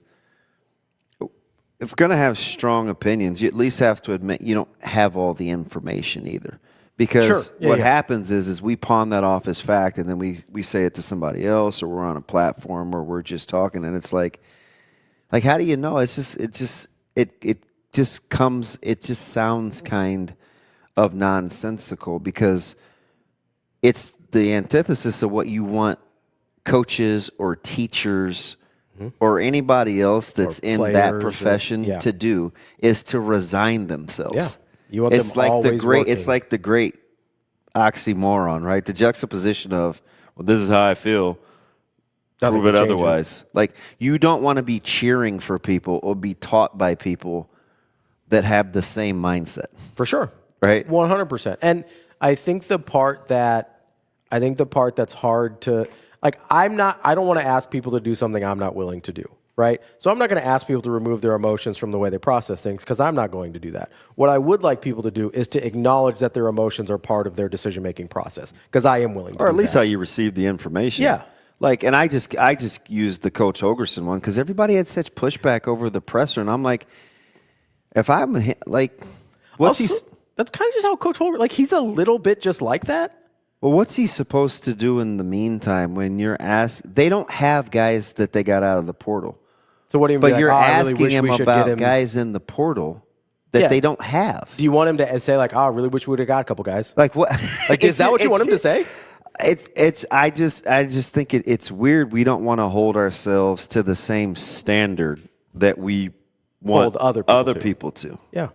if you're going to have strong opinions, you at least have to admit you don't have all the information either. Because what happens is we pawn that off as fact, and then we say it to somebody else, or we're on a platform, or we're just talking, and it's like how do you know? It just sounds kind of nonsensical, because it's the antithesis of what you want coaches or teachers or anybody else that's in that profession to do, is to resign themselves. Yeah. You want it's them like always the great working. It's like the great oxymoron, right? The juxtaposition of, well, this is how I feel, Nothing prove it can change otherwise. Like, you don't want to be cheering for people or be taught by people that have the same mindset. For sure. Right? 100%. And I think the part that's hard to, like, I don't want to ask people to do something I'm not willing to do, right? So I'm not going to ask people to remove their emotions from the way they process things, because I'm not going to do that. What I would like people to do is to acknowledge that their emotions are part of their decision-making process, because I am willing to do that. Or at least how you receive the information. Yeah. Like, and I just used the Coach Holgerson one because everybody had such pushback over the presser, and I'm like, if I'm like, what's also, that's kind of just how Coach Holger, like, he's a little bit just like that. Well, what's he supposed to do in the meantime when you're asked? They don't have guys that they got out of the portal. So what do you mean? But like, you're I really asking wish him we should about get him. guys in the portal that they don't have. Do you want him to say like, "Oh, I really wish we would have got a couple guys"? Like what? Like, is that what you want him to say? It's. I just think it's weird. We don't want to hold ourselves to the same standard that we want other people to. Yeah,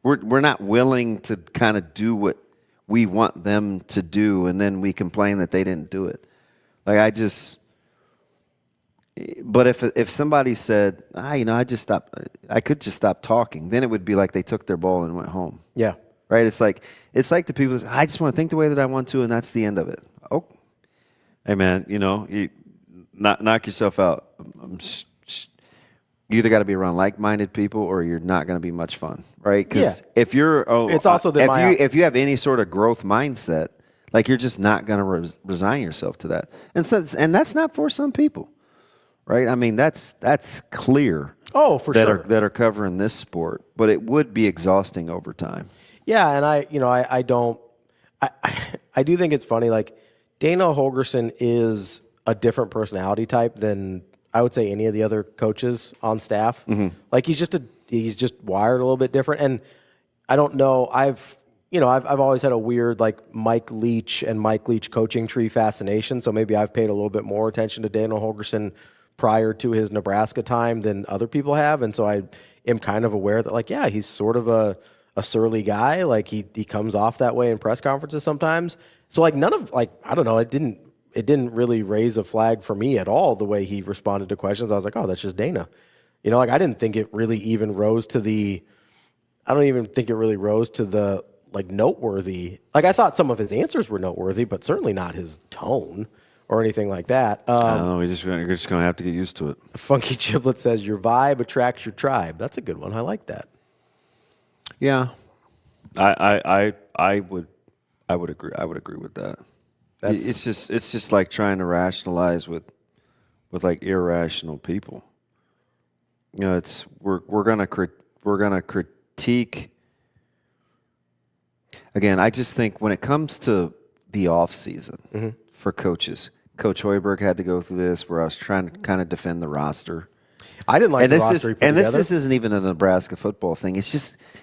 we're not willing to kind of do what we want them to do, and then we complain that they didn't do it. Like But if somebody said, I could just stop talking, then it would be like they took their ball and went home. Yeah. Right? It's like the people say, I just want to think the way that I want to, and that's the end of it. Oh, hey man, you knock yourself out. You either got to be around like-minded people, or you're not going to be much fun, right? Because if you're, it's also if you have any sort of growth mindset, like you're just not going to resign yourself to that, and that's not for some people. Right, I mean that's clear. Oh, for sure. That are covering this sport, but it would be exhausting over time. Yeah, and I do think it's funny. Like Dana Holgorsen is a different personality type than I would say any of the other coaches on staff. Mm-hmm. Like he's just wired a little bit different. And I don't know. I've always had a weird like Mike Leach coaching tree fascination. So maybe I've paid a little bit more attention to Dana Holgorsen prior to his Nebraska time than other people have. And so I am kind of aware that like, yeah, he's sort of a surly guy. Like he comes off that way in press conferences sometimes. So like none of like, I don't know, it didn't really raise a flag for me at all the way he responded to questions. I was like, oh, that's just Dana. Like I didn't think it really even rose to the like noteworthy. Like I thought some of his answers were noteworthy, but certainly not his tone or anything like that. I don't know. We're just going to have to get used to it. Funky Giblet says, your vibe attracts your tribe. That's a good one. I like that. Yeah. I would agree. I would agree with that. It's just like trying to rationalize with like irrational people. We're gonna critique. Again, I just think when it comes to the off season for coaches, Coach Hoiberg had to go through this where I was trying to kind of defend the roster. I didn't like the roster he put together. This isn't even a Nebraska football thing. It's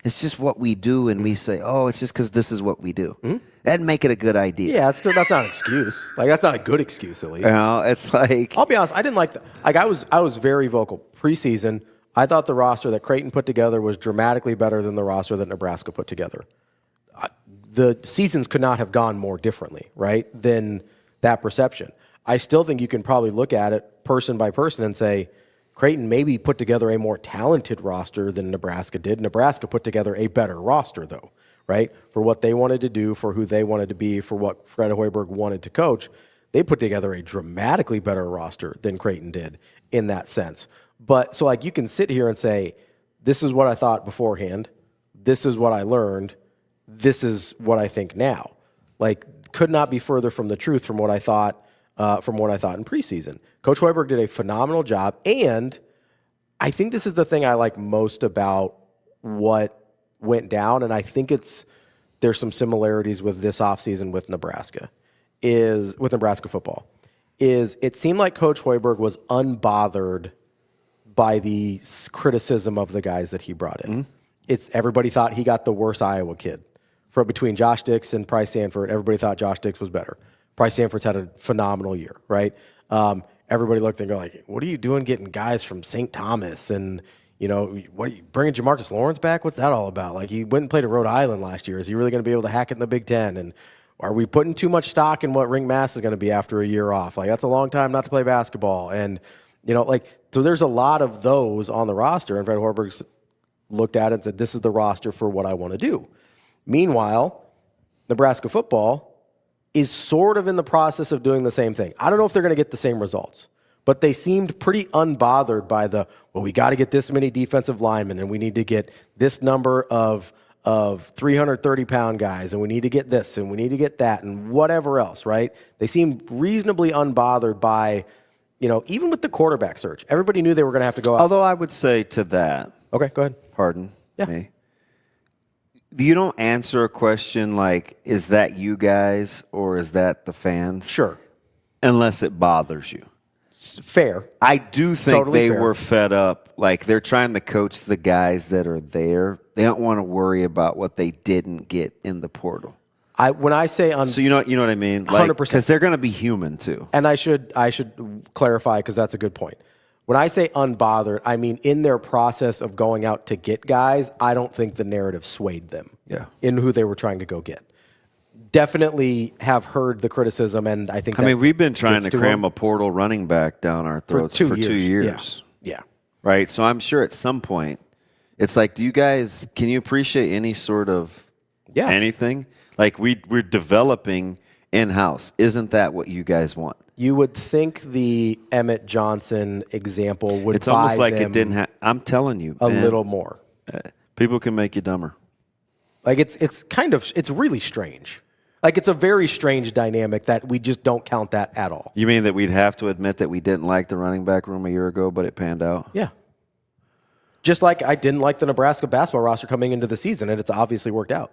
just what we do, and we say, oh, it's just because this is what we do. That'd make it a good idea. Yeah, that's not an excuse. Like that's not a good excuse, at least. It's like I'll be honest. I didn't like that. Like I was very vocal preseason. I thought the roster that Creighton put together was dramatically better than the roster that Nebraska put together. The seasons could not have gone more differently, right, than that perception. I still think you can probably look at it person by person and say, Creighton maybe put together a more talented roster than Nebraska did. Nebraska put together a better roster, though, right, for what they wanted to do, for who they wanted to be, for what Fred Hoiberg wanted to coach. They put together a dramatically better roster than Creighton did in that sense. But so, like, you can sit here and say, this is what I thought beforehand. This is what I learned. This is what I think now. Like, could not be further from the truth from what I thought in preseason. Coach Hoiberg did a phenomenal job, and I think this is the thing I like most about what went down, and I think there's some similarities with this offseason with Nebraska football. It seemed like Coach Hoiberg was unbothered by the criticism of the guys that he brought in. Everybody thought he got the worst Iowa kid. Between Josh Dix and Price Sanford, everybody thought Josh Dix was better. Price Sanford's had a phenomenal year, right? Everybody looked and go like, what are you doing getting guys from St. Thomas? And, what are you bringing Jamarcus Lawrence back? What's that all about? Like, he went and played at Rhode Island last year. Is he really going to be able to hack it in the Big Ten? And are we putting too much stock in what Ring Mass is going to be after a year off? Like, that's a long time not to play basketball. And, so there's a lot of those on the roster. And Fred Hoiberg looked at it and said, this is the roster for what I want to do. Meanwhile, Nebraska football is sort of in the process of doing the same thing. I don't know if they're going to get the same results, but they seemed pretty unbothered by we got to get this many defensive linemen, and we need to get this number of 330-pound guys, and we need to get this, and we need to get that, and whatever else, right? They seemed reasonably unbothered by, even with the quarterback search. Everybody knew they were going to have to go out. Although I would say to that. Okay, go ahead. Pardon me. you don't answer a question like, is that you guys or is that the fans? Sure. Unless it bothers you. Fair. I do think Totally they fair. were fed up. Like, they're trying to coach the guys that are there. They don't want to worry about what they didn't get in the portal. When I say So you know what I mean? Like, 100%. because they're going to be human too. And I should clarify because that's a good point. When I say unbothered, I mean in their process of going out to get guys, I don't think the narrative swayed them in who they were trying to go get. Definitely have heard the criticism, and I think we've been trying to cram them. a portal running back down our throats for 2 years. Yeah. Right? So I'm sure at some point, it's like, can you appreciate any sort of anything? Like, we're developing in-house. Isn't that what you guys want? You would think the Emmett Johnson example would It's almost buy like them it didn't have. I'm telling you, a man, little more. People can make you dumber. Like, it's really strange. Like, it's a very strange dynamic that we just don't count that at all. You mean that we'd have to admit that we didn't like the running back room a year ago, but it panned out? Yeah. Just like I didn't like the Nebraska basketball roster coming into the season, and it's obviously worked out.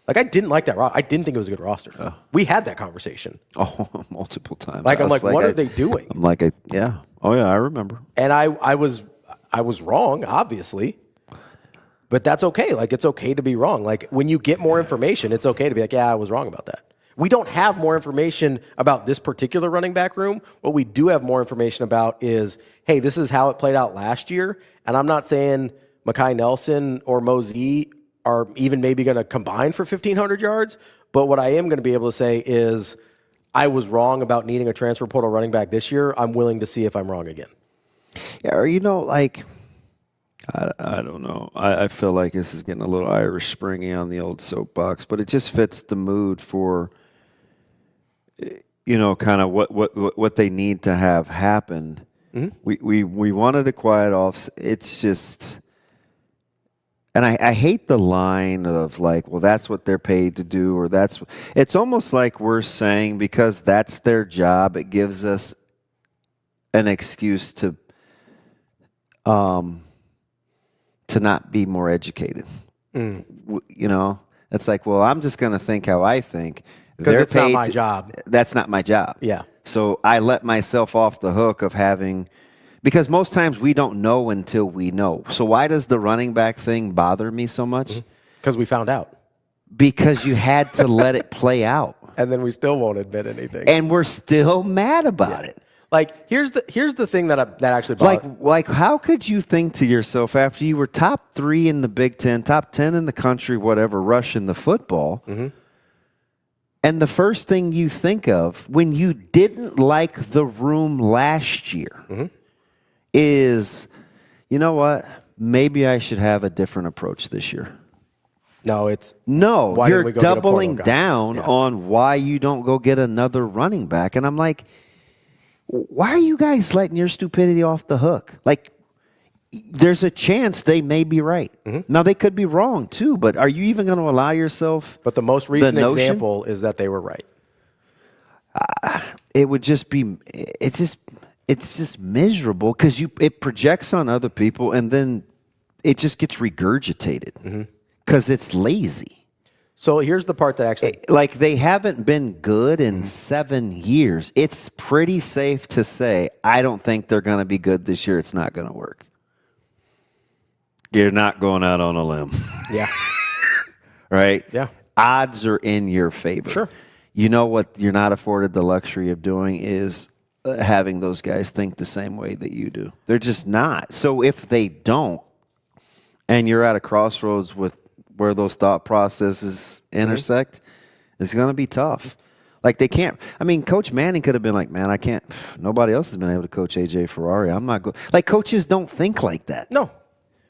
Like, I didn't like that roster. I didn't think it was a good roster. We had that conversation. Oh, multiple times. Like, I'm like, what are they doing? I'm like, yeah. Oh, yeah, I remember. And I was wrong, obviously. But that's okay. Like, it's okay to be wrong. Like, when you get more information, it's okay to be like, yeah, I was wrong about that. We don't have more information about this particular running back room. What we do have more information about is, hey, this is how it played out last year. And I'm not saying Mekhi Nelson or Mosey are even maybe going to combine for 1,500 yards. But what I am going to be able to say is I was wrong about needing a transfer portal running back this year. I'm willing to see if I'm wrong again. Yeah, or, like, I don't know. I feel like this is getting a little Irish Springy on the old soapbox, but it just fits the mood for, kind of what they need to have happened. Mm-hmm. We wanted a quiet off. It's just, and I hate the line of like, well, that's what they're paid to do, or it's almost like we're saying because that's their job, it gives us an excuse to not be more educated. It's like, well, I'm just going to think how I think. Because it's not my job. That's not my job. Yeah. So I let myself off the hook of because most times we don't know until we know. So why does the running back thing bother me so much? Because we found out. Because you had to let it play out. And then we still won't admit anything. And we're still mad about it. Like, here's the thing that actually bothers. Like, how could you think to yourself after you were top 3 in the Big Ten, top 10 in the country, whatever, rushing the football, and the first thing you think of when you didn't like the room last year is, you know what? Maybe I should have a different approach this year. No, you're doubling down on why you don't go get another running back, and I'm like, why are you guys letting your stupidity off the hook? Like, there's a chance they may be right. Now, they could be wrong, too, but are you even going to allow yourself But the most recent example is that they were right. It would just be – it's just miserable because it projects on other people, and then it just gets regurgitated because it's lazy. So here's the part that actually... Like, they haven't been good in 7 years. It's pretty safe to say, I don't think they're going to be good this year. It's not going to work. You're not going out on a limb. Yeah. Right? Yeah. Odds are in your favor. Sure. You know what you're not afforded the luxury of doing is having those guys think the same way that you do. They're just not. So if they don't, and you're at a crossroads with where those thought processes intersect, it's going to be tough. Like, they can't. I mean, Coach Manning could have been like, man, I can't. Nobody else has been able to coach A.J. Ferrari. I'm not going. Like, coaches don't think like that. No.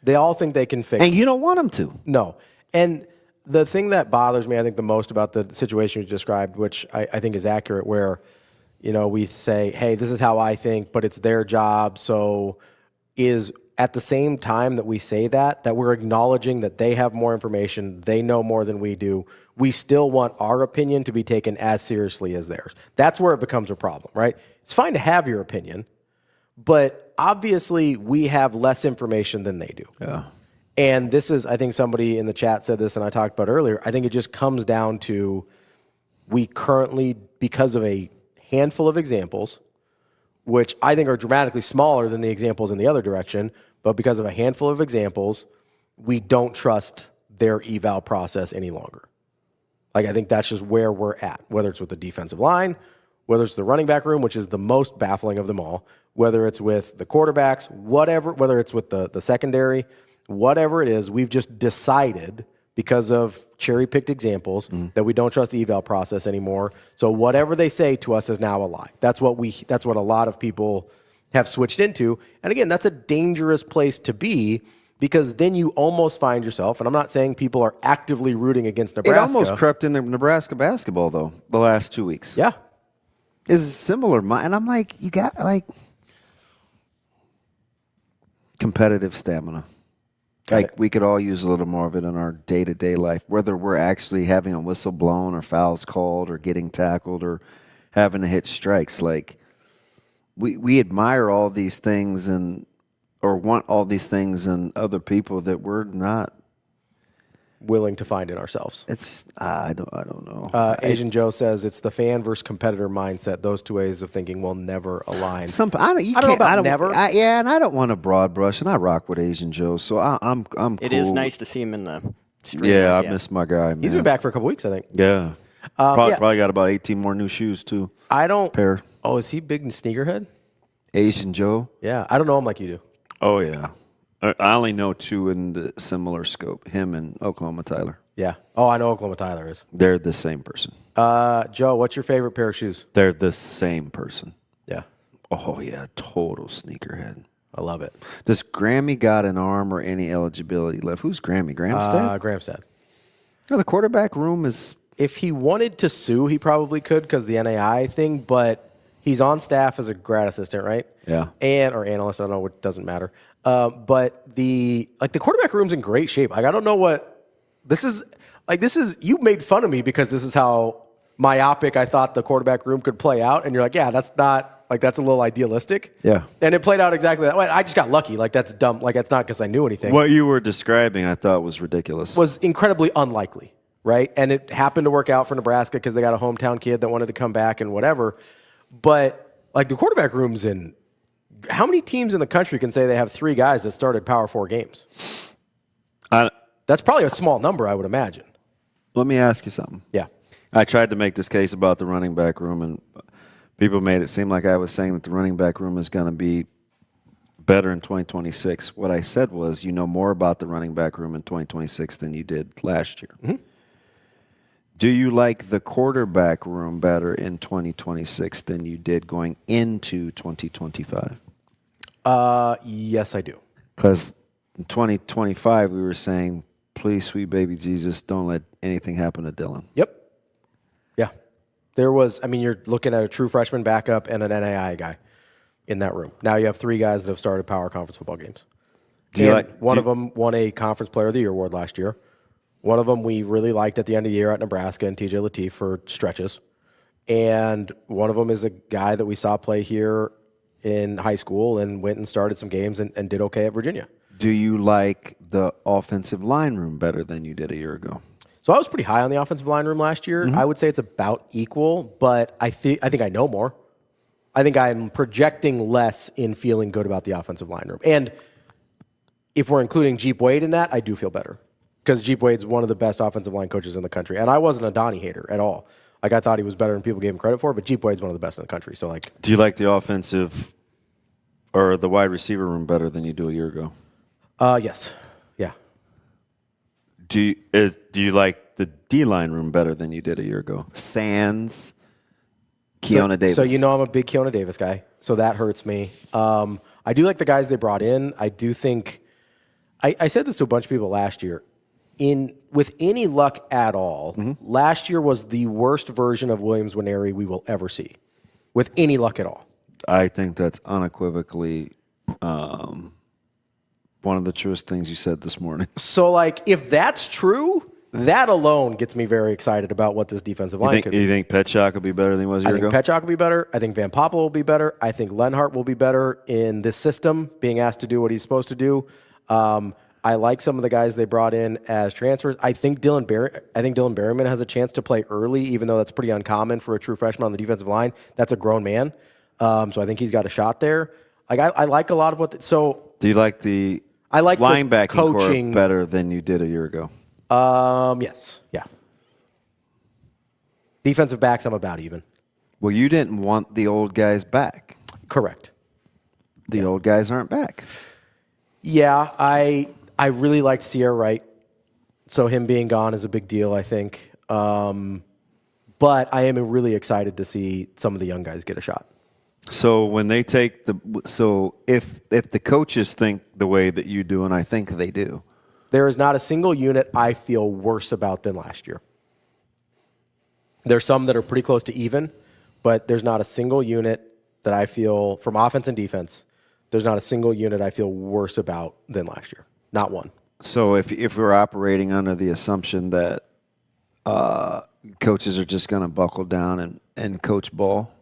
They all think they can fix. And you don't want them to. No. And the thing that bothers me, I think, the most about the situation you described, which I think is accurate, where, we say, hey, this is how I think, but it's their job. So is at the same time that we say that we're acknowledging that they have more information, they know more than we do, we still want our opinion to be taken as seriously as theirs. That's where it becomes a problem, right? It's fine to have your opinion, but obviously we have less information than they do. Yeah. And this is, I think somebody in the chat said this, and I talked about earlier. I think it just comes down to we currently, because of a handful of examples, which I think are dramatically smaller than the examples in the other direction, but because of a handful of examples, we don't trust their eval process any longer. Like, I think that's just where we're at, whether it's with the defensive line, whether it's the running back room, which is the most baffling of them all, whether it's with the quarterbacks, whatever, whether it's with the secondary, whatever it is, we've just decided because of cherry-picked examples that we don't trust the eval process anymore. So whatever they say to us is now a lie. That's what a lot of people have switched into. And again, that's a dangerous place to be, because then you almost find yourself, and I'm not saying people are actively rooting against Nebraska. It almost crept into Nebraska basketball, though, the last 2 weeks. Yeah. It's similar. And I'm like, you got, competitive stamina. We could all use a little more of it in our day-to-day life, whether we're actually having a whistle blown or fouls called or getting tackled or having to hit strikes. Like, we admire all these things or want all these things in other people that we're not willing to find in ourselves. I don't know. Asian Joe says it's the fan versus competitor mindset. Those two ways of thinking will never align. I don't know about never. And I don't want to broad brush, and I rock with Asian Joe, so I'm cool. It is nice to see him in the street. Yeah, I miss my guy, man. He's been back for a couple weeks, I think. Yeah. Probably got about 18 more new shoes, too. Pair. Oh, is he big in sneakerhead? Asian Joe? Yeah, I don't know him like you do. Oh, yeah. I only know two in the similar scope, him and Oklahoma Tyler. Yeah. Oh, I know Oklahoma Tyler is. They're the same person. Joe, what's your favorite pair of shoes? They're the same person. Yeah. Oh, yeah, total sneakerhead. I love it. Does Grammy got an arm or any eligibility left? Who's Grammy? Gramstad? Gramstad. No, the quarterback room is... If he wanted to sue, he probably could because of the NAI thing, but he's on staff as a grad assistant, right? Yeah. Or analyst, I don't know, it doesn't matter. But the quarterback room's in great shape. Like, I don't know what this is. Like, you made fun of me because this is how myopic I thought the quarterback room could play out. And you're like, yeah, that's not, like, that's a little idealistic. Yeah. And it played out exactly that way. I just got lucky. Like, that's dumb. Like, it's not because I knew anything. What you were describing, I thought was ridiculous. Was incredibly unlikely, right? And it happened to work out for Nebraska because they got a hometown kid that wanted to come back and whatever. But, like, the quarterback room's in. How many teams in the country can say they have three guys that started Power 4 games? That's probably a small number, I would imagine. Let me ask you something. Yeah. I tried to make this case about the running back room, and people made it seem like I was saying that the running back room is going to be better in 2026. What I said was, you know more about the running back room in 2026 than you did last year. Mm-hmm. Do you like the quarterback room better in 2026 than you did going into 2025? Yes, I do. Because in 2025, we were saying, please, sweet baby Jesus, don't let anything happen to Dylan. Yep. Yeah. There was, you're looking at a true freshman backup and an NAI guy in that room. Now you have three guys that have started power conference football games. One of them won a Conference Player of the Year award last year. One of them we really liked at the end of the year at Nebraska and TJ Lateef for stretches. And one of them is a guy that we saw play here in high school and went and started some games and did okay at Virginia. Do you like the offensive line room better than you did a year ago? So I was pretty high on the offensive line room last year. Mm-hmm. I would say it's about equal, but I think I know more. I think I'm projecting less in feeling good about the offensive line room. And if we're including Jeep Wade in that, I do feel better. Because Jeep Wade's one of the best offensive line coaches in the country. And I wasn't a Donnie hater at all. Like, I thought he was better than people gave him credit for, but Jeep Wade's one of the best in the country. So, like, do you like the offensive or the wide receiver room better than you do a year ago? Yes. Yeah. Do you like the D-line room better than you did a year ago? Sands, Keona Davis. So you know I'm a big Keona Davis guy, so that hurts me. I do like the guys they brought in. I do think I said this to a bunch of people last year. With any luck at all, last year was the worst version of Williams Nwaneri we will ever see. With any luck at all. I think that's unequivocally one of the truest things you said this morning. So, like, if that's true, that alone gets me very excited about what this defensive line could be. You think Petchak will be better than he was a year ago? I think Petchak will be better. I think Van Poppel will be better. I think Lenhart will be better in this system, being asked to do what he's supposed to do. I like some of the guys they brought in as transfers. I think Dylan Berryman has a chance to play early, even though that's pretty uncommon for a true freshman on the defensive line. That's a grown man, so I think he's got a shot there. Like I like a lot of what. So do you like the linebacking core better than you did a year ago? Yes, yeah. Defensive backs, I'm about even. Well, you didn't want the old guys back. Correct. The old guys aren't back. Yeah, I really liked Sierra Wright, so him being gone is a big deal, I think. But I am really excited to see some of the young guys get a shot. So when they take if the coaches think the way that you do, and I think they do, there is not a single unit I feel worse about than last year. There's some that are pretty close to even, but there's not a single unit that I feel, from offense and defense, there's not a single unit I feel worse about than last year. Not one. So if we're operating under the assumption that coaches are just going to buckle down and coach ball,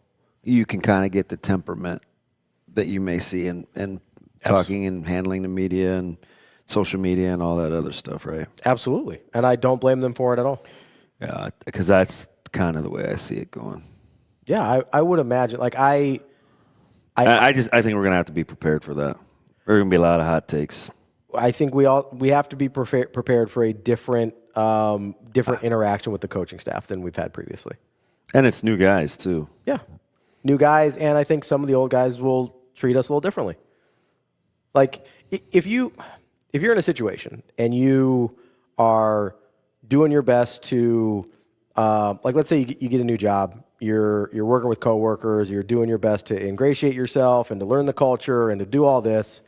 you can kind of get the temperament that you may see in talking and handling the media and social media and all that other stuff, right? Absolutely. And I don't blame them for it at all. Yeah, because that's kind of the way I see it going. Yeah, I would imagine. Like I think we're gonna have to be prepared for that. There are gonna be a lot of hot takes. I think we have to be prepared for a different interaction with the coaching staff than we've had previously. And it's new guys too. Yeah, new guys, and I think some of the old guys will treat us a little differently. Like if you're in a situation and you are doing your best to, like let's say you get a new job. You're working with coworkers, you're doing your best to ingratiate yourself and to learn the culture and to do all this,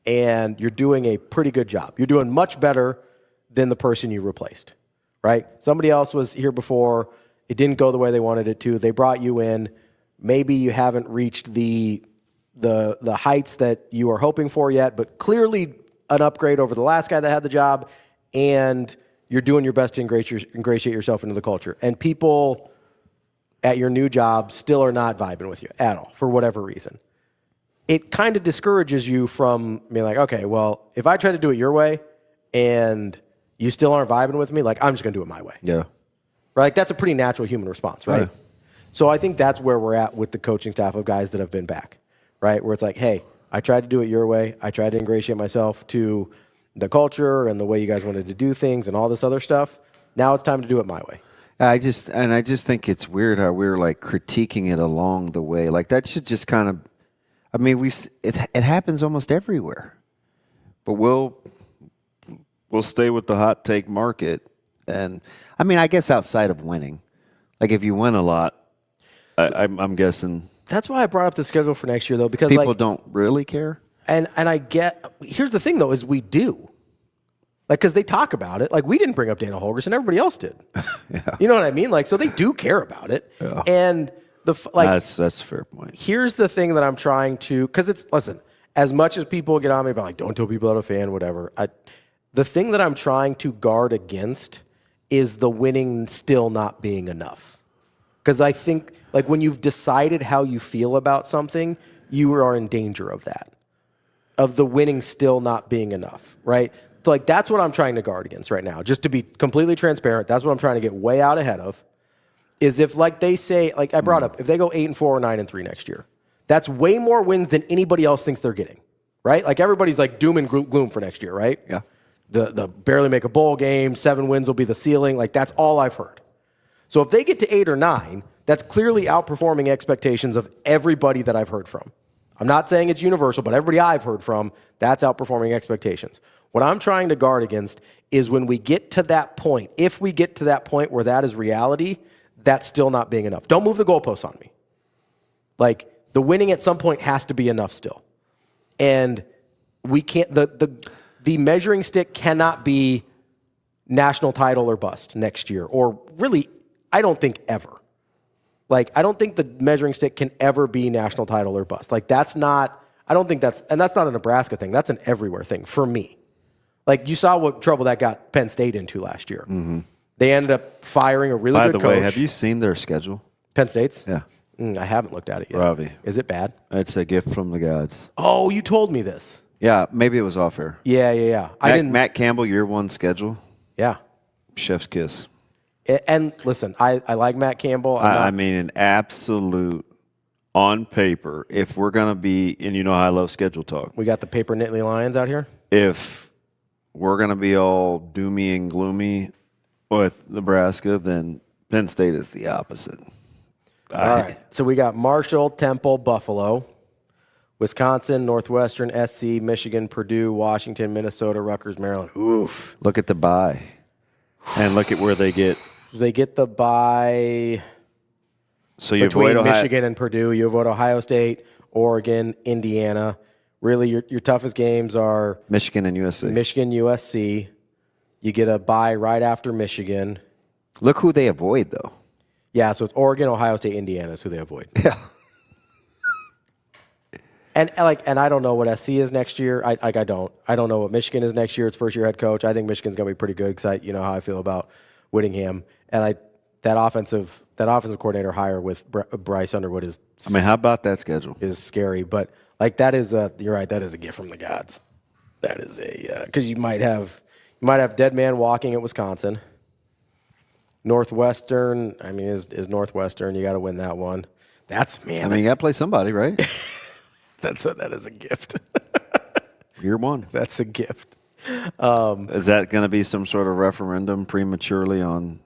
and you're doing a pretty good job. You're doing much better than the person you replaced, right? Somebody else was here before, it didn't go the way they wanted it to. They brought you in. Maybe you haven't reached the heights that you are hoping for yet, but clearly an upgrade over the last guy that had the job, and you're doing your best to ingratiate yourself into the culture. And people at your new job still are not vibing with you at all for whatever reason. It kind of discourages you from being like, okay, well, if I try to do it your way and you still aren't vibing with me, like I'm just going to do it my way. Yeah. Right? Like, that's a pretty natural human response, right? Yeah. So I think that's where we're at with the coaching staff of guys that have been back, right? Where it's like, hey, I tried to do it your way. I tried to ingratiate myself to the culture and the way you guys wanted to do things and all this other stuff. Now it's time to do it my way. I just think it's weird how we're like critiquing it along the way. Like that should just kind of, I mean, it happens almost everywhere, but we'll stay with the hot take market. And I mean, I guess outside of winning, like if you win a lot, I'm guessing that's why I brought up the schedule for next year though, because people don't really care. And I get, here's the thing though, is we do. Like, because they talk about it. Like, we didn't bring up Dana Holgorsen. Everybody else did. Yeah. You know what I mean? Like, so they do care about it. Yeah. And that's a fair point. Here's the thing that I'm trying to, because listen, as much as people get on me about like, don't tell people that a fan, whatever. The thing that I'm trying to guard against is the winning still not being enough. Because I think, like, when you've decided how you feel about something, you are in danger of that. Of the winning still not being enough, right? So like that's what I'm trying to guard against right now. Just to be completely transparent, that's what I'm trying to get way out ahead of. Is if like they say, like I brought up, if they go 8-4 or 9-3 next year, that's way more wins than anybody else thinks they're getting, right? Like everybody's like doom and gloom for next year, right? Yeah. The barely make a bowl game, 7 wins will be the ceiling. Like that's all I've heard. So if they get to 8 or 9, that's clearly outperforming expectations of everybody that I've heard from. I'm not saying it's universal, but everybody I've heard from, that's outperforming expectations. What I'm trying to guard against is when we get to that point, if we get to that point where that is reality, that's still not being enough. Don't move the goalposts on me. Like, the winning at some point has to be enough still. And we can't, the measuring stick cannot be national title or bust next year, or really, I don't think ever. Like, I don't think the measuring stick can ever be national title or bust. Like, that's not, I don't think that's, and that's not a Nebraska thing. That's an everywhere thing for me. Like, you saw what trouble that got Penn State into last year. Mm-hmm. They ended up firing a really good coach. By the way, have you seen their schedule? Penn State's? Yeah. I haven't looked at it yet. Ravi. Is it bad? It's a gift from the gods. Oh, you told me this. Yeah, maybe it was off air. Yeah. Matt Campbell, year one schedule. Yeah. Chef's kiss. And listen, I like Matt Campbell. I mean, an absolute on paper. If we're gonna be, and you know how I love schedule talk. We got the Paper Nittany Lions out here. If we're gonna be all doomy and gloomy with Nebraska, then Penn State is the opposite. All right. So we got Marshall, Temple, Buffalo, Wisconsin, Northwestern, SC, Michigan, Purdue, Washington, Minnesota, Rutgers, Maryland. Oof. Look at the bye. And look at where they get. They get the bye. So you between avoid Michigan and Purdue. You avoid Ohio State, Oregon, Indiana. Really, your toughest games are Michigan and USC. Michigan, USC. You get a bye right after Michigan. Look who they avoid, though. Yeah, so it's Oregon, Ohio State, Indiana is who they avoid. Yeah. And I don't know what SC is next year. I don't know what Michigan is next year. It's first year head coach. I think Michigan's going to be pretty good because you know how I feel about Whittingham, and that offensive coordinator hire with Bryce Underwood is. I mean, how about that schedule? Is scary, but you're right. That is a gift from the gods. That is because you might have dead man walking at Wisconsin. Northwestern. I mean, is Northwestern. You got to win that one. That's man. I mean, you got to play somebody, right? That is a gift. Year one. That's a gift. Is that going to be some sort of referendum prematurely on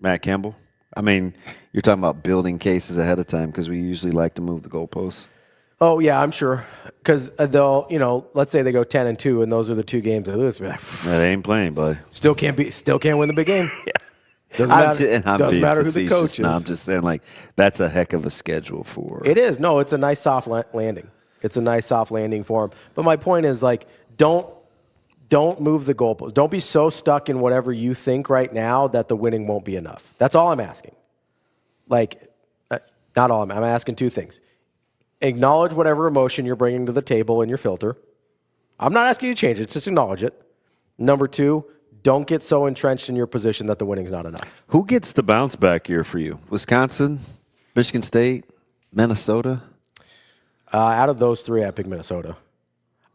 Matt Campbell? I mean, you're talking about building cases ahead of time because we usually like to move the goalposts. Oh yeah, I'm sure. Because they'll, let's say they go 10-2, and those are the two games they lose. They ain't playing, buddy. Still can't win the big game. Yeah. Doesn't matter who the coach is. No, I'm just saying, that's a heck of a schedule for. It is. No, it's a nice soft landing. It's a nice soft landing for him. But my point is, don't move the goalposts. Don't be so stuck in whatever you think right now that the winning won't be enough. That's all I'm asking. Not all. I'm asking two things. Acknowledge whatever emotion you're bringing to the table in your filter. I'm not asking you to change it. Just acknowledge it. Number two, don't get so entrenched in your position that the winning's not enough. Who gets the bounce back year for you? Wisconsin, Michigan State, Minnesota? Out of those three, I pick Minnesota.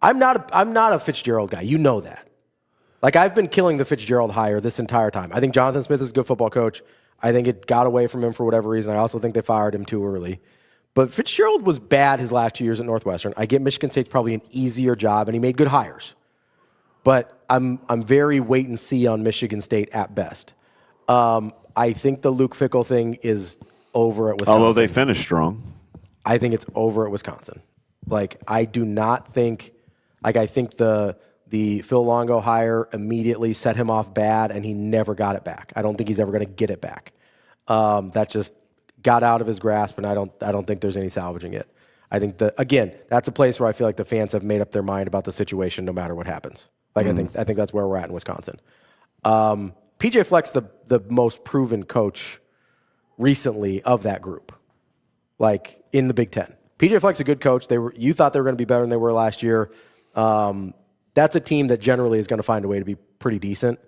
I'm not a Fitzgerald guy. You know that. I've been killing the Fitzgerald hire this entire time. I think Jonathan Smith is a good football coach. I think it got away from him for whatever reason. I also think they fired him too early. But Fitzgerald was bad his last 2 years at Northwestern. I get Michigan State's probably an easier job, and he made good hires. But I'm very wait and see on Michigan State at best. I think the Luke Fickell thing is over at Wisconsin. Although they finished strong. I think it's over at Wisconsin. I do not think I think the Phil Longo hire immediately set him off bad, and he never got it back. I don't think he's ever going to get it back. That just got out of his grasp, and I don't think there's any salvaging it. I think that's a place where I feel like the fans have made up their mind about the situation no matter what happens. I think that's where we're at in Wisconsin. PJ Fleck's the most proven coach recently of that group, in the Big Ten. PJ Fleck's a good coach. You thought they were going to be better than they were last year. That's a team that generally is going to find a way to be pretty decent.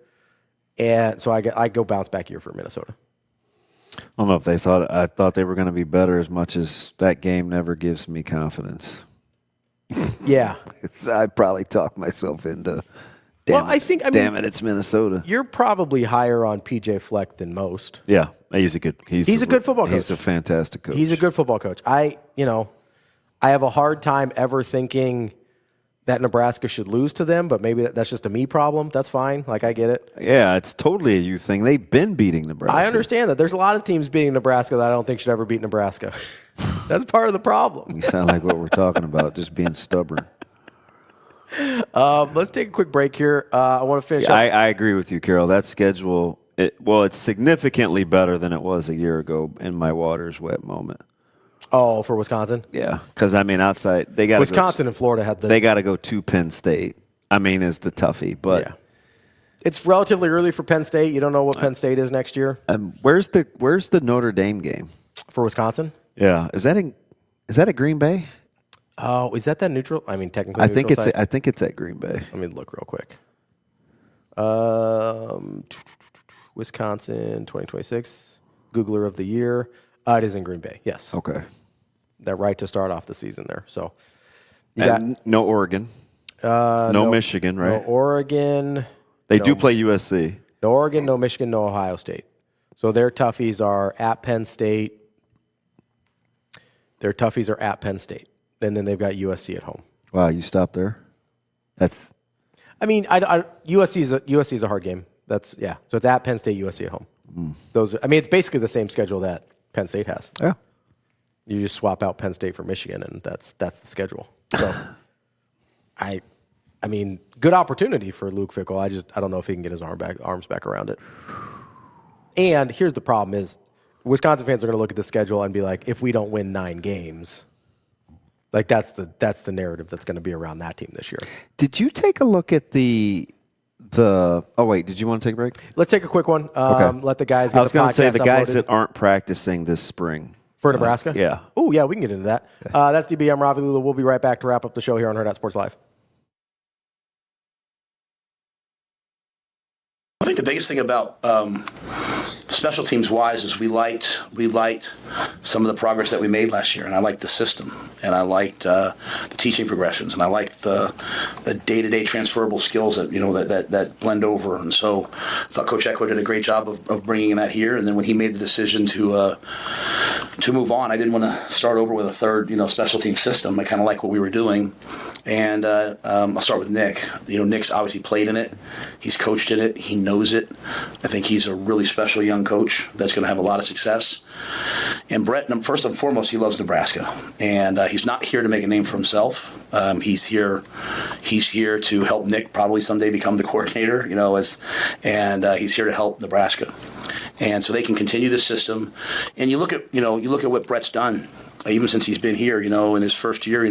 And so I go bounce back here for Minnesota. I don't know if I thought they were going to be better as much as that game never gives me confidence. Yeah. I probably talked myself into, damn it, it's Minnesota. You're probably higher on PJ Fleck than most. Yeah, he's a good football coach. He's a fantastic coach. He's a good football coach. I have a hard time ever thinking that Nebraska should lose to them, but maybe that's just a me problem. That's fine. I get it. Yeah, it's totally a you thing. They've been beating Nebraska. I understand that. There's a lot of teams beating Nebraska that I don't think should ever beat Nebraska. That's part of the problem. You sound like what we're talking about, just being stubborn. Let's take a quick break here. I want to finish up. I agree with you, Carol. That schedule, it's significantly better than it was a year ago in my water's wet moment. Oh, for Wisconsin? Yeah, because outside they got Wisconsin and Florida had they got to go to Penn State. Is the toughie, but yeah. It's relatively early for Penn State. You don't know what Penn State is next year. Where's the Notre Dame game for Wisconsin? Yeah, is that at Green Bay? Oh, is that neutral? Technically, I think it's at Green Bay. Let me look real quick. Wisconsin 2026 Googler of the Year. It is in Green Bay. Yes. Okay. That right to start off the season there. So you got no Oregon. No Michigan, right? No Oregon. They do play USC. No Oregon, no Michigan, no Ohio State. So their toughies are at Penn State. And then they've got USC at home. Wow, you stopped there? That's. I mean, USC is a hard game. So it's at Penn State, USC at home. It's basically the same schedule that Penn State has. Yeah. You just swap out Penn State for Michigan, and that's the schedule. So, I mean, good opportunity for Luke Fickell. I don't know if he can get his arms back around it. And here's the problem: is Wisconsin fans are going to look at the schedule and be like, if we don't win 9 games, like that's the narrative that's going to be around that team this year. Did you take a look at the? Oh wait, did you want to take a break? Let's take a quick one. Okay. Let the guys. Get I was going to say the guys uploaded. that aren't practicing this spring For Nebraska? Yeah. Oh, yeah, we can get into that. That's DB. I'm Ravi Lulla. We'll be right back to wrap up the show here on Hurrdat Sports Live. I think the biggest thing about special teams wise is we liked some of the progress that we made last year, and I liked the system, and I liked the teaching progressions, and I liked the day-to-day transferable skills that that blend over. And so I thought Coach Eckler did a great job of bringing that here. And then when he made the decision to move on, I didn't want to start over with a third special team system. I kind of like what we were doing. And I'll start with Nick. Nick's obviously played in it. He's coached in it. He knows it. I think he's a really special young coach that's going to have a lot of success. And Brett, first and foremost, he loves Nebraska. And he's not here to make a name for himself. He's here to help Nick probably someday become the coordinator, and he's here to help Nebraska. And so they can continue the system. And you look at what Brett's done. Even since he's been here, in his first year,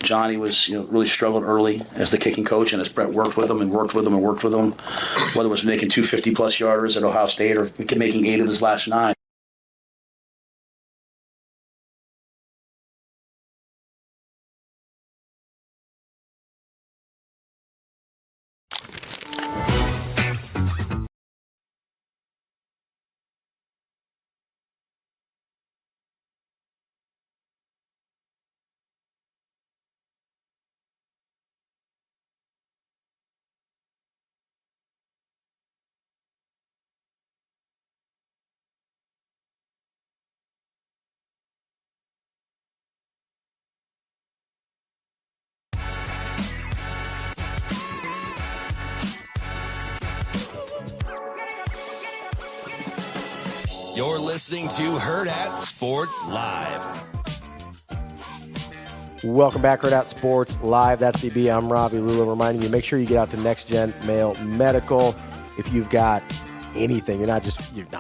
Johnny was, really struggled early as the kicking coach, and as Brett worked with him, whether it was making 2 50-plus yarders at Ohio State or making 8 of his last 9. You're listening to Hurrdat Sports Live. Welcome back, Hurrdat Sports Live. That's DB. I'm Ravi Lulla, reminding you, make sure you get out to Next Gen Male Medical. If you've got anything, you're not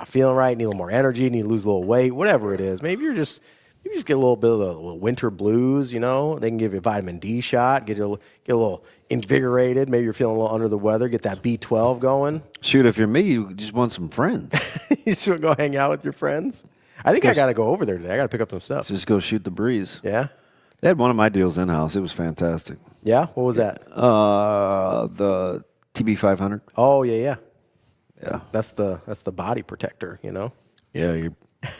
feeling right, need a little more energy, need to lose a little weight, whatever it is. Maybe you just get a little bit of the winter blues, They can give you a vitamin D shot, get a little invigorated. Maybe you're feeling a little under the weather, get that B12 going. Shoot, if you're me, you just want some friends. You just want to go hang out with your friends? I think I got to go over there today. I got to pick up some stuff. Just go shoot the breeze. Yeah? They had one of my deals in-house. It was fantastic. Yeah? What was that? The TB500. Oh, yeah. Yeah. That's the body protector, Yeah,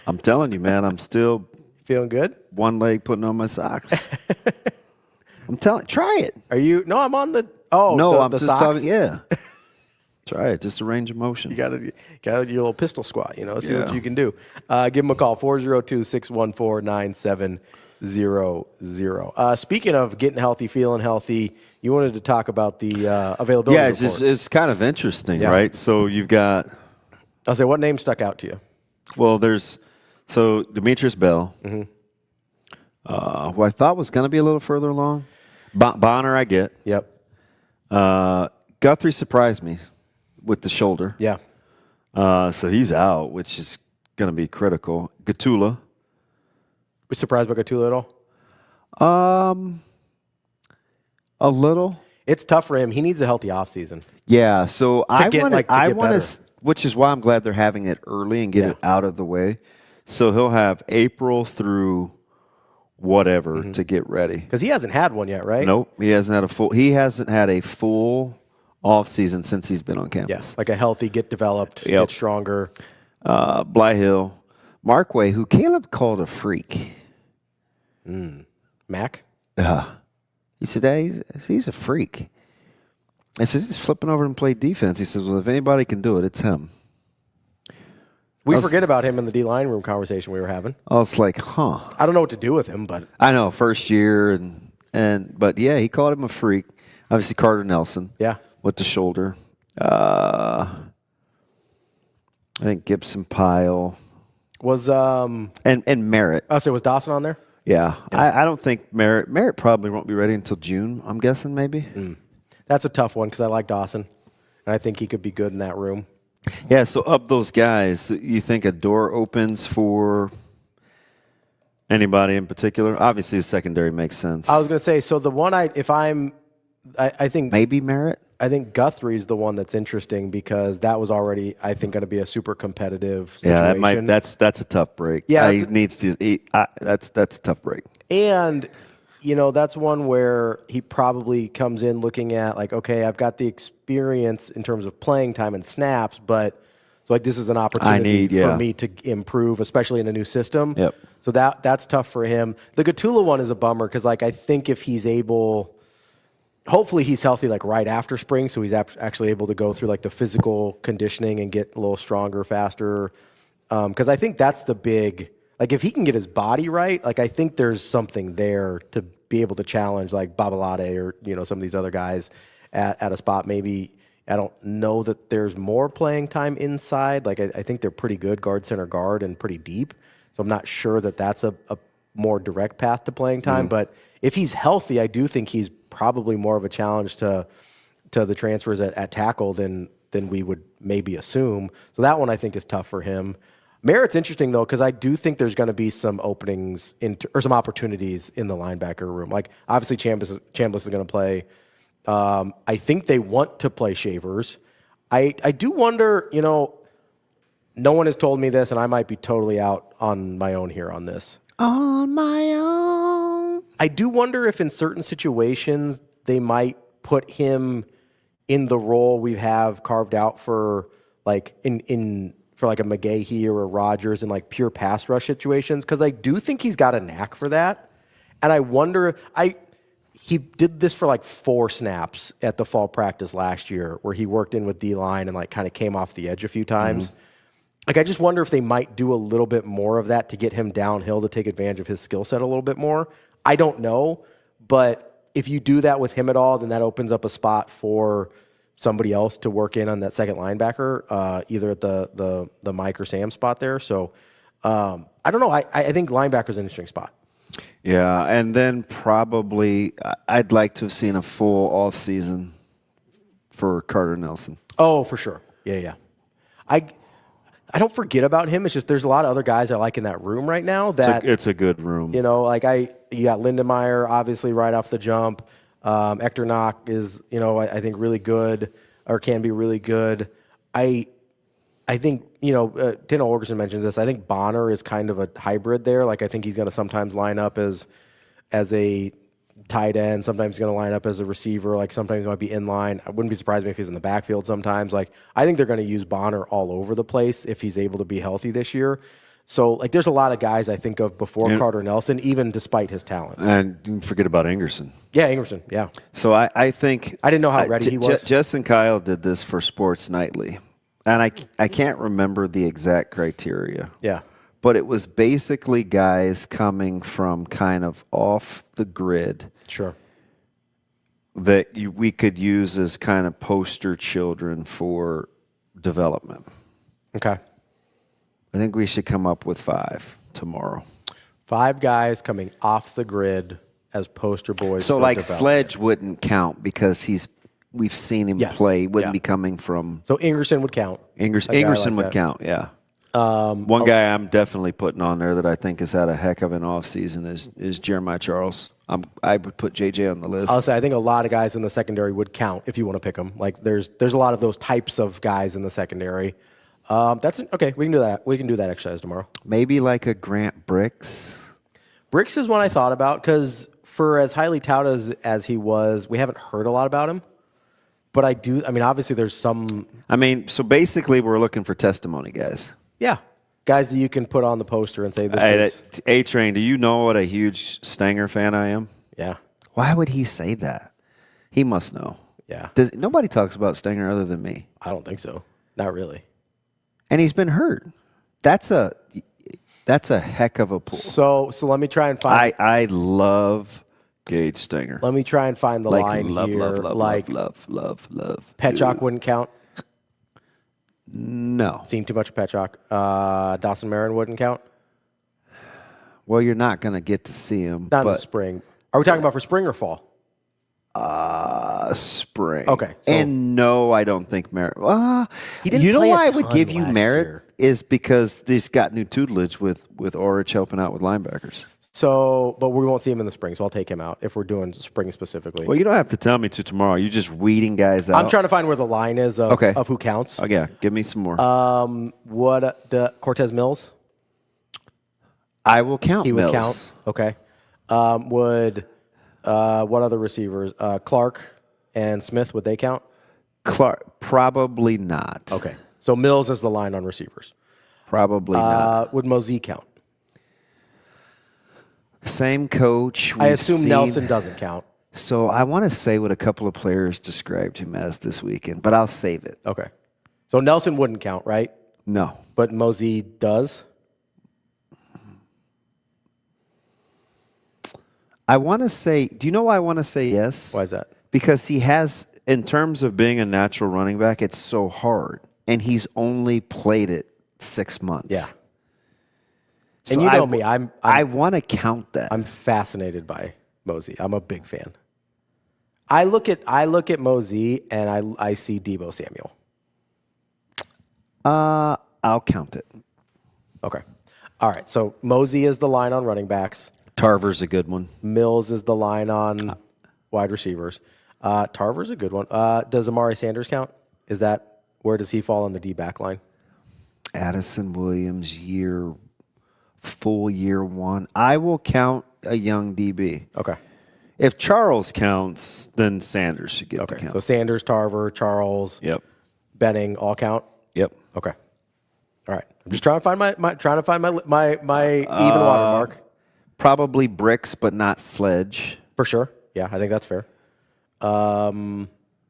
I'm telling you, man, I'm still feeling good. One leg putting on my socks. I'm telling, try it. Are you? No, I'm on the. Oh, no, I'm the just socks? talking. Yeah, try it. Just a range of motion. You got to your little pistol squat. See what you can do. Give them a call 402-614-9700. Speaking of getting healthy, feeling healthy, you wanted to talk about the availability. Yeah, report. it's kind of interesting, right? So you've got. I'll say, what name stuck out to you? Well, there's Demetrius Bell, who I thought was going to be a little further along. Bonner, I get. Yep. Guthrie surprised me with the shoulder. Yeah. So he's out, which is going to be critical. Gatula. Was surprised by Gatula at all? A little. It's tough for him. He needs a healthy offseason. Yeah. So I want to, which is why I'm glad they're having it early and get it out of the way. So he'll have April through whatever to get ready. Because he hasn't had one yet, right? Nope. He hasn't had a full off season since he's been on campus. Yes, like a healthy, get developed, get stronger. Blyhill. Markway, who Caleb called a freak. Mac? Yeah. He said, hey, he's a freak. I said, he's flipping over and play defense. He says, well, if anybody can do it, it's him. We forget about him in the D-line room conversation we were having. I was like, huh. I don't know what to do with him, but I know, first year. But, yeah, he called him a freak. Obviously, Carter Nelson. Yeah. With the shoulder. I think Gibson Pyle. Was and Merritt. Oh, so was Dawson on there? Yeah. I don't think Merritt probably won't be ready until June, I'm guessing, maybe. That's a tough one because I like Dawson, and I think he could be good in that room. Yeah, so of those guys, you think a door opens for anybody in particular? Obviously, the secondary makes sense. I was going to say, so the one I think maybe Merritt. I think Guthrie's the one that's interesting because that was already, I think, going to be a super competitive situation. Yeah, that's a tough break. Yeah, he needs to. That's a tough break. And that's one where he probably comes in looking at like, okay, I've got the experience in terms of playing time and snaps, but so like this is an opportunity for me to improve, especially in a new system. Yep. So that's tough for him. The Gatula one is a bummer because like I think if he's able. Hopefully he's healthy like right after spring, so he's actually able to go through like the physical conditioning and get a little stronger, faster. Because I think that's the big like if he can get his body right, like I think there's something there to be able to challenge like Babalade or some of these other guys at a spot. Maybe I don't know that there's more playing time inside. Like I think they're pretty good guard, center, guard, and pretty deep. So I'm not sure that that's a more direct path to playing time. But if he's healthy, I do think he's probably more of a challenge to the transfers at tackle than we would maybe assume. So that one I think is tough for him. Merritt's interesting though because I do think there's going to be some openings or some opportunities in the linebacker room. Like obviously Chambliss is going to play. I think they want to play Shavers. I do wonder. No one has told me this, and I might be totally out on my own here on this. On my own. I do wonder if in certain situations they might put him in the role we have carved out for like for like a McGahee or a Rodgers in like pure pass rush situations because I do think he's got a knack for that. And I wonder he did this for like 4 snaps at the fall practice last year where he worked in with D-line and like kind of came off the edge a few times. Like, I just wonder if they might do a little bit more of that to get him downhill to take advantage of his skill set a little bit more. I don't know, but if you do that with him at all, then that opens up a spot for somebody else to work in on that second linebacker, either at the Mike or Sam spot there. So I don't know. I think linebacker's an interesting spot. Yeah, and then probably I'd like to have seen a full offseason for Carter Nelson. Oh, for sure. Yeah. I don't forget about him. It's just there's a lot of other guys I like in that room right now. That it's a good room. You got Lindenmeyer obviously right off the jump. Hector Knock is I think really good or can be really good. I think Tino Orgerson mentioned this. I think Bonner is kind of a hybrid there. Like I think he's going to sometimes line up as a tight end. Sometimes he's going to line up as a receiver. Like sometimes he might be in line. I wouldn't be surprised if he's in the backfield sometimes. Like I think they're going to use Bonner all over the place if he's able to be healthy this year. So like there's a lot of guys I think of before Carter Nelson, even despite his talent. And you can forget about Ingerson. Yeah, Ingerson. Yeah. So I think I didn't know how ready he was. Justin Kyle did this for Sports Nightly, and I can't remember the exact criteria. Yeah. But it was basically guys coming from kind of off the grid. Sure. That we could use as kind of poster children for development. Okay. I think we should come up with 5 tomorrow. 5 guys coming off the grid as poster boys. So like Sledge wouldn't count because we've seen him play. He wouldn't be coming from. So Ingerson would count. Ingerson would count. Yeah. One guy I'm definitely putting on there that I think has had a heck of an offseason is Jeremiah Charles. I would put JJ on the list. I'll say I think a lot of guys in the secondary would count if you want to pick them. Like there's a lot of those types of guys in the secondary. That's okay. We can do that. We can do that exercise tomorrow. Maybe like a Grant Bricks. Bricks is one I thought about because for as highly touted as he was, we haven't heard a lot about him. But I do. I mean, obviously, there's some. I mean, so basically, we're looking for testimony guys. Yeah, guys that you can put on the poster and say this is. A-Train, do you know what a huge Stanger fan I am? Yeah. Why would he say that? He must know. Yeah. Nobody talks about Stenger other than me. I don't think so. Not really. And he's been hurt. That's a heck of a pull. So let me try and find. I love Gage Stenger. Let me try and find the line here. Love. Petchak wouldn't count. No. Seen too much of Petchak. Dawson Marin wouldn't count. Well, you're not going to get to see him. Not in the spring. Are we talking about for spring or fall? Spring. Okay. So and no, I don't think Merritt. He didn't you know play a why I would ton give you last Merritt year. is because he's got new tutelage with Orich helping out with linebackers. So, but we won't see him in the spring, so I'll take him out if we're doing spring specifically. Well, you don't have to tell me to tomorrow. You're just weeding guys out. I'm trying to find where the line is of who counts. Oh, yeah. Give me some more. What the Cortez Mills? I will count He would Mills. count. Okay. What other receivers? Clark and Smith, would they count? Clark, probably not. Okay. So Mills is the line on receivers. Probably not. Would Mosey count? Same coach. I assume Nelson doesn't count. So I want to say what a couple of players described him as this weekend, but I'll save it. Okay. So Nelson wouldn't count, right? No. But Mosey does? I want to say, do you know why I want to say yes? Why is that? Because he has, in terms of being a natural running back, it's so hard. And he's only played it 6 months. Yeah. So and you know me, I want to count that. I'm fascinated by Mosey. I'm a big fan. I look at Mosey and I see Deebo Samuel. I'll count it. Okay. All right. So Mosey is the line on running backs. Tarver's a good one. Mills is the line on wide receivers. Tarver's a good one. Does Amari Sanders count? Where does he fall on the D back line? Addison Williams, full year one. I will count a young DB. Okay. If Charles counts, then Sanders should get the count. So Sanders, Tarver, Charles, Benning all count? Yep. Okay. All right. I'm just trying to find my even water mark. Probably Bricks, but not Sledge. For sure. Yeah, I think that's fair. Do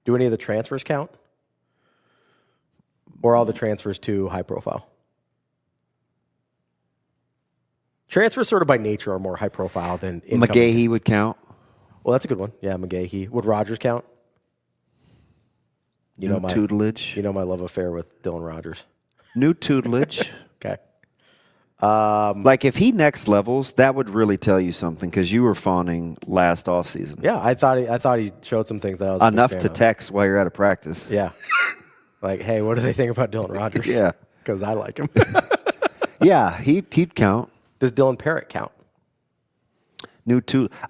any of the transfers count? Or all the transfers too high profile? Transfers sort of by nature are more high profile than incoming. McGahee would count. Well, that's a good one. Yeah, McGahee. Would Rogers count? New tutelage. You know my love affair with Dylan Rogers. New tutelage. Okay. Like if he next levels, that would really tell you something because you were fawning last offseason. Yeah, I thought he showed some things that I was enough to text while you're out of practice. Yeah. Like, hey, what do they think about Dylan Rogers? Yeah. Because I like him. Yeah, he'd count. Does Dylan Parrott count?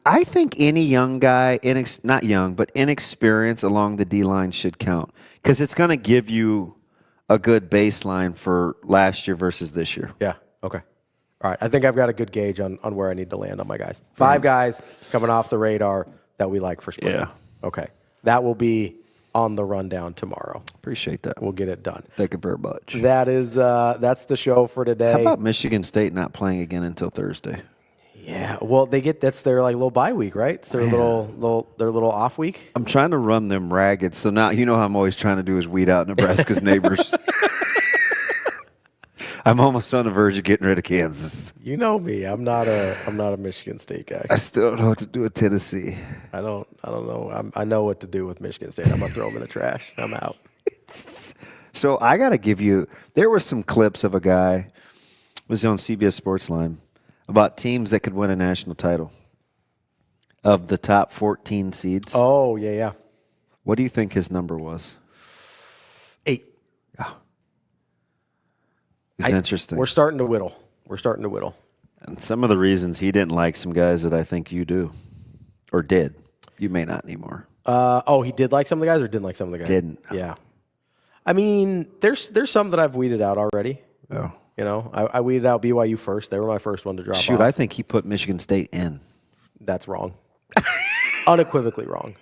I think any young guy, not young, but inexperienced along the D-line should count because it's going to give you a good baseline for last year versus this year. Yeah. Okay. All right. I think I've got a good gauge on where I need to land on my guys. 5 guys coming off the radar that we like for spring. Yeah. Okay. That will be on the rundown tomorrow. Appreciate that. We'll get it done. Thank you very much. That's the show for today. How about Michigan State not playing again until Thursday? Yeah. Well, that's their like little bye week, right? It's their little off week. I'm trying to run them ragged. So now you know how I'm always trying to do is weed out Nebraska's neighbors. I'm almost on the verge of getting rid of Kansas. You know me. I'm not a Michigan State guy. I still don't know what to do with Tennessee. I don't know. I know what to do with Michigan State. I'm gonna throw them in the trash. I'm out. So I got to give you. There were some clips of a guy was on CBS Sports Line about teams that could win a national title of the top 14 seeds. Oh yeah. What do you think his number was? 8. Yeah. It's interesting. We're starting to whittle. And some of the reasons he didn't like some guys that I think you do, or did. You may not anymore. He did like some of the guys, or didn't like some of the guys? Didn't. Yeah. I mean, there's some that I've weeded out already. Oh. You know, I weeded out BYU first. They were my first one to drop off. I think he put Michigan State in. That's wrong. Unequivocally wrong.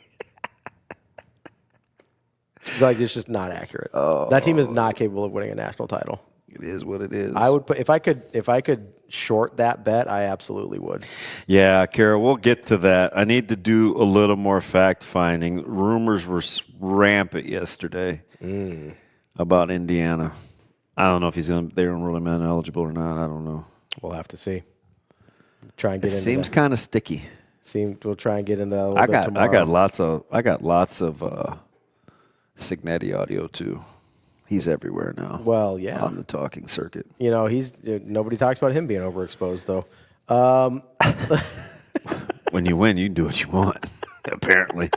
Like, it's just not accurate. That team is not capable of winning a national title. It is what it is. I would put if I could short that bet, I absolutely would. Yeah, Kara, we'll get to that. I need to do a little more fact finding. Rumors were rampant yesterday about Indiana. I don't know if they're enrollment eligible or not. I don't know. We'll have to see. Try and get. It seems kind of sticky. We'll try and get into that a little bit tomorrow. I got lots of Signetti audio too. He's everywhere now. Well, yeah, on the talking circuit. You know, nobody talks about him being overexposed though. When you win, you can do what you want. Apparently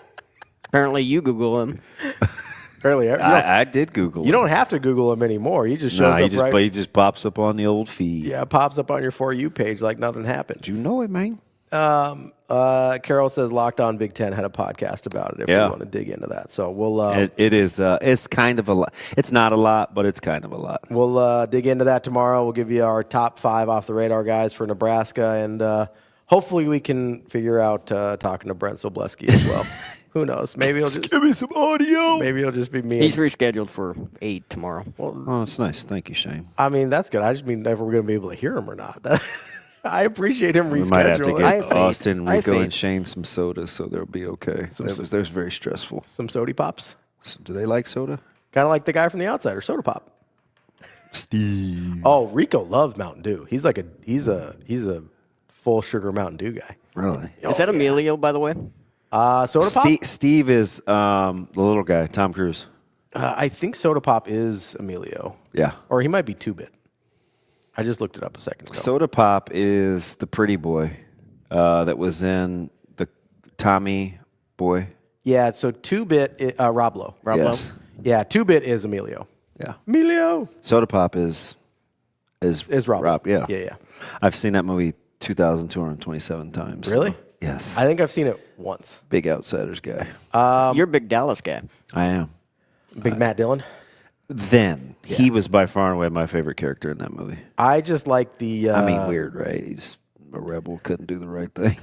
you Google him. Apparently, I did Google. You don't have to Google him anymore. He just shows up he just pops up on the old feed. Yeah, pops up on your For You page like nothing happened. You know it, man. Carol says Locked On Big Ten had a podcast about it if we want to dig into that. So we'll it's kind of a lot. It's not a lot, but it's kind of a lot. We'll dig into that tomorrow. We'll give you our top 5 off the radar guys for Nebraska, and hopefully we can figure out talking to Brent Sobleski as well. Who knows? Maybe he'll just give me some audio. Maybe it'll just be me. He's rescheduled for 8 tomorrow. Well, that's nice. Thank you, Shane. I mean, that's good. I just mean if we're going to be able to hear him or not. I appreciate him rescheduling. We might have to get Austin, Rico, and Shane some soda, so they'll be okay. That was very stressful. Some sody pops. So, do they like soda? Kind of like the guy from The Outsider, soda pop. Steve. Oh, Rico loves Mountain Dew. He's like he's a full sugar Mountain Dew guy. Really? Is that Emilio, by the way? Soda pop. Steve is the little guy, Tom Cruise. I think soda pop is Emilio. Yeah, or he might be 2-Bit. I just looked it up a second ago. Soda Pop is the pretty boy that was in the Tommy Boy. Yeah, so 2-Bit, Rob Lowe. Yes. Yeah, 2-Bit is Emilio. Yeah. Emilio. Soda Pop is Rob. Yeah. Yeah. I've seen that movie 2,227 times. Really? Yes. I think I've seen it once. Big Outsiders guy. You're a big Dallas guy. I am. Big Matt Dillon? Then. Yeah. He was by far and away my favorite character in that movie. I just like the... I mean, weird, right? He's a rebel, couldn't do the right thing.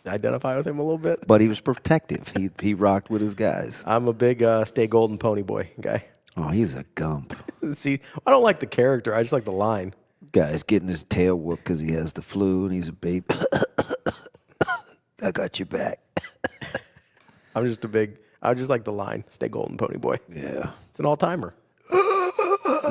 Identify with him a little bit. But he was protective. He rocked with his guys. I'm a big Stay Golden Pony Boy guy. Oh, he was a gump. See, I don't like the character. I just like the line. Guy's getting his tail whooped because he has the flu and he's a baby. I got your back. I just like the line. Stay Golden Pony Boy. Yeah. It's an all-timer.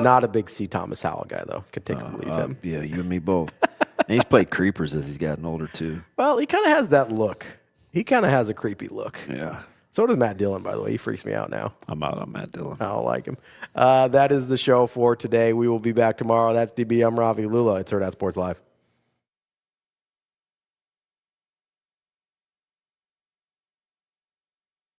Not a big C. Thomas Howell guy, though. Could take him or leave him. Yeah, you and me both. And he's played creepers as he's gotten older, too. Well, he kind of has that look. He kind of has a creepy look. Yeah. So does Matt Dillon, by the way. He freaks me out now. I'm out on Matt Dillon. I don't like him. That is the show for today. We will be back tomorrow. That's DB. I'm Ravi. Lulla. It's Hurrdat Sports Live.